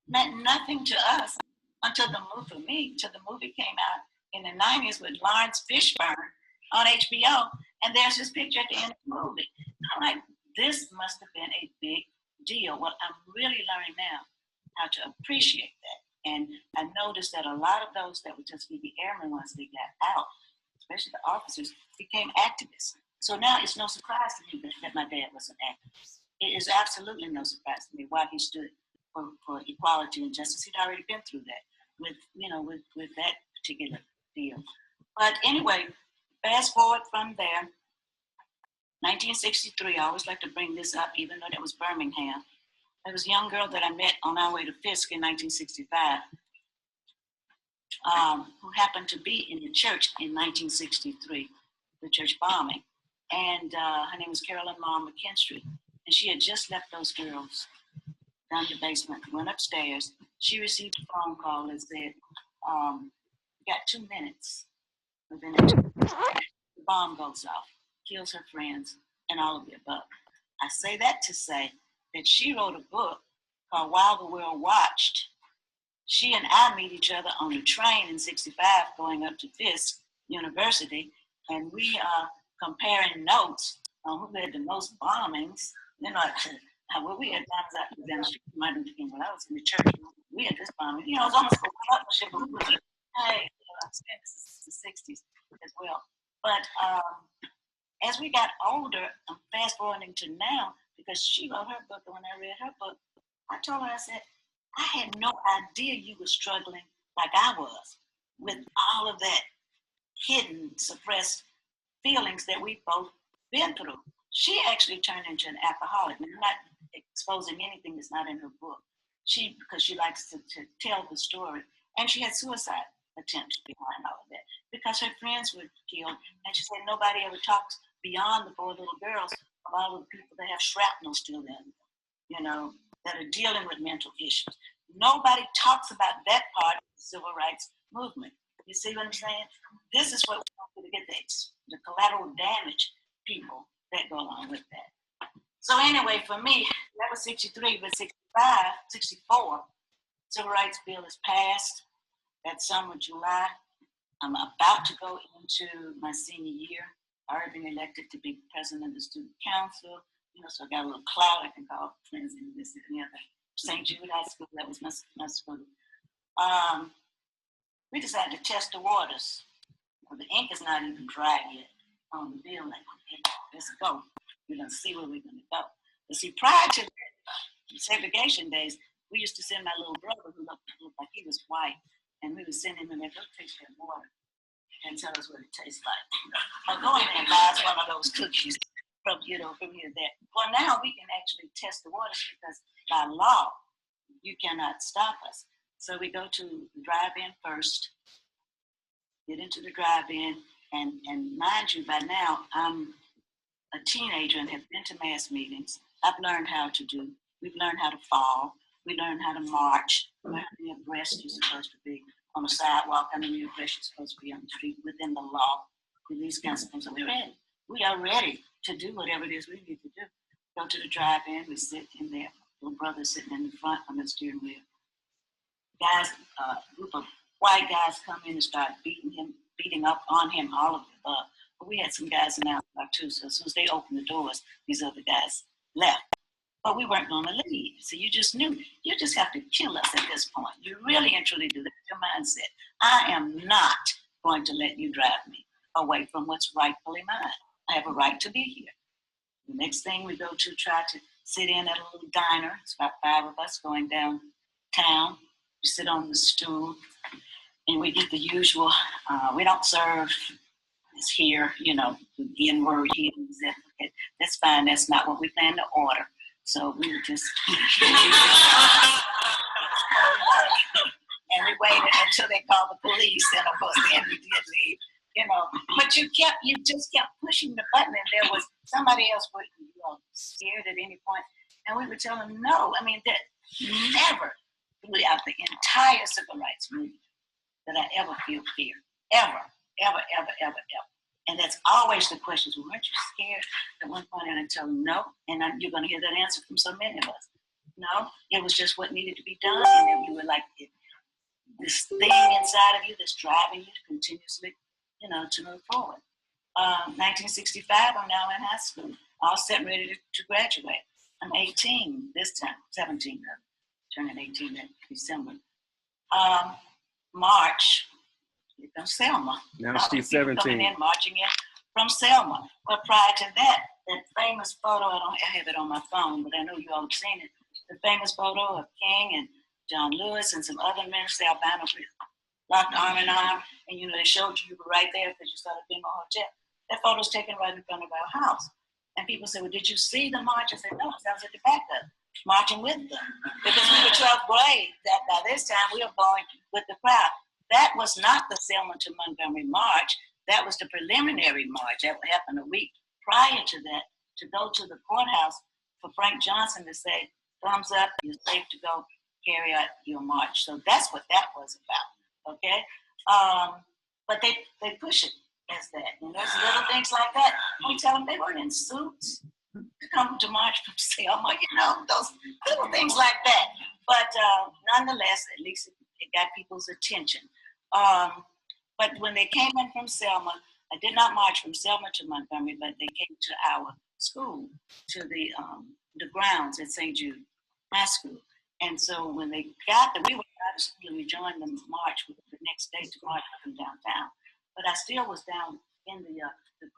meant nothing to us until the movie came out in the 90s with Lawrence Fishburne on HBO. And there's this picture at the end of the movie. I'm like, this must have been a big deal. Well, I'm really learning now how to appreciate that. And I noticed that a lot of those that were Tuskegee Airmen, once they got out, especially the officers, became activists. So now it's no surprise to me that my dad was an activist. It is absolutely no surprise to me why he stood for equality and justice. He'd already been through that with that particular deal. But anyway, fast forward from there, 1963, I always like to bring this up, even though that was Birmingham. There was a young girl that I met on our way to Fisk in 1965, who happened to be in the church in 1963, the church bombing. And her name was Carolyn Ma McKinstry. And she had just left those girls down the basement, went upstairs. She received a phone call that said, you got 2 minutes. Within the bomb goes off, kills her friends, and all of the above. I say that to say that she wrote a book called While the World Watched. She and I meet each other on the train in 65 going up to Fisk University, and we are comparing notes on who had the most bombings. You know, well, we had times out down the street, Martin Luther King, when I was in the church, we had this bombing. You know, it was almost a partnership, but we were, hey, I spent the 60s as well. But as we got older, I'm fast forwarding to now, because she wrote her book, and when I read her book, I told her, I said, I had no idea you were struggling like I was with all of that hidden, suppressed feelings that we both been through. She actually turned into an alcoholic. And I'm not exposing anything that's not in her book. Because she likes to tell the story. And she had suicide attempts behind all of that because her friends were killed. And she said nobody ever talks beyond the 4 little girls of all the people that have shrapnel still in them, you know, that are dealing with mental issues. Nobody talks about that part of the civil rights movement. You see what I'm saying? This is what we want to get the collateral damage people that go along with that. So anyway, for me, that was 63, but 65, 64, Civil Rights Bill is passed that summer, July. I'm about to go into my senior year. I already been elected to be president of the student council, you know, so I got a little clout. I can call friends and this and the other. St. Jude High School, that was my school. We decided to test the waters. Well, the ink is not even dry yet on the bill. Like, okay, let's go. We're going to see where we're going to go. But see, prior to segregation days, we used to send my little brother, who looked like he was white, and we would send him in there, go taste that water and tell us what it tastes like. Or go in there and buy us one of those cookies from, you know, from here and there. Well, now we can actually test the waters because by law, you cannot stop us. So we go to the drive-in first, get into the drive-in, and mind you, by now, I'm a teenager and have been to mass meetings. I've learned how to do. We've learned how to fall. We learned how to march. Learn how many abreast you're supposed to be on the sidewalk. How many abreast you're supposed to be on the street within the law. And these kinds of things. So we're ready. We are ready to do whatever it is we need to do. Go to the drive-in. We sit in there. Little brother sitting in the front on the steering wheel. Guys, a group of white guys come in and start beating up on him, all of the above. But we had some guys in our car too, so as soon as they opened the doors, these other guys left. But we weren't going to leave. So you just knew, you just have to kill us at this point. You really and truly do that. Your mindset. I am not going to let you drive me away from what's rightfully mine. I have a right to be here. The next thing we go to try to sit in at a little diner. It's about 5 of us going downtown. We sit on the stool and we get the usual, we don't serve this here, you know, the N-word here. Okay, that's fine, that's not what we plan to order. So we would just, and we waited until they called the police, and of course then we did leave, you know. But you just kept pushing the button, and there was somebody else with you, scared at any point, and we would tell them no. I mean, that never throughout the entire civil rights movement that I ever feel fear, ever. And that's always the questions. Well, weren't you scared at one point? And I tell them no, and you're going to hear that answer from so many of us. No, it was just what needed to be done, and then you were like this thing inside of you that's driving you to continuously, you know, to move forward. 1965, I'm now in high school, all set and ready to graduate. I'm 18 this time, 17 now, turning 18 in December. March. From Selma. Now she's 17. Coming in, marching in from Selma. But prior to that famous photo, I have it on my phone, but I know you all have seen it. The famous photo of King and John Lewis and some other members of the albino locked arm in arm, and you know they showed you were right there because you saw the BMO Hotel. That photo's taken right in front of our house. And people say, well, did you see the march? I said, no, I was at the back of it, marching with them. Because we were 12th grade. That by this time we were going with the crowd. That was not the Selma to Montgomery March. That was the preliminary march. That happened a week prior to that, to go to the courthouse for Frank Johnson to say, thumbs up, you're safe to go carry out your march. So that's what that was about, okay? But they push it as that. And there's little things like that. We tell them they weren't in suits to come to march from Selma, you know, those little things like that. But nonetheless, at least it got people's attention. But when they came in from Selma, I did not march from Selma to Montgomery, but they came to our school, to the grounds at St. Jude High School. And so when they got there, we were out of school and we joined the march the next day to march from downtown. But I still was down in the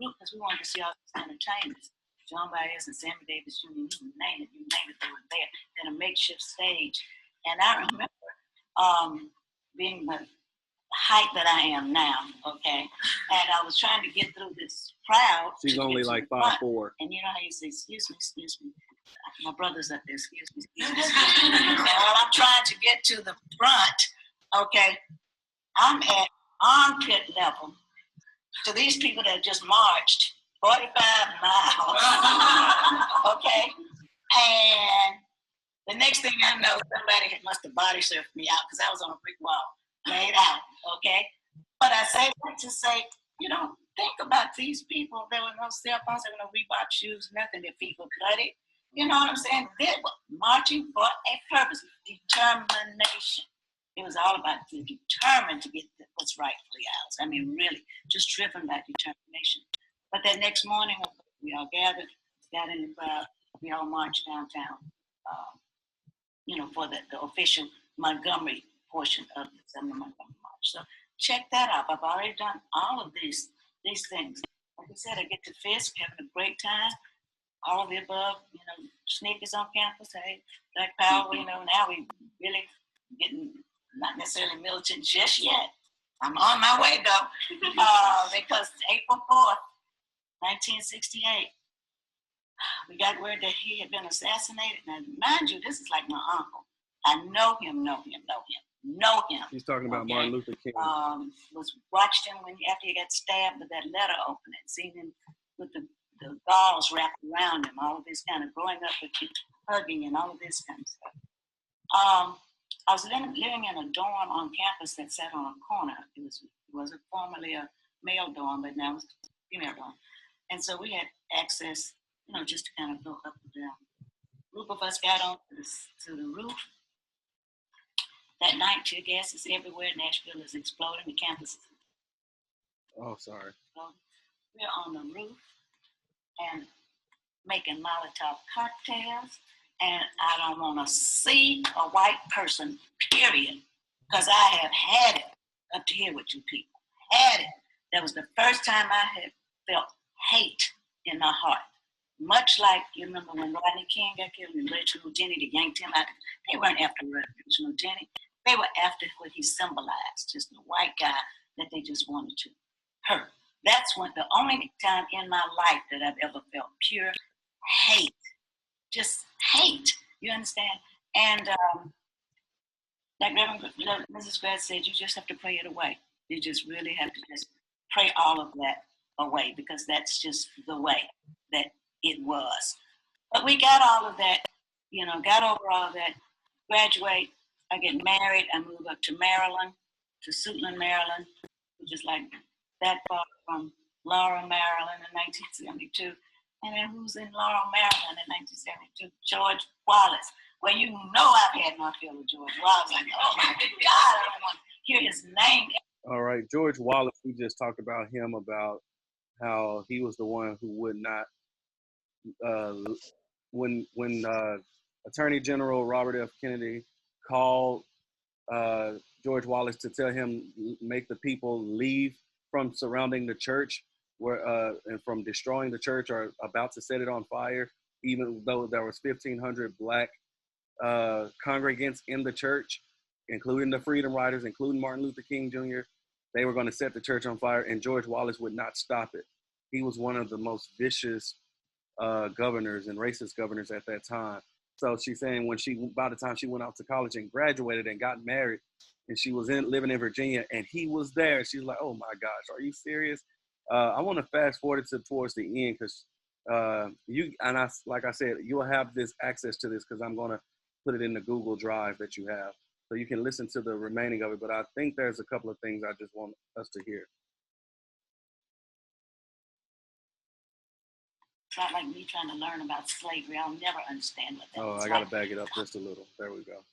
group because we wanted to see all these entertainers. John Baez and Sammy Davis Jr., you name it, they were there in a makeshift stage. And I remember being the height that I am now, okay? And I was trying to get through this crowd. She's only like 5'4". And you know how you say, excuse me. My brother's up there, excuse me. While I'm trying to get to the front, okay, I'm at armpit level to these people that just marched 45 miles, okay? And the next thing I know, somebody must have body surfed me out because I was on a brick wall, laid out, okay? But I say that to say, you know, think about these people. There were no cell phones, there were no Reebok shoes, nothing. Their feet were cutted. You know what I'm saying? They were marching for a purpose, determination. It was all about being determined to get what's rightfully ours. I mean, really, just driven by determination. But that next morning, we all gathered, got in the crowd, we all marched downtown, you know, for the official Montgomery portion of the Summer Montgomery March. So check that out. I've already done all of these things. Like I said, I get to Fisk, having a great time. All of the above, you know, sneakers on campus, hey, Black Power, you know, now we really getting not necessarily militant just yet. I'm on my way though, because April 4th, 1968, we got word that he had been assassinated. Now, mind you, this is like my uncle. I know him. He's talking about Martin Luther King. Watched him after he got stabbed with that letter opening, seen him with the gauze wrapped around him, all of this kind of growing up with you, hugging and all of this kind of stuff. I was living in a dorm on campus that sat on a corner. It wasn't formerly a male dorm, but now it's a female dorm. And so we had access, you know, just to kind of go up and down. A group of us got on to the roof. That night, tear gas is everywhere. Nashville is exploding. The campus is exploding. Oh, sorry. We're on the roof and making Molotov cocktails, and I don't want to see a white person, period, because I have had it up to here with you people. Had it. That was the first time I had felt hate in my heart. Much like, you remember when Rodney King got killed and Reginald Denny, they yanked him out. They weren't after Reginald Denny. They were after what he symbolized, just the white guy that they just wanted to hurt. That's the only time in my life that I've ever felt pure hate. Just hate. You understand? And like Mrs. Grass said, you just have to pray it away. You just really have to just pray all of that away, because that's just the way that it was. But we got all of that, you know, got over all of that, graduate, I get married, I move up to Maryland, to Southland, Maryland, which is like that far from Laurel, Maryland in 1972. And then who's in Laurel, Maryland in 1972? George Wallace. Well, you know I've had my fill of George Wallace. Like, oh my God, I don't want to hear his name. All right, George Wallace, we just talked about him, about how he was the one who would not, when Attorney General Robert F. Kennedy called George Wallace to tell him make the people leave from surrounding the church, and from destroying the church or about to set it on fire, even though there was 1,500 Black congregants in the church, including the Freedom Riders, including Martin Luther King Jr. They were going to set the church on fire, and George Wallace would not stop it. He was one of the most vicious governors and racist governors at that time. So she's saying by the time she went out to college and graduated and got married, and she was living in Virginia, and he was there, she's like, oh my gosh, are you serious? I want to fast forward towards the end, because like I said, you'll have this access to this because I'm going to put it in the Google Drive that you have, so you can listen to the remaining of it. But I think there's a couple of things I just want us to hear. It's not like me trying to learn about slavery. I'll never understand what that was. Oh, I got to back it up just a little. There we go.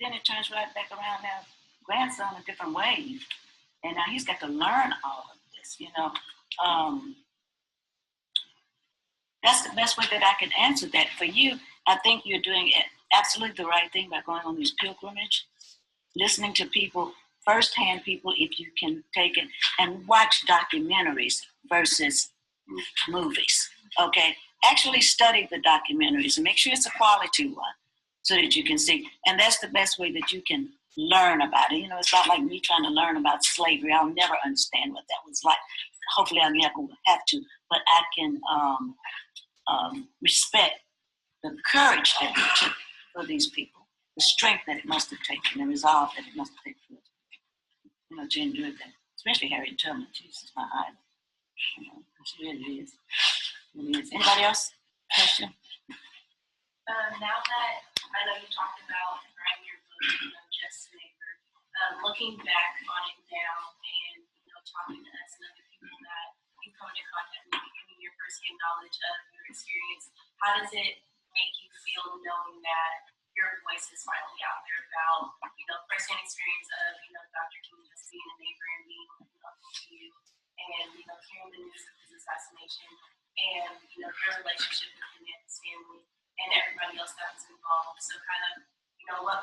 then it turns right back around now. Grandson a different way, and now he's got to learn all of this. That's the best way that I can answer that. For you, I think you're doing absolutely the right thing by going on these pilgrimage, listening to people, firsthand people, if you can take it, and watch documentaries versus movies. Okay, actually study the documentaries and make sure it's a quality one, so that you can see. And that's the best way that you can learn about it. It's not like me trying to learn about slavery. I'll never understand what that was like. Hopefully, I never will have to. But I can respect the courage that it took for these people, the strength that it must have taken, the resolve that it must have taken, to endure that. Especially Harriet Tubman. Jesus, my idol. She really is. Anybody else? Question? Now that I know you talked about writing your book, Just a Neighbor, looking back on it now and talking to us and other people that you come into contact with, giving your firsthand knowledge of your experience, how does it make you feel knowing that your voice is finally out there about firsthand experience of Dr. King just being a neighbor and being local to you, and hearing the news of his assassination, and your relationship with him and his family, and everybody else that was involved. So kind of, what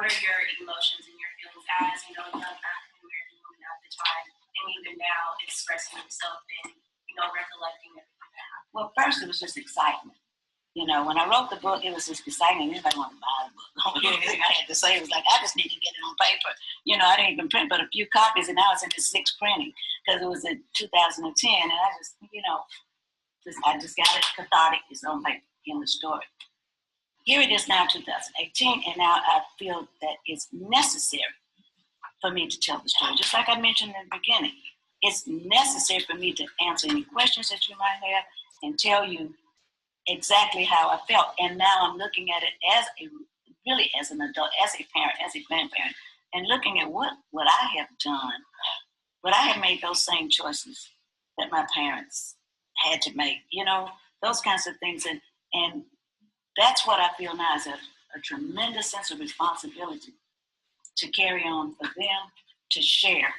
are your emotions and your feelings as, a young African-American woman at the time, and even now expressing yourself and, recollecting everything that happened? Well, first it was just excitement. When I wrote the book, it was just exciting. Anybody wanted to buy the book? Everything I had to say was like, I just need to get it on paper. I didn't even print but a few copies, and now it's in the sixth printing because it was in 2010, and I just, I just got it cathartic. It's on paper in the story. Here it is now, 2018, and now I feel that it's necessary for me to tell the story. Just like I mentioned in the beginning, it's necessary for me to answer any questions that you might have and tell you exactly how I felt. And now I'm looking at it as an adult, as a parent, as a grandparent, and looking at what I have done, what I have made those same choices that my parents had to make, those kinds of things. And that's what I feel now is a tremendous sense of responsibility to carry on for them, to share.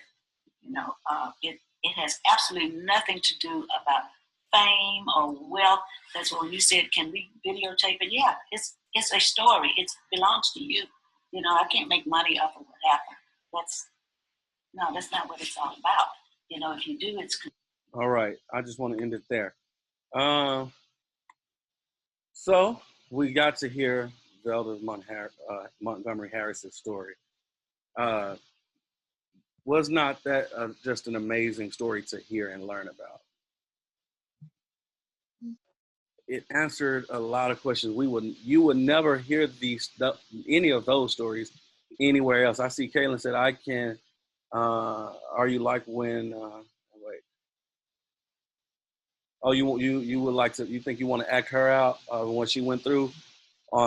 It has absolutely nothing to do about fame or wealth. That's when you said, can we videotape it? Yeah, it's a story. It belongs to you. I can't make money off of what happened. That's not what it's all about. If you do, it's. All right, I just want to end it there. So we got to hear Zelda Montgomery Harris's story. Was not that just an amazing story to hear and learn about? It answered a lot of questions. You would never hear any of those stories anywhere else. I see Kaylin said, I can, are you like when, wait. Oh, you would like to, you think you want to act her out when she went through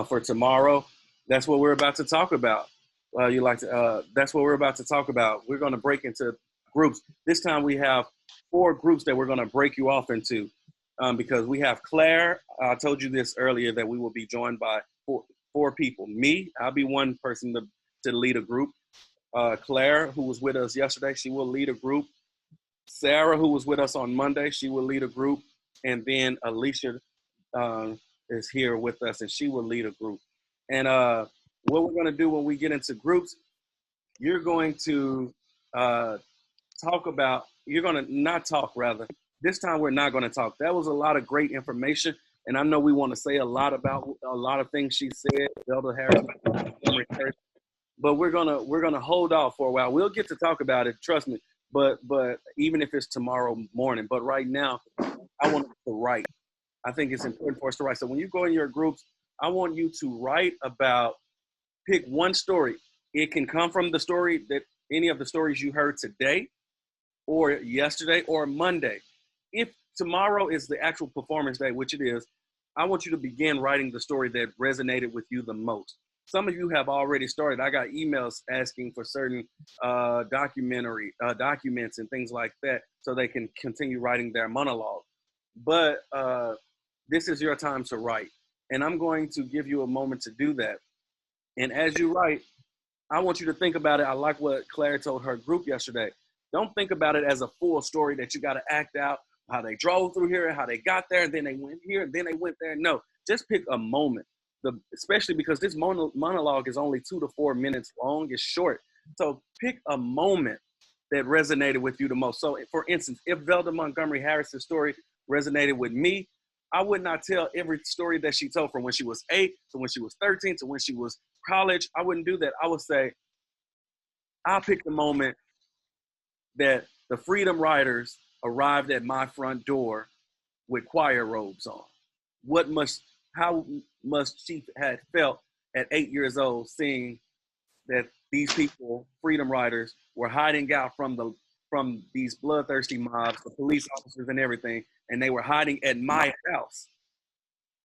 for tomorrow? That's what we're about to talk about. That's what we're about to talk about. We're going to break into groups. This time we have 4 groups that we're going to break you off into. Because we have Claire. I told you this earlier that we will be joined by four people. Me, I'll be one person to lead a group. Claire, who was with us yesterday, she will lead a group. Sarah, who was with us on Monday, she will lead a group. And then Alicia is here with us, and she will lead a group. And what we're going to do when we get into groups, you're going to this time we're not going to talk. That was a lot of great information, and I know we want to say a lot about a lot of things she said, Zelda Harris, but we're gonna hold off for a while. We'll get to talk about it, trust me. But even if it's tomorrow morning, but right now, I want us to write. I think it's important for us to write. So when you go in your groups, I want you to pick one story. It can come from the story that any of the stories you heard today, or yesterday, or Monday. If tomorrow is the actual performance day, which it is, I want you to begin writing the story that resonated with you the most. Some of you have already started. I got emails asking for certain documents and things like that so they can continue writing their monologue. But this is your time to write. And I'm going to give you a moment to do that. And as you write, I want you to think about it. I like what Claire told her group yesterday. Don't think about it as a full story that you got to act out, how they drove through here, how they got there, and then they went here, and then they went there. No, just pick a moment, especially because this monologue is only 2 to 4 minutes long. It's short. So pick a moment that resonated with you the most. So for instance, if Velda Montgomery Harris's story resonated with me, I would not tell every story that she told from when she was 8 to when she was 13 to when she was college. I wouldn't do that. I would say, I'll pick the moment that the Freedom Riders arrived at my front door with choir robes on. How must she had felt at 8 years old seeing that these people, Freedom Riders, were hiding out from these bloodthirsty mobs, the police officers and everything, and they were hiding at my house.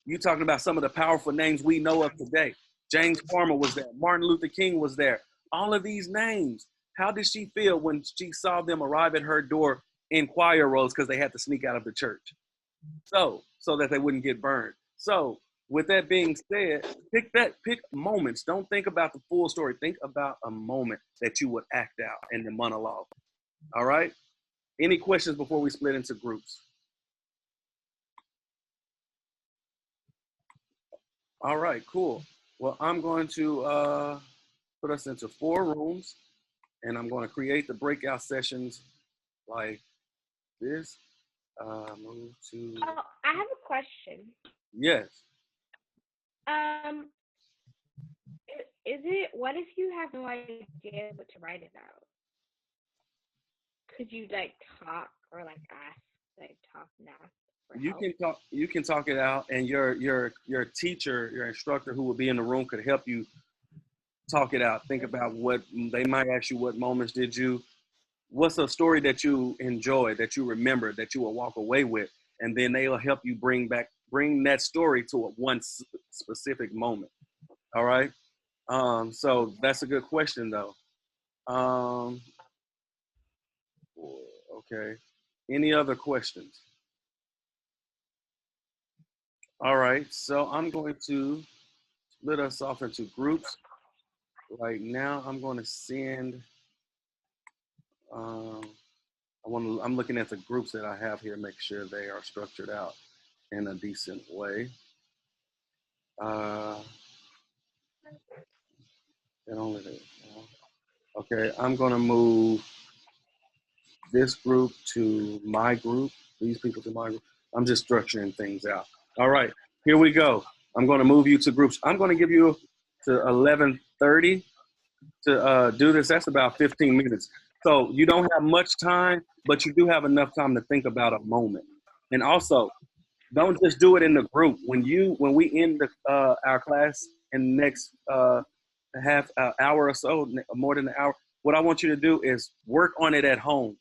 You talking about some of the powerful names we know of today. James Farmer was there. Martin Luther King was there. All of these names. How did she feel when she saw them arrive at her door in choir robes because they had to sneak out of the church? So that they wouldn't get burned. So with that being said, pick moments. Don't think about the full story. Think about a moment that you would act out in the monologue. All right? Any questions before we split into groups? All right, cool. Well, I'm going to put us into 4 rooms, and I'm going to create the breakout sessions like this. Move to. Oh, I have a question. Yes. Is it, what if you have no idea what to write about? Could you like talk or like ask, like talk now? You can talk it out, and your teacher, your instructor who will be in the room could help you talk it out. Think about what they might ask you. What moments did you? What's a story that you enjoyed, that you remember, that you will walk away with, and then they'll help you bring that story to one specific moment. All right. So that's a good question, though. Okay. Any other questions? All right. So I'm going to split us off into groups. Right now, I'm going to send. I'm looking at the groups that I have here, make sure they are structured out in a decent way. Okay, I'm gonna move this group to my group, these people to my group. I'm just structuring things out. All right, here we go. I'm gonna move you to groups. I'm gonna give you to 11:30 to do this. That's about 15 minutes. So you don't have much time, but you do have enough time to think about a moment. And also, don't just do it in the group. When we end our class in the next half hour or so, more than an hour, what I want you to do is work on it at home.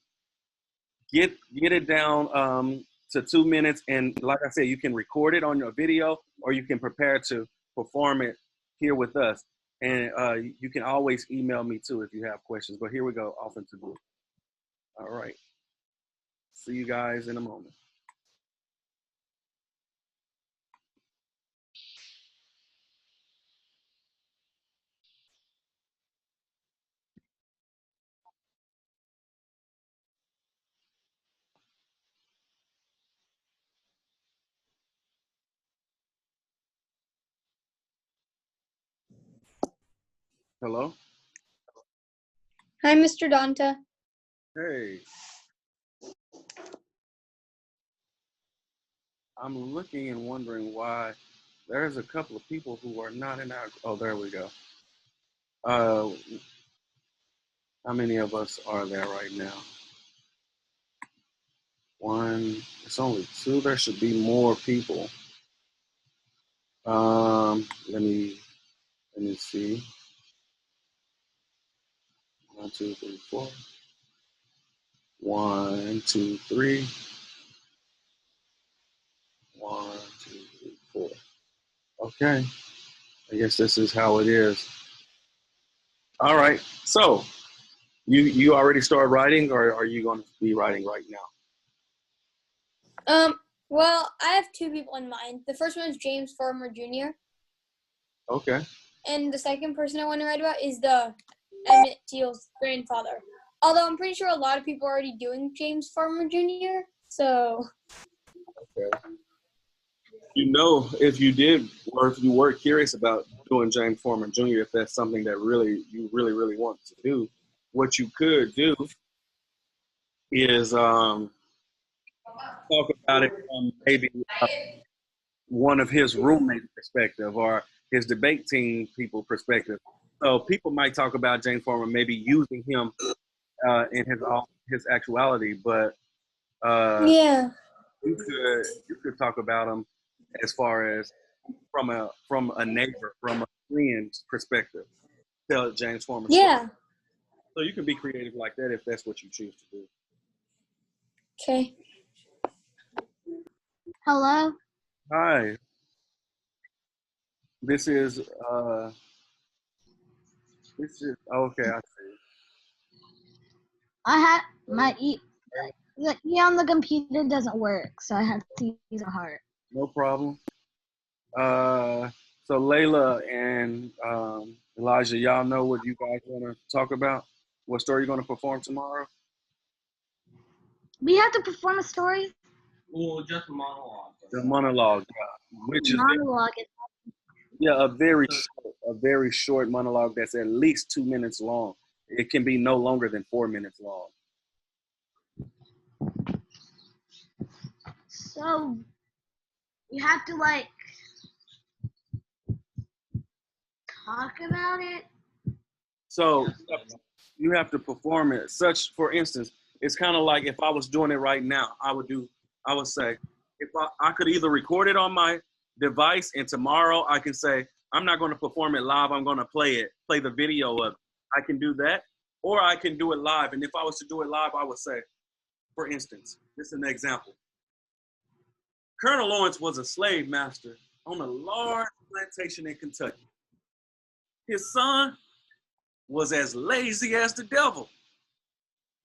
Get it down to 2 minutes, and like I said, you can record it on your video, or you can prepare to perform it here with us. And you can always email me too if you have questions. But here we go, off into group. All right. See you guys in a moment. Hello? Hi, Mr. Dontá. Hey. I'm looking and wondering why there's a couple of people who are not in our, oh, there we go. How many of us are there right now? 1, it's only 2. There should be more people. Let me see. 1, 2, 3, 4. 1, 2, 3. 1, 2, 3, 4. Okay. I guess this is how it is. All right. So you already started writing, or are you going to be writing right now? Well, I have 2 people in mind. The first one is James Farmer Jr. Okay. And the second person I want to write about is the Emmett Till's grandfather. Although I'm pretty sure a lot of people are already doing James Farmer Jr. So. Okay. You know, if you did, or if you were curious about doing James Farmer Jr., if that's something that you really want to do, what you could do is talk about it from maybe one of his roommates' perspective or his debate team people perspective. So people might talk about James Farmer maybe using him in his actuality, but Yeah. you could talk about him as far as from a neighbor, from a friend's perspective. Tell James Farmer Yeah. story. So you can be creative like that if that's what you choose to do. Okay. Hello. Hi. This is okay. I see. I had my the E on the computer doesn't work, so I have to use a heart. No problem. So Layla and Elijah, y'all know what you guys want to talk about? What story you're going to perform tomorrow? We have to perform a story. Well, just a monologue. The monologue, which is Monologue. a very short monologue that's at least 2 minutes long. It can be no longer than 4 minutes long. So you have to like talk about it. So you have to perform it. Such, for instance, it's kind of like if I was doing it right now, I would say, if I could either record it on my device and tomorrow I can say, I'm not going to perform it live. I'm going to play the video of it. I can do that, or I can do it live. And if I was to do it live, I would say, for instance, this is an example. Colonel Lawrence was a slave master on a large plantation in Kentucky. His son was as lazy as the devil.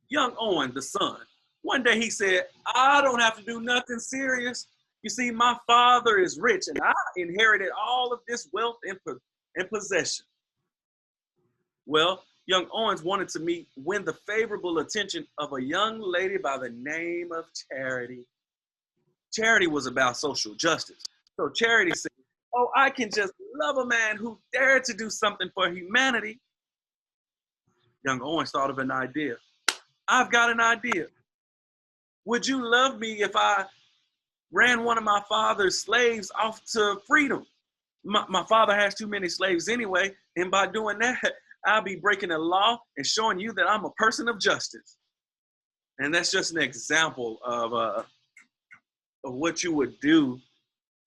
Young Owen, the son, one day he said, I don't have to do nothing serious. You see, my father is rich and I inherited all of this wealth and possession. Well, young Owens wanted to win the favorable attention of a young lady by the name of Charity. Charity was about social justice. So Charity said, oh, I can just love a man who dared to do something for humanity. Young Owens thought of an idea. I've got an idea. Would you love me if I ran one of my father's slaves off to freedom? My father has too many slaves anyway, and by doing that, I'll be breaking the law and showing you that I'm a person of justice. And that's just an example of what you would do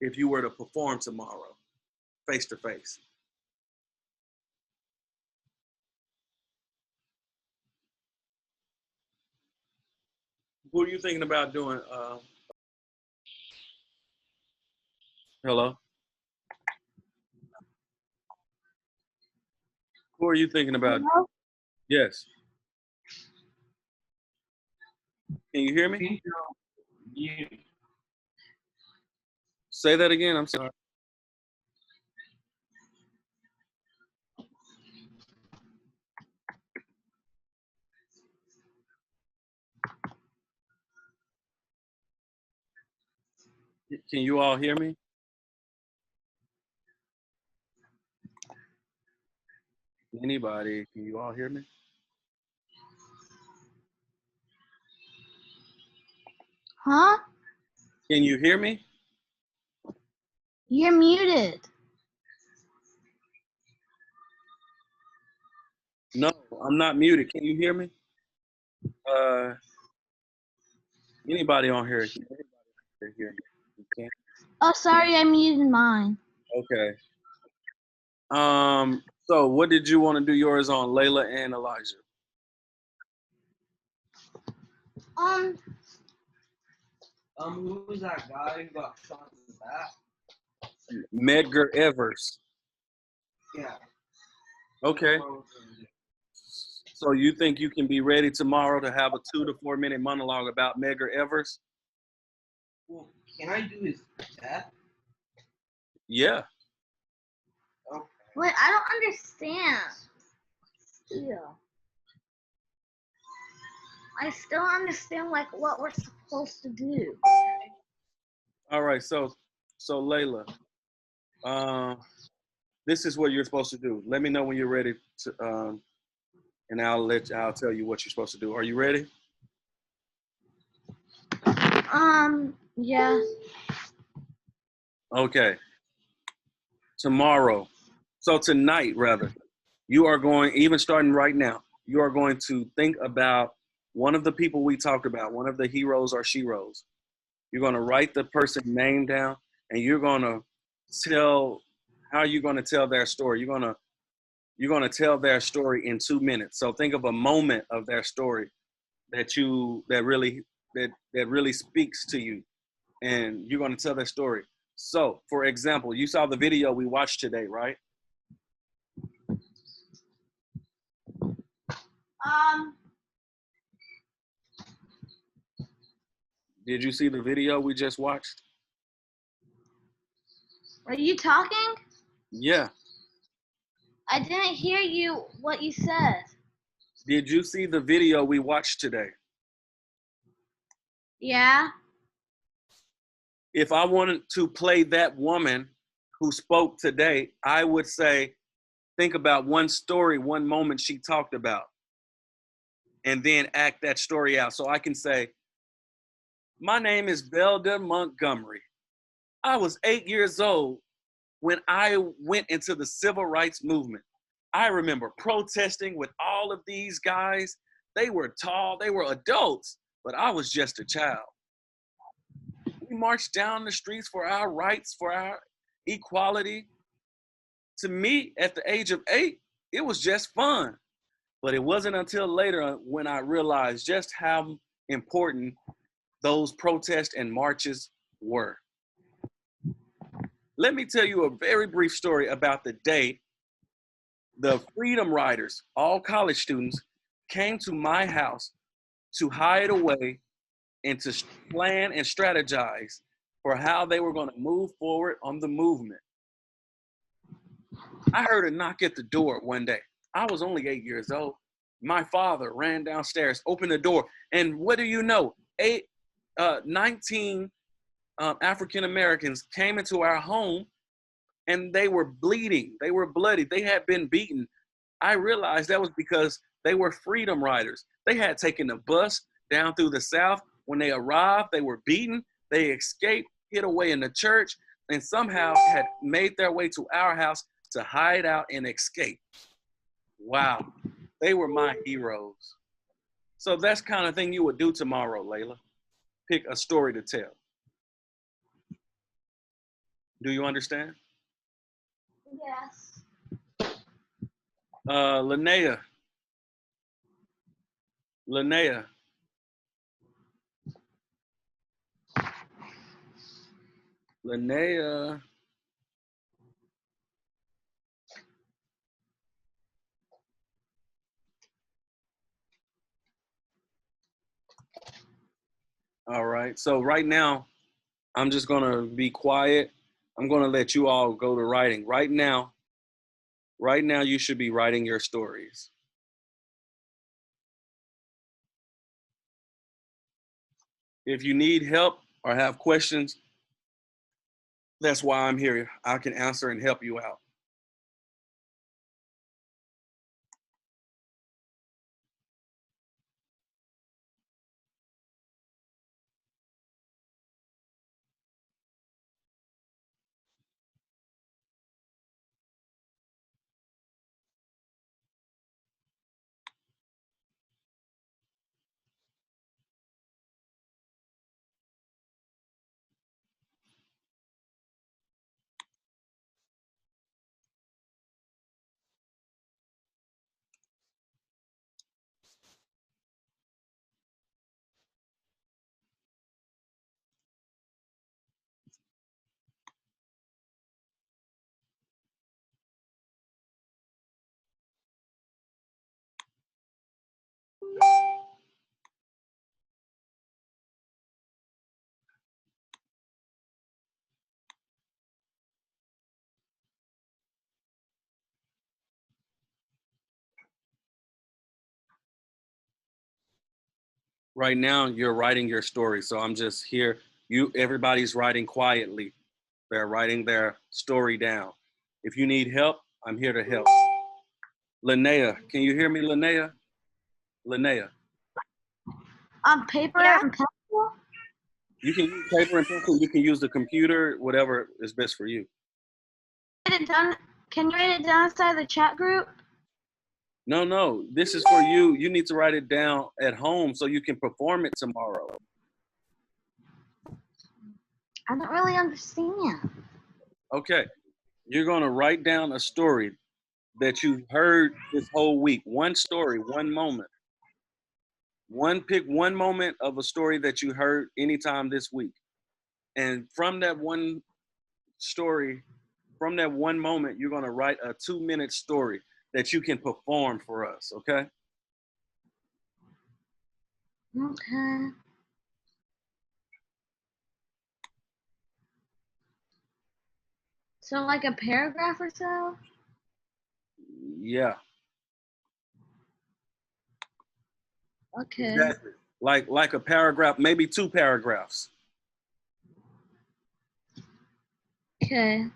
if you were to perform tomorrow, face to face. What are you thinking about doing? Hello? Who are you thinking about? Hello? Yes. Can you hear me? Say that again. I'm sorry. Can you all hear me? Anybody? Can you all hear me? Huh? Can you hear me? You're muted. No, I'm not muted. Can you hear me? Anybody on here? Can anybody hear me? You can't? Oh, sorry, I muted mine. Okay. So what did you want to do yours on, Layla and Elijah? Who was that guy who got shot in the back? Medgar Evers. Yeah. Okay. So you think you can be ready tomorrow to have a 2 to 4 minute monologue about Medgar Evers? Well, can I do his death? Yeah. Okay. Wait, I don't understand. Still. I still don't understand like what we're supposed to do. All right, so Layla, this is what you're supposed to do. Let me know when you're ready to, and I'll tell you what you're supposed to do. Are you ready? Yeah. Okay. Tomorrow, so tonight rather, you are going, even starting right now, you are going to think about one of the people we talked about, one of the heroes or sheroes. You're going to write the person's name down, and you're going to tell how you're going to tell their story. You're going to tell their story in 2 minutes. So think of a moment of their story that really speaks to you, and you're going to tell their story. So, for example, you saw the video we watched today, right? Did you see the video we just watched? Are you talking? Yeah. I didn't hear you what you said. Did you see the video we watched today? Yeah. If I wanted to play that woman who spoke today, I would say, think about one story, one moment she talked about, and then act that story out. So I can say, my name is Velda Montgomery. I was 8 years old when I went into the civil rights movement. I remember protesting with all of these guys. They were tall, they were adults, but I was just a child. We marched down the streets for our rights, for our equality. To me, at the age of 8, it was just fun. But it wasn't until later when I realized just how important those protests and marches were. Let me tell you a very brief story about the day the Freedom Riders, all college students, came to my house to hide away and to plan and strategize for how they were going to move forward on the movement. I heard a knock at the door one day. I was only 8 years old. My father ran downstairs, opened the door, and what do you know? 19 African Americans came into our home, and they were bleeding. They were bloody. They had been beaten. I realized that was because they were freedom riders. They had taken a bus down through the South. When they arrived, they were beaten. They escaped, hid away in the church, and somehow had made their way to our house to hide out and escape. Wow. They were my heroes. So that's kind of thing you would do tomorrow, Layla. Pick a story to tell. Do you understand? Yes. Linnea. Linnea. Linnea. All right. So right now, I'm just going to be quiet. I'm going to let you all go to writing. Right now, you should be writing your stories. If you need help or have questions, that's why I'm here. I can answer and help you out. Right now, you're writing your story, so I'm just here. Everybody's writing quietly. They're writing their story down. If you need help, I'm here to help. Linnea, can you hear me, Linnea? Linnea. On paper and pencil? You can use paper and pencil. You can use the computer, whatever is best for you. Write it down. Can you write it down inside the chat group? No, this is for you. You need to write it down at home so you can perform it tomorrow. I don't really understand. Okay, you're gonna write down a story that you heard this whole week. One story, one moment. Pick one moment of a story that you heard anytime this week. And from that one story, from that one moment, you're gonna write a 2-minute story that you can perform for us, okay? Okay. So like a paragraph or so? Yeah. Okay. Exactly. Like a paragraph, maybe 2 paragraphs. Okay.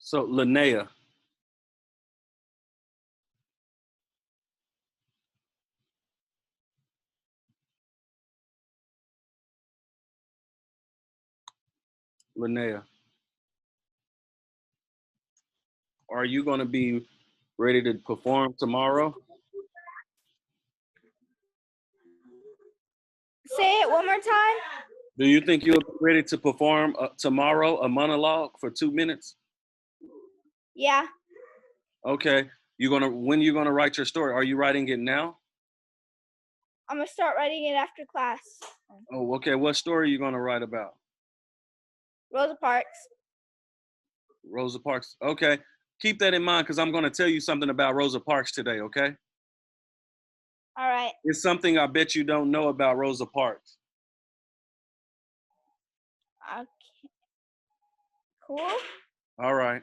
So Linnea, Linnea, are you gonna be ready to perform tomorrow? Say it one more time. Do you think you'll be ready to perform tomorrow a monologue for 2 minutes? Yeah. Okay. When you gonna write your story? Are you writing it now? I'm gonna start writing it after class. Oh, okay. What story are you gonna write about? Rosa Parks. Rosa Parks. Okay. Keep that in mind because I'm gonna tell you something about Rosa Parks today, okay? All right. It's something I bet you don't know about Rosa Parks. Okay. Cool. All right.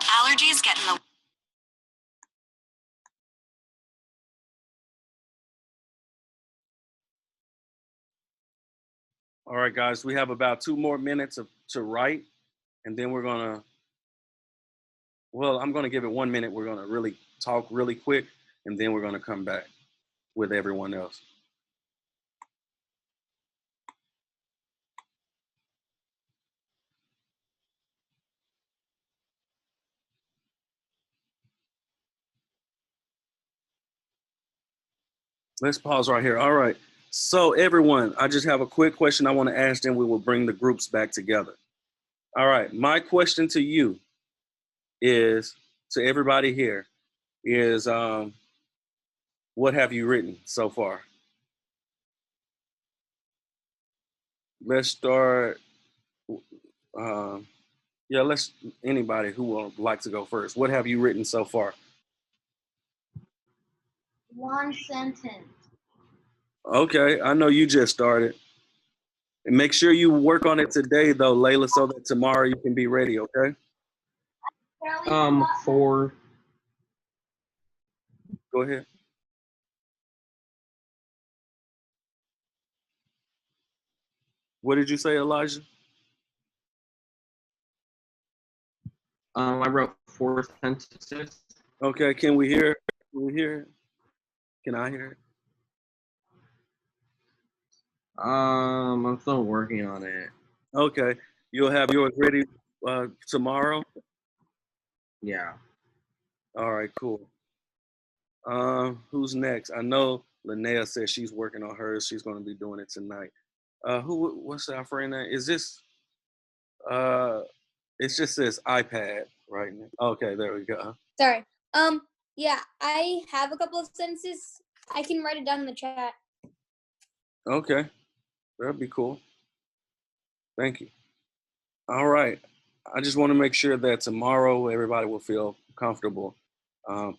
Allergies get in the All right, guys, we have about 2 more minutes to write, and then we're gonna, well, I'm gonna give it 1 minute. We're gonna really talk really quick, and then we're gonna come back with everyone else. Let's pause right here. All right. So everyone, I just have a quick question I want to ask, then we will bring the groups back together. All right. My question to you is, to everybody here, is what have you written so far? Let's start. Anybody who would like to go first. What have you written so far? One sentence. Okay. I know you just started. And make sure you work on it today, though, Layla, so that tomorrow you can be ready, okay? 4. Go ahead. What did you say, Elijah? I wrote 4 sentences. Okay, can we hear? Can we hear? Can I hear it? I'm still working on it. Okay, you'll have yours ready tomorrow? Yeah. All right, cool. Who's next? I know Linnea said she's working on hers. She's going to be doing it tonight. What's our friend name? Is this, it just says iPad right now. Okay, there we go. Sorry. Yeah, I have a couple of sentences. I can write it down in the chat. Okay, that'd be cool. Thank you. All right. I just want to make sure that tomorrow everybody will feel comfortable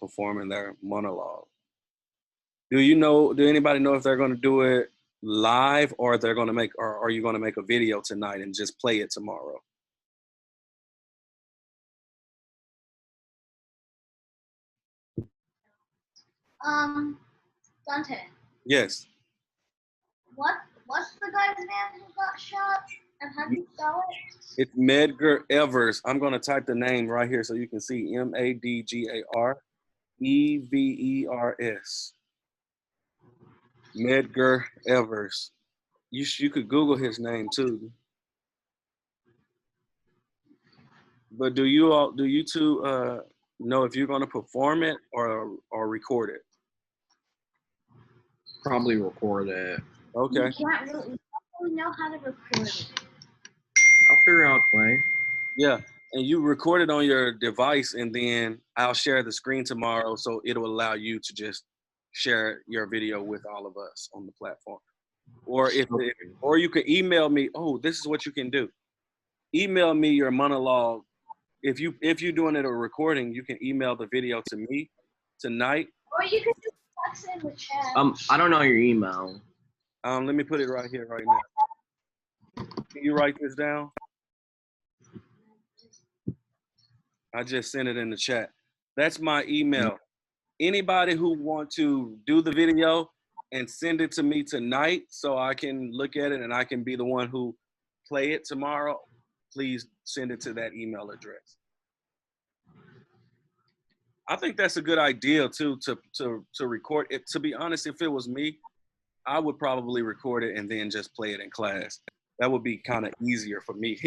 performing their monologue. Do anybody know if they're going to do it live, or or are you going to make a video tonight and just play it tomorrow? Dante, Yes. what's the guy's name who got shot? And how do you spell it? It's Medgar Evers. I'm going to type the name right here so you can see Madgar Evers. Medgar Evers. You could Google his name too. But do you two know if you're going to perform it or record it? Probably record it. Okay. We don't really know how to record it. I'll figure out a way. Yeah, and you record it on your device, and then I'll share the screen tomorrow, so it'll allow you to just share your video with all of us on the platform. Or or you can email me. Oh, this is what you can do. Email me your monologue. If you're doing it a recording, you can email the video to me tonight. Or you can just text it in the chat. I don't know your email. Let me put it right here, right now. Can you write this down? I just sent it in the chat. That's my email. Anybody who want to do the video and send it to me tonight so I can look at it and I can be the one who play it tomorrow, please send it to that email address. I think that's a good idea too, to record it. To be honest, if it was me, I would probably record it and then just play it in class. That would be kind of easier for me.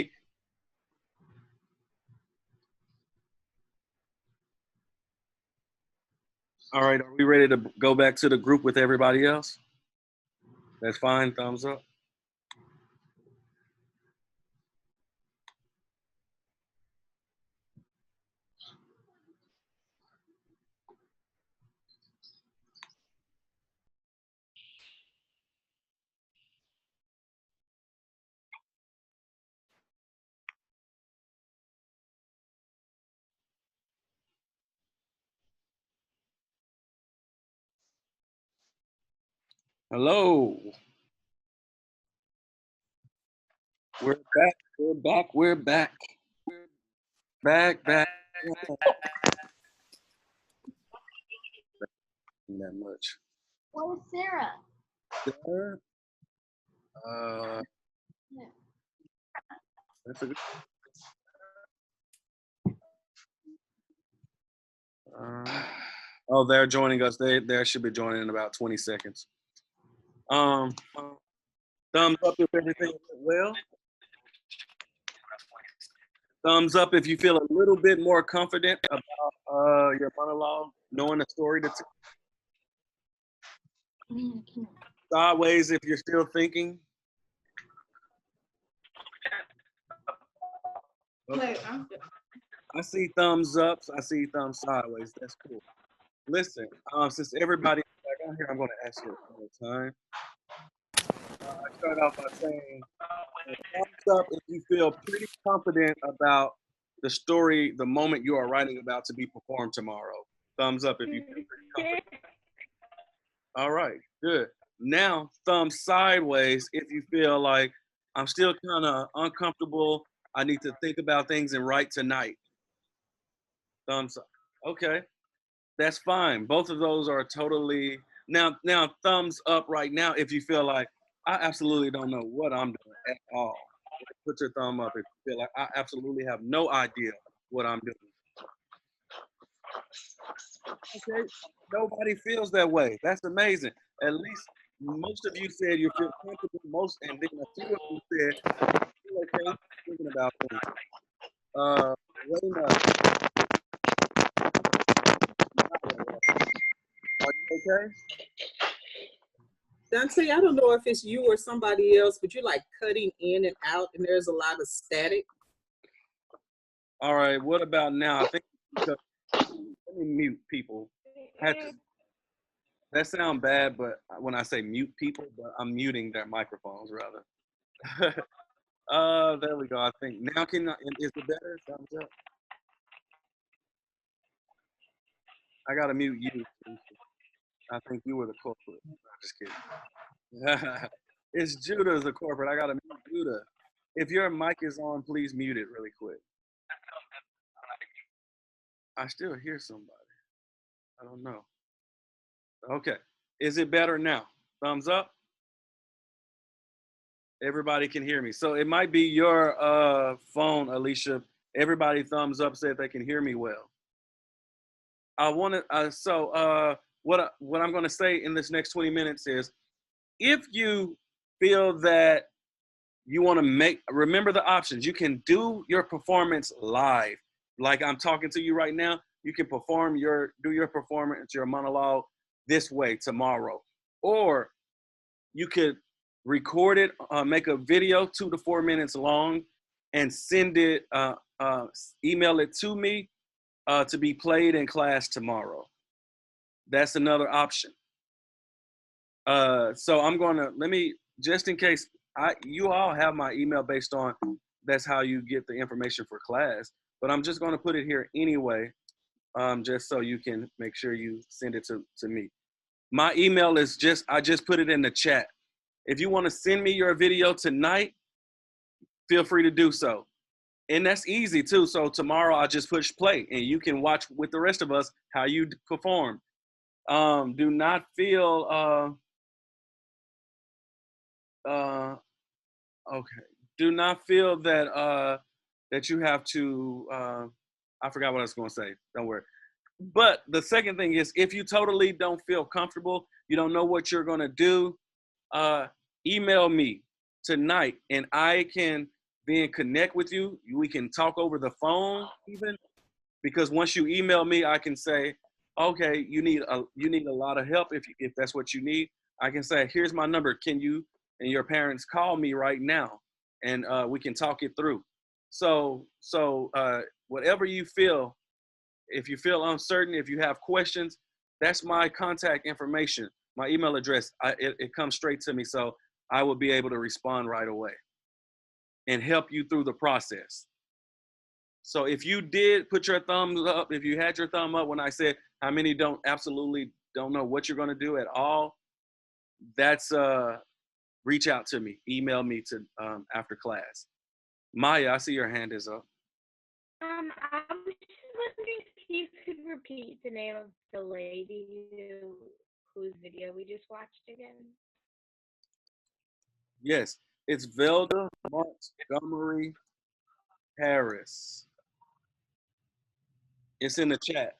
All right, are we ready to go back to the group with everybody else? That's fine, thumbs up. Hello. We're back. We're back. We're back. Back. That much. What was Sarah? Sarah? That's a good. Oh, they're joining us. They should be joining in about 20 seconds. Thumbs up if everything went well. Thumbs up if you feel a little bit more confident about your monologue, knowing the story to tell. Sideways if you're still thinking. Okay. I see thumbs ups. I see thumbs sideways. That's cool. Listen, since everybody's back on here, I'm going to ask you one more time. I start off by saying thumbs up if you feel pretty confident about the story, the moment you are writing about to be performed tomorrow. Thumbs up if you feel pretty confident. All right, good. Now, thumbs sideways if you feel like I'm still kind of uncomfortable. I need to think about things and write tonight. Thumbs up. Okay, that's fine. Both of those are totally now thumbs up right now if you feel like I absolutely don't know what I'm doing at all. Put your thumb up if you feel like I absolutely have no idea what I'm doing. Okay, nobody feels that way. That's amazing. At least most of you said you feel comfortable. And then a few of you said you're okay thinking about things. Wayne, are you okay? Dante, I don't know if it's you or somebody else, but you're like cutting in and out, and there's a lot of static. All right, what about now? I think because, let me mute people. That sounds bad, but when I say mute people, but I'm muting their microphones rather. There we go. I think now is it better? Thumbs up. I gotta mute you. I think you were the culprit. I'm just kidding. It's Judah's the corporate. I gotta mute Judah. If your mic is on, please mute it really quick. I still hear somebody. I don't know. Okay. Is it better now? Thumbs up. Everybody can hear me. So it might be your phone, Alicia. Everybody thumbs up said they can hear me well. I want to, what I'm going to say in this next 20 minutes is, if you feel that you want to remember the options. You can do your performance live. Like I'm talking to you right now, you can do your performance, your monologue this way tomorrow. Or you could record it, make a video 2 to 4 minutes long and send it, email it to me to be played in class tomorrow. That's another option. So I'm gonna, just in case, you all have my email based on, that's how you get the information for class, but I'm just gonna put it here anyway, just so you can make sure you send it to me. My email is I just put it in the chat. If you wanna send me your video tonight, feel free to do so. And that's easy too. So tomorrow I'll just push play and you can watch with the rest of us how you perform. Do not feel, okay. Do not feel that that you have to. I forgot what I was going to say. Don't worry. But the second thing is, if you totally don't feel comfortable, you don't know what you're going to do, email me tonight, and I can then connect with you. We can talk over the phone, even, because once you email me, I can say, okay, you need a lot of help if that's what you need. I can say, here's my number. Can you and your parents call me right now, and we can talk it through. So whatever you feel, if you feel uncertain, if you have questions, that's my contact information, my email address. It comes straight to me, so I will be able to respond right away and help you through the process. So if you did put your thumbs up, if you had your thumb up when I said how many absolutely don't know what you're going to do at all, that's reach out to me, email me to after class. Maya, I see your hand is up. I was just wondering if you could repeat the name of the lady whose video we just watched again. Yes, it's Velda Montgomery Harris. It's in the chat.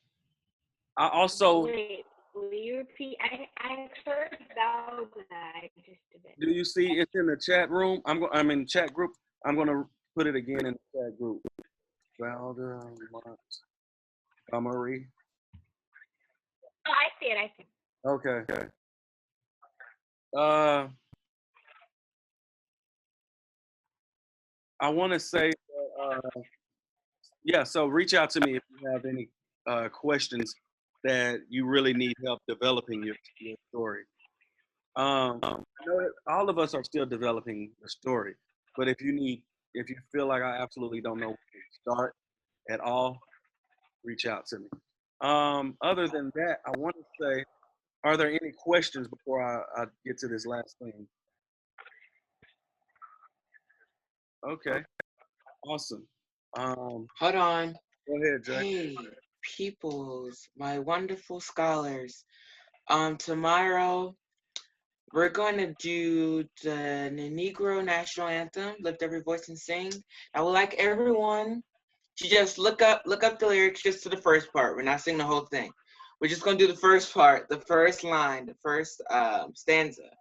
I also. Wait, will you repeat? I heard about that just a bit. Do you see it's in the chat room? I'm in the chat group. I'm gonna put it again in the chat group. Velda Montgomery. Oh, I see it. Okay. I want to say, yeah. So reach out to me if you have any questions that you really need help developing your story. I know that all of us are still developing the story, but if you feel like I absolutely don't know where to start at all, reach out to me. Other than that, I want to say, are there any questions before I get to this last thing? Okay, awesome. Hold on. Go ahead, Jay. Hey, peoples, my wonderful scholars. Tomorrow we're going to do the Negro National Anthem, Lift Every Voice and Sing. I would like everyone to just look up the lyrics just to the first part. We're not singing the whole thing. We're just going to do the first part, the first line, the first stanza.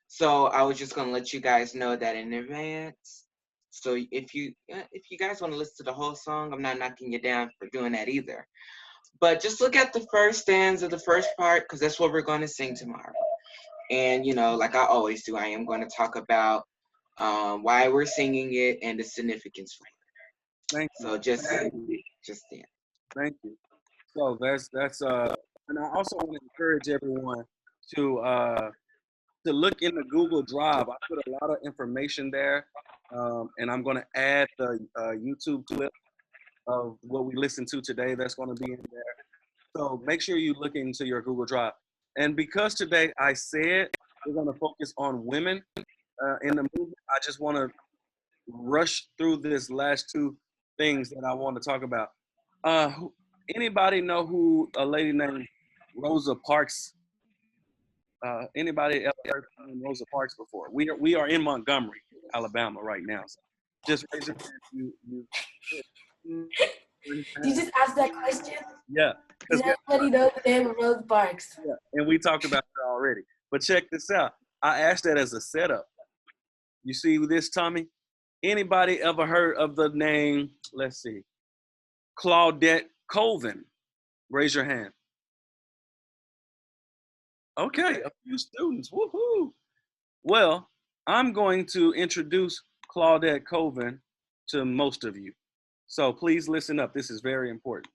So I was just going to let you guys know that in advance. So if you guys want to listen to the whole song, I'm not knocking you down for doing that either. But just look at the first stanza, the first part, because that's what we're going to sing tomorrow. And, like I always do, I am going to talk about why we're singing it and the significance for it. Thank you. So just yeah. Thank you. So that's and I also want to encourage everyone to look in the Google Drive. I put a lot of information there, and I'm going to add the YouTube clip of what we listened to today. That's going to be in there. So make sure you look into your Google Drive. And because today I said we're going to focus on women in the movement, I just want to rush through this last two things that I want to talk about. Anybody know who a lady named Rosa Parks? Anybody ever heard of Rosa Parks before? We are in Montgomery, Alabama right now. So just raise your hand. You just asked that question? Yeah. Does everybody know the name of Rosa Parks? Yeah, and we talked about it already. But check this out. I asked that as a setup. You see this, Tommy? Anybody ever heard of the name, let's see, Claudette Colvin? Raise your hand. Okay, a few students, woohoo. Well, I'm going to introduce Claudette Colvin to most of you. So please listen up, this is very important.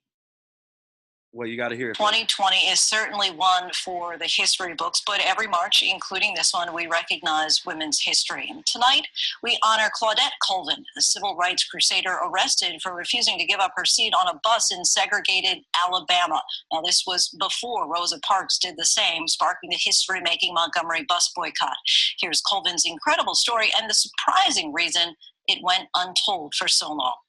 Well, you got to hear it. 2020 is certainly one for the history books, but every March, including this one, we recognize women's history. And tonight, we honor Claudette Colvin, the civil rights crusader arrested for refusing to give up her seat on a bus in segregated Alabama. Now, this was before Rosa Parks did the same, sparking the history-making Montgomery bus boycott. Here's Colvin's incredible story and the surprising reason it went untold for so long.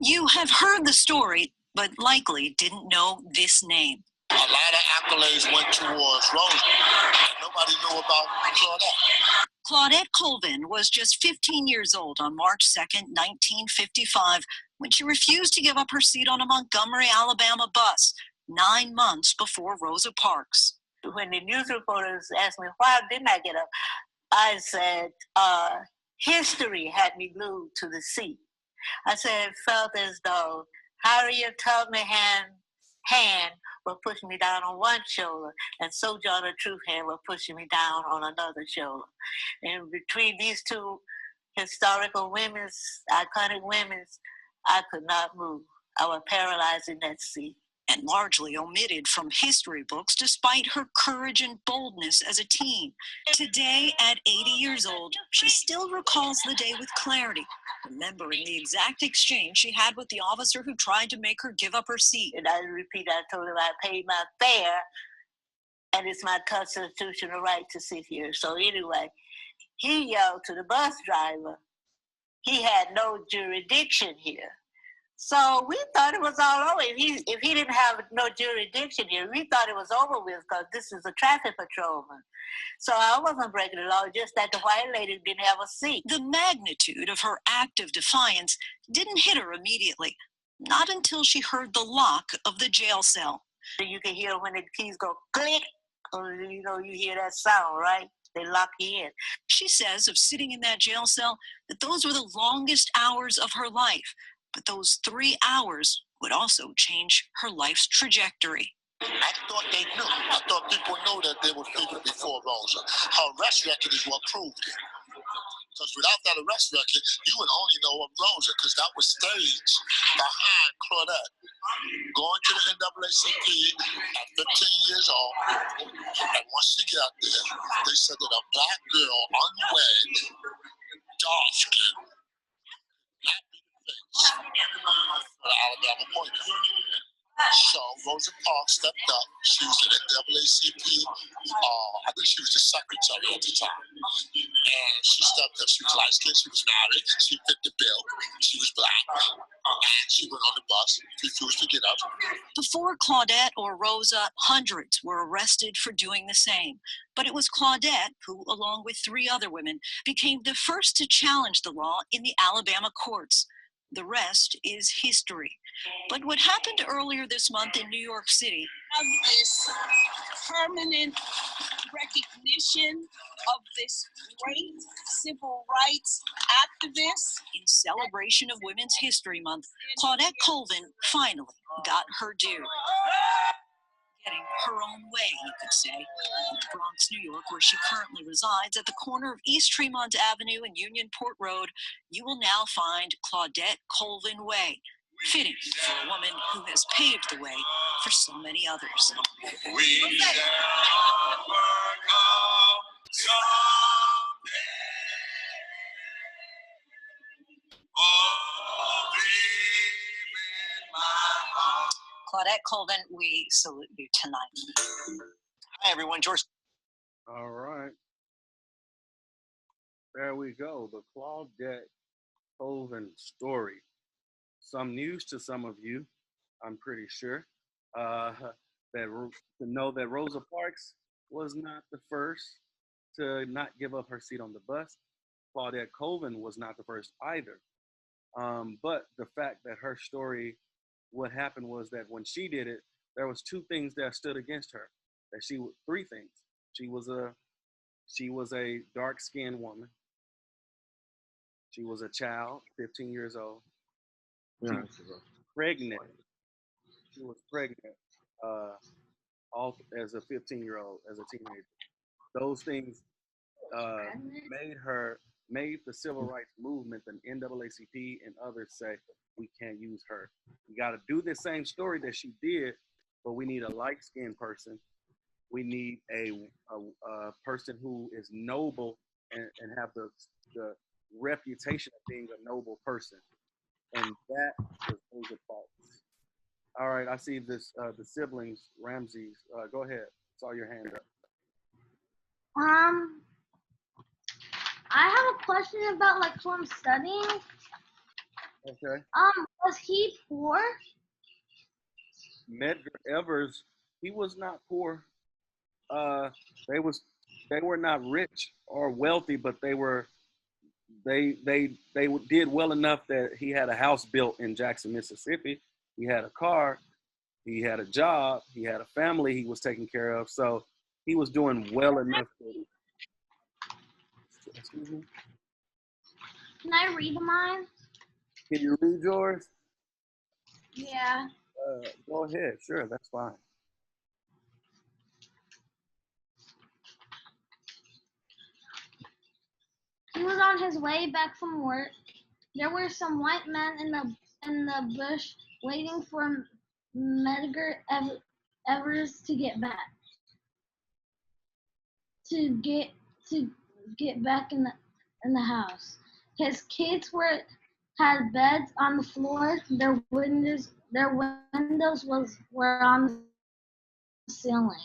You have heard the story, but likely didn't know this name. A lot of accolades went towards Rosa, and nobody knew about Claudette. Claudette Colvin was just 15 years old on March 2nd, 1955, when she refused to give up her seat on a Montgomery, Alabama bus, 9 months before Rosa Parks. When the news reporters asked me why didn't I get up, I said, history had me glued to the seat. I said it felt as though Harriet Tubman hand were pushing me down on one shoulder, and Sojourner Truth hand were pushing me down on another shoulder. And between these two historical women's, iconic women's, I could not move. I was paralyzed in that seat. And largely omitted from history books despite her courage and boldness as a teen. Today, at 80 years old, she still recalls the day with clarity, remembering the exact exchange she had with the officer who tried to make her give up her seat. And I told him I paid my fare, and it's my constitutional right to sit here. So anyway, he yelled to the bus driver, he had no jurisdiction here. So we thought it was all over. If he didn't have no jurisdiction here, we thought it was over with because this is a traffic patrolman. So I wasn't breaking the law, just that the white lady didn't have a seat. The magnitude of her act of defiance didn't hit her immediately, not until she heard the lock of the jail cell. You can hear when the keys go click, or you hear that sound, right? They lock you in. She says of sitting in that jail cell that those were the longest hours of her life, but those 3 hours would also change her life's trajectory. I thought they knew. I thought people knew that they were figured before Rosa. Her arrest record is what proved it. Because without that arrest record, you would only know of Rosa, because that was staged behind Claudette. Going to the NAACP at 15 years old, and once she got there, they said that a black girl, unwed, dark skin, not be the face for the Alabama point. So Rosa Parks stepped up. She was the NAACP. I think she was the secretary at the time. And she stepped up. She was light skinned. She was married. She fit the bill. She was black. And she went on the bus. Refused to get up. Before Claudette or Rosa, hundreds were arrested for doing the same. But it was Claudette who, along with 3 other women, became the first to challenge the law in the Alabama courts. The rest is history. But what happened earlier this month in New York City of this permanent recognition of this great civil rights activist. In celebration of Women's History Month, Claudette Colvin finally got her due. Getting her own way, you could say. In Bronx, New York, where she currently resides, at the corner of East Tremont Avenue and Unionport Road, you will now find Claudette Colvin Way, fitting for a woman who has paved the way for so many others. We shall overcome someday. Oh, deep in my heart. Claudette Colvin, we salute you tonight. Hi, everyone. George. All right. There we go. The Claudette Colvin story. Some news to some of you, I'm pretty sure, to know that Rosa Parks was not the first to not give up her seat on the bus. Claudette Colvin was not the first either. But the fact that her story, what happened was that when she did it, there was 2 things that stood against her. 3 things. She was a dark-skinned woman. She was a child, 15 years old. She was pregnant. She was pregnant all as a 15-year-old, as a teenager. Those things made the civil rights movement, the NAACP and others say, we can't use her. We got to do the same story that she did, but we need a light-skinned person. We need a person who is noble and have the reputation of being a noble person. And that was Rosa Parks. All right, I see this. The siblings, Ramses. Go ahead. Saw your hand up. I have a question about like who I'm studying. Okay. Was he poor? Medgar Evers, he was not poor. They were not rich or wealthy, but they did well enough that he had a house built in Jackson, Mississippi. He had a car, he had a job, he had a family he was taking care of. So he was doing well enough. Excuse me? Can I read mine? Can you read yours? Yeah. Go ahead. Sure, that's fine. He was on his way back from work. There were some white men in the bush waiting for Medgar Evers to get back. To get back in the house. His kids had beds on the floor. Their windows were on the ceiling.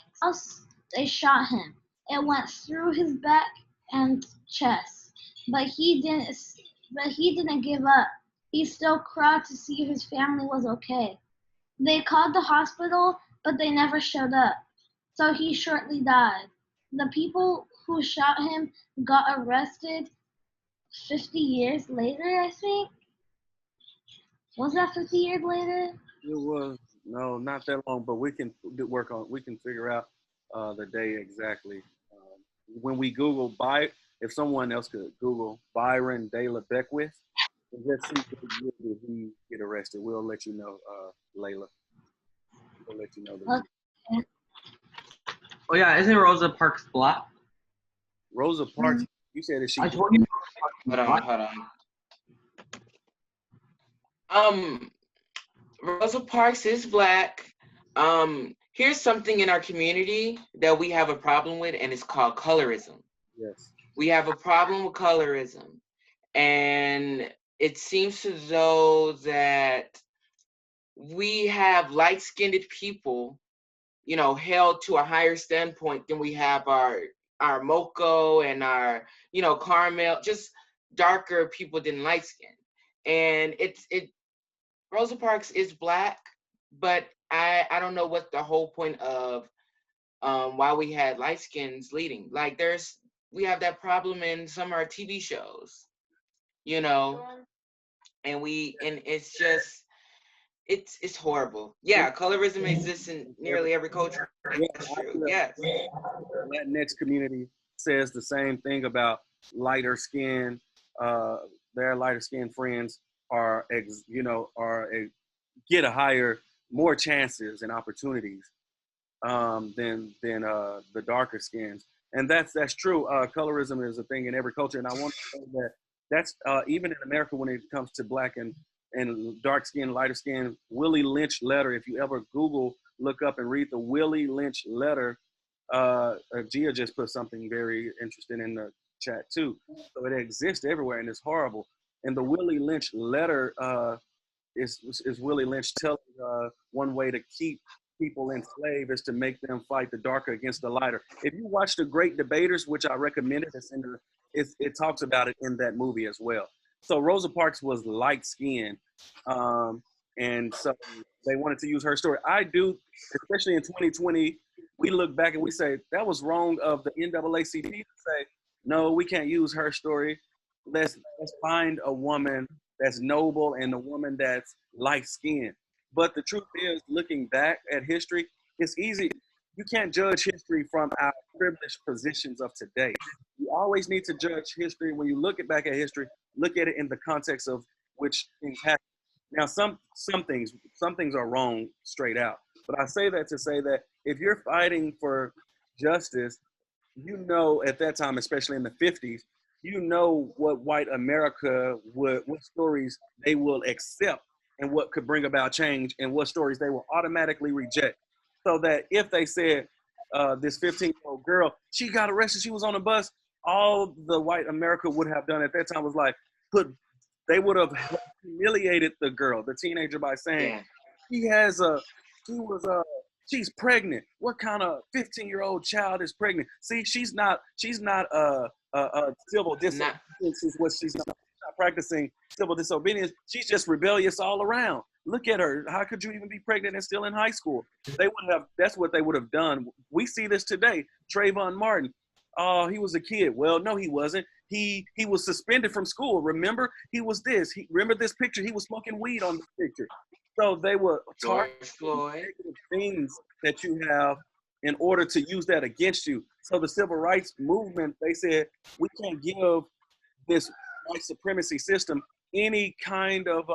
They shot him. It went through his back and chest. But he didn't give up. He still cried to see if his family was okay. They called the hospital, but they never showed up, so he shortly died. The people who shot him got arrested 50 years later, I think. Was that 50 years later? It was no, not that long, but we can work on. We can figure out the day exactly. When we Google if someone else could Google Byron De La Beckwith, and let's see what year did he get arrested. We'll let you know, Layla. We'll let you know. Okay. Oh yeah, isn't Rosa Parks black? Rosa Parks. You said that she. I told you. Hold on. Rosa Parks is black. Here's something in our community that we have a problem with, and it's called colorism. Yes. We have a problem with colorism, and it seems as though that we have light-skinned people, held to a higher standpoint than we have our moco and our, caramel, just darker people than light skin. And Rosa Parks is black, but I don't know what the whole point of why we had light skins leading. Like we have that problem in some of our TV shows, and it's just it's horrible. Yeah, colorism exists in nearly every culture. That's true. Yes. Latinx community says the same thing about lighter skin. Their lighter skinned friends get more chances and opportunities than the darker skins, and that's true. Colorism is a thing in every culture, and I want to say that's even in America when it comes to black and dark skin, lighter skin. Willie Lynch letter. If you ever look up and read the Willie Lynch letter, Gia just put something very interesting in the chat too. So it exists everywhere, and it's horrible. And the Willie Lynch letter is Willie Lynch telling one way to keep people enslaved is to make them fight the darker against the lighter. If you watch The Great Debaters, which I recommended, it talks about it in that movie as well. So Rosa Parks was light skinned, and so they wanted to use her story. I do, especially in 2020, we look back and we say that was wrong of the NAACP to say, no, we can't use her story. Let's find a woman that's noble and a woman that's light skinned. But the truth is, looking back at history, it's easy. You can't judge history from our privileged positions of today. You always need to judge history. When you look back at history, look at it in the context of which things happen. Now, some things are wrong straight out. But I say that to say that if you're fighting for justice, at that time, especially in the 50s, what white America what stories they will accept and what could bring about change and what stories they will automatically reject. So that if they said this 15-year-old girl, she got arrested, she was on a bus, all the white America would have done at that time was like, they would have humiliated the girl, the teenager, by saying, she's pregnant. What kind of 15-year-old child is pregnant? See, she's not a civil disobedience is what she's not practicing civil disobedience. She's just rebellious all around. Look at her. How could you even be pregnant and still in high school? That's what they would have done. We see this today. Trayvon Martin. Oh, he was a kid. Well, no, he wasn't. He was suspended from school. Remember? He was this. Remember this picture? He was smoking weed on this picture. So they were targeting things that you have in order to use that against you. So the civil rights movement, they said, we can't give this white supremacy system any kind of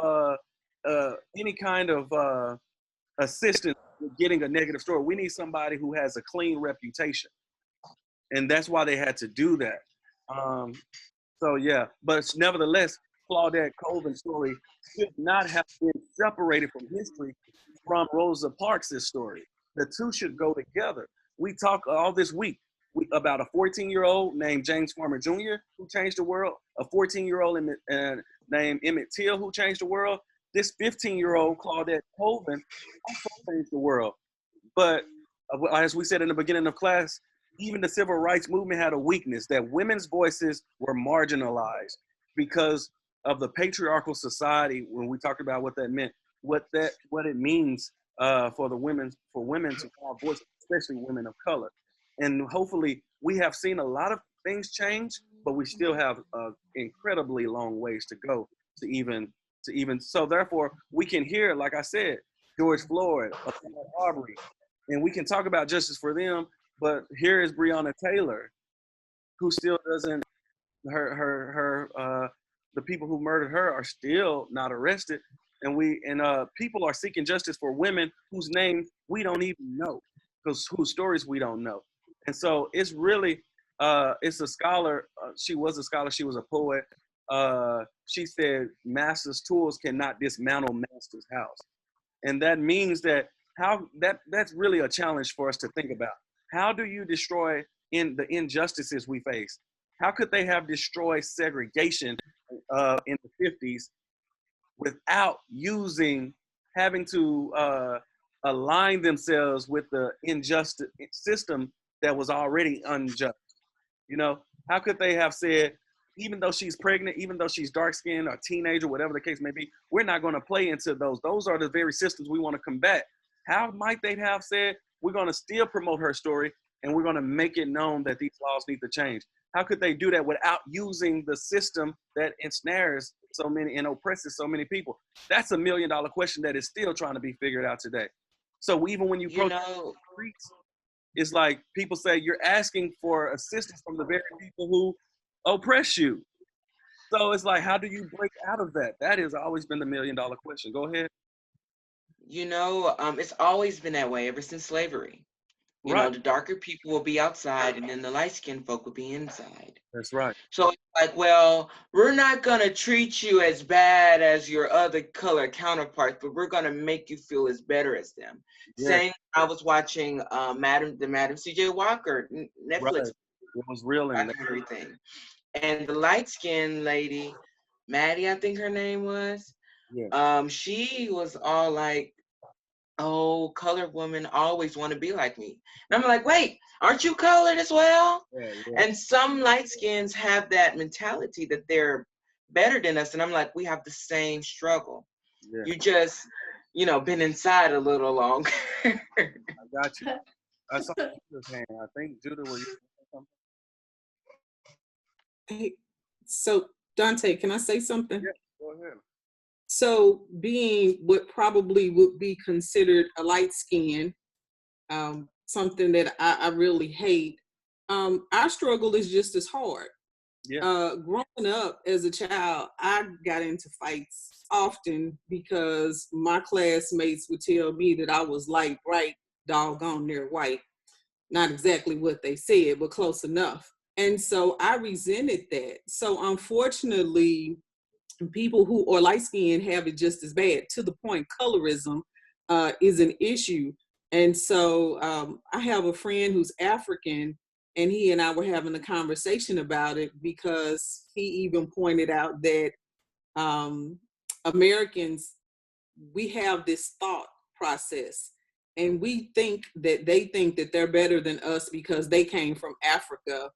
assistance with getting a negative story. We need somebody who has a clean reputation, and that's why they had to do that. So yeah, but nevertheless, Claudette Colvin's story should not have been separated from history from Rosa Parks' story. The two should go together. We talk all this week about a 14-year-old named James Farmer Jr. who changed the world, a 14-year-old named Emmett Till who changed the world. This 15-year-old Claudette Colvin also changed the world. But as we said in the beginning of class, even the civil rights movement had a weakness, that women's voices were marginalized because of the patriarchal society, when we talked about what that meant, what it means for women to have voice, especially women of color. And hopefully we have seen a lot of things change, but we still have incredibly long ways to go to even so therefore we can hear, like I said, George Floyd, Aubrey, and we can talk about justice for them, but here is Breonna Taylor, who still doesn't, the people who murdered her are still not arrested. And people are seeking justice for women whose names we don't even know, whose stories we don't know. And so it's really, it's a scholar. She was a scholar. She was a poet. She said, master's tools cannot dismantle master's house. And that means that that's really a challenge for us to think about. How do you destroy the injustices we face? How could they have destroyed segregation in the 50s without having to align themselves with the injustice system that was already unjust? You know, how could they have said, even though she's pregnant, even though she's dark-skinned or teenager, whatever the case may be, we're not going to play into those. Those are the very systems we want to combat. How might they have said, we're going to still promote her story and we're going to make it known that these laws need to change? How could they do that without using the system that ensnares so many and oppresses so many people? That's $1 million question that is still trying to be figured out today. So even when you protest the streets, it's like people say you're asking for assistance from the very people who oppress you. So it's like, how do you break out of that? That has always been the $1 million question. Go ahead. You know, it's always been that way ever since slavery. You know, the darker people will be outside and then the light-skinned folk will be inside. That's right. So it's like, well, we're not going to treat you as bad as your other color counterparts, but we're going to make you feel as better as them. Yeah. Same, I was watching Madam C.J. Walker Netflix. Right. It was real in everything. And the light-skinned lady, Maddie, I think her name was, she was all like, oh, colored women always want to be like me. And I'm like, wait, aren't you colored as well? Yeah. And some light skins have that mentality that they're better than us. And I'm like, we have the same struggle. Yeah. You just, been inside a little longer. I got you. I saw Judah's hand. I think Judah, were you saying something? Hey, so Dante, can I say something? Yeah, go ahead. So being what probably would be considered a light skin, something that I really hate, our struggle is just as hard. Yeah. Growing up as a child, I got into fights often because my classmates would tell me that I was light, bright, doggone near white. Not exactly what they said, but close enough. And so I resented that. So unfortunately, people who are light-skinned have it just as bad, to the point colorism is an issue. And so I have a friend who's African, and he and I were having a conversation about it because he even pointed out that Americans, we have this thought process, and we think that they think that they're better than us because they came from Africa,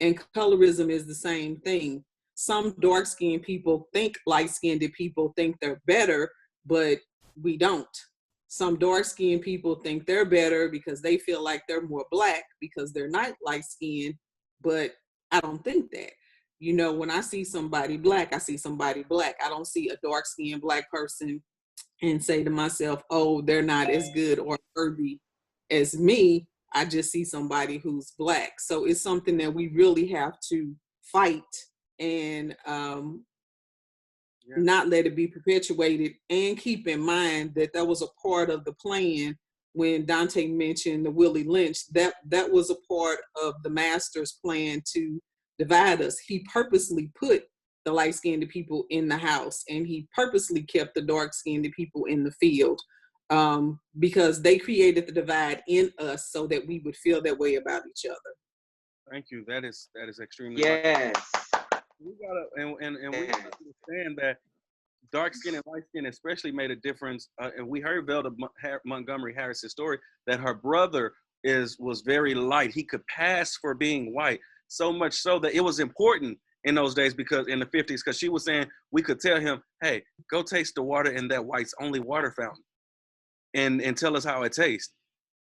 and colorism is the same thing. Some dark-skinned people think light-skinned people think they're better, but we don't. Some dark-skinned people think they're better because they feel like they're more black because they're not light-skinned, but I don't think that. When I see somebody black, I see somebody black. I don't see a dark-skinned black person and say to myself, oh, they're not as good or worthy as me. I just see somebody who's black. So it's something that we really have to fight and not let it be perpetuated, and keep in mind that that was a part of the plan when Dante mentioned the Willie Lynch. That was a part of the master's plan to divide us. He purposely put the light-skinned people in the house, and he purposely kept the dark-skinned people in the field because they created the divide in us so that we would feel that way about each other. Thank you. That is extremely yes. We gotta we gotta understand that dark skin and light skin especially made a difference. And we heard Velda Montgomery Harris's story that her brother was very light. He could pass for being white, so much so that it was important in those days, because in the 50s, because she was saying we could tell him, hey, go taste the water in that white's only water fountain and tell us how it tastes.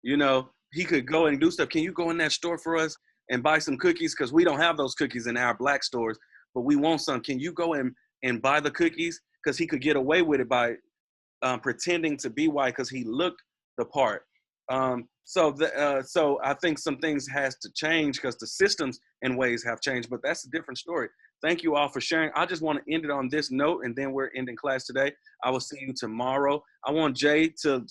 You know, he could go and do stuff. Can you go in that store for us and buy some cookies? Because we don't have those cookies in our black stores, but we want some. Can you go and buy the cookies? Because he could get away with it by pretending to be white because he looked the part. So I think some things has to change because the systems and ways have changed, but that's a different story. Thank you all for sharing. I just want to end it on this note, and then we're ending class today. I will see you tomorrow. I want Jay to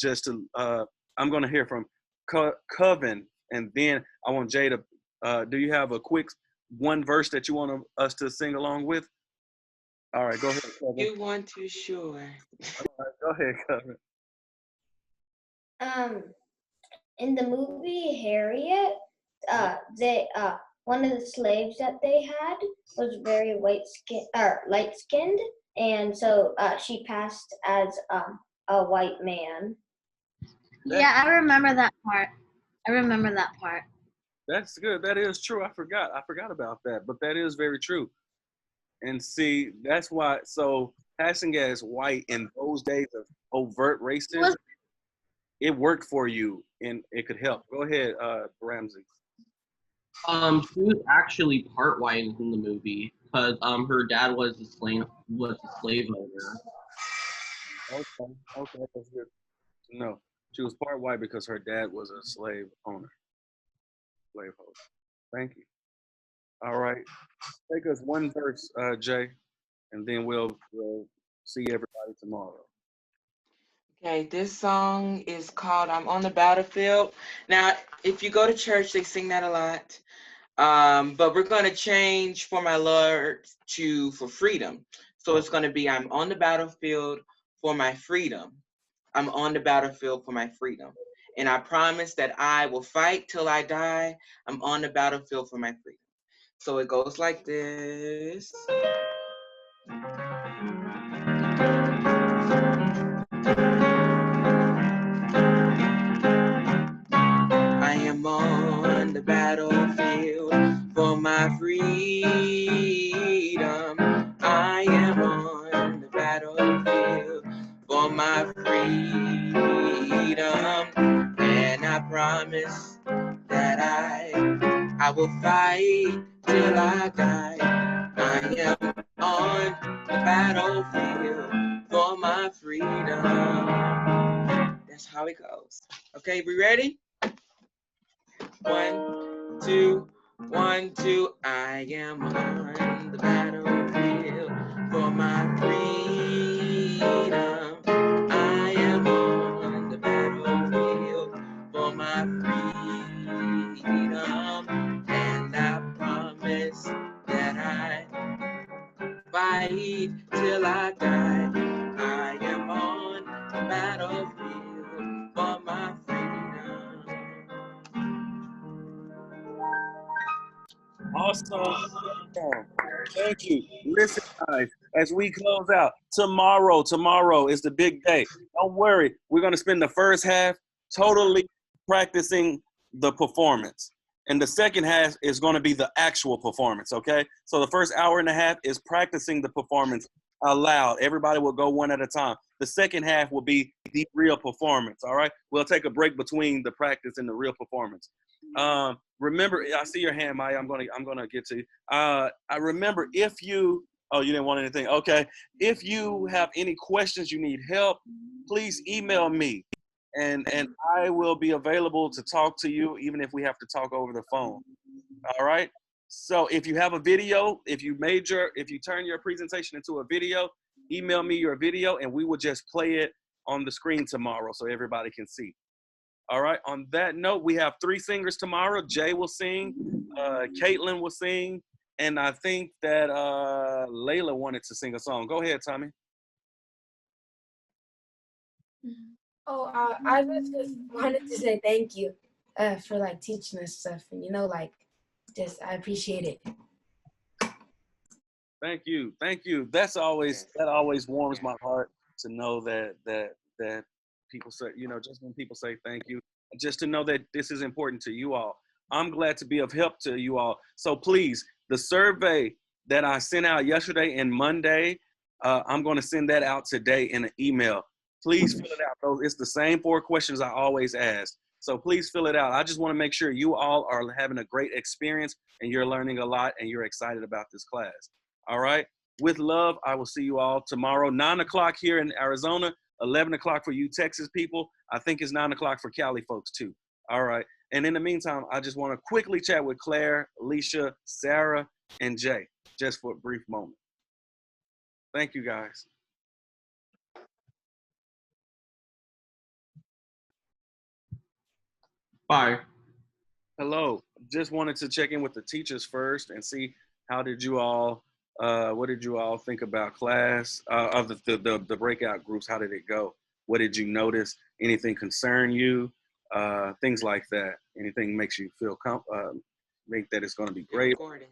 I'm going to hear from Coven, and then I want Jay to, do you have a quick one verse that you want us to sing along with? All right, go ahead, Coven. You want to, sure. All right, go ahead, Coven. In the movie Harriet, one of the slaves that they had was very light skinned, and so she passed as a white man. Yeah, I remember that part. That's good. That is true. I forgot about that, but that is very true. And see, that's why. So passing as white in those days of overt racism, it worked for you, and it could help. Go ahead, Ramsey. She was actually part white in the movie because her dad was a slave owner. Okay, that's good. No, she was part white because her dad was a slave owner, slave holder. Thank you. All right, take us one verse, Jay, and then we'll see everybody tomorrow. Okay, this song is called I'm on the Battlefield. Now, if you go to church, they sing that a lot. But we're going to change For My Lord to For Freedom. So it's going to be I'm on the battlefield for my freedom. I'm on the battlefield for my freedom. And I promise that I will fight till I die. I'm on the battlefield for my freedom. So it goes like this. I am on the battlefield for my freedom. I am on the battlefield for my freedom. And I promise that I will fight till I die. I am on the battlefield for my freedom. That's how it goes. Okay, we ready? 1, 2, 1, 2. I am on the battlefield for my freedom. I am on the battlefield for my freedom. And I promise that I fight till I die. I am on the battlefield for my freedom. Awesome. Thank you. Listen, guys, as we close out, tomorrow is the big day. Don't worry. We're going to spend the first half totally practicing the performance. And the second half is going to be the actual performance, okay? So the first hour and a half is practicing the performance aloud. Everybody will go one at a time. The second half will be the real performance, all right? We'll take a break between the practice and the real performance. Remember, I see your hand, Maya. I'm gonna get to you. I remember if you didn't want anything. Okay. If you have any questions, you need help, please email me, and I will be available to talk to you, even if we have to talk over the phone. All right. So if you have a video, if you turn your presentation into a video, email me your video, and we will just play it on the screen tomorrow so everybody can see. All right. On that note, we have 3 singers tomorrow. Jay will sing, Caitlin will sing, and I think that Layla wanted to sing a song. Go ahead, Tommy. Oh, I just wanted to say thank you for like teaching us stuff, and I appreciate it. Thank you. That always warms my heart to know that people say, just when people say thank you, just to know that this is important to you all. I'm glad to be of help to you all. So please, the survey that I sent out yesterday and Monday, I'm going to send that out today in an email. Please fill it out. It's the same 4 questions I always ask. So please fill it out. I just want to make sure you all are having a great experience and you're learning a lot and you're excited about this class. All right. With love, I will see you all tomorrow, 9 o'clock here in Arizona, 11 o'clock for you Texas people. I think it's 9 o'clock for Cali folks too. All right. And in the meantime, I just want to quickly chat with Claire, Alicia, Sarah, and Jay, just for a brief moment. Thank you, guys. Bye. Hello. Just wanted to check in with the teachers first and see how did you all, what did you all think about class, of the breakout groups? How did it go? What did you notice? Anything concern you? Things like that. Anything makes you feel make that it's going to be great? Recording.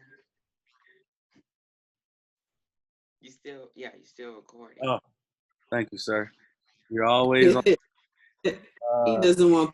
You still recording. Oh, thank you, sir. You're always on. He doesn't want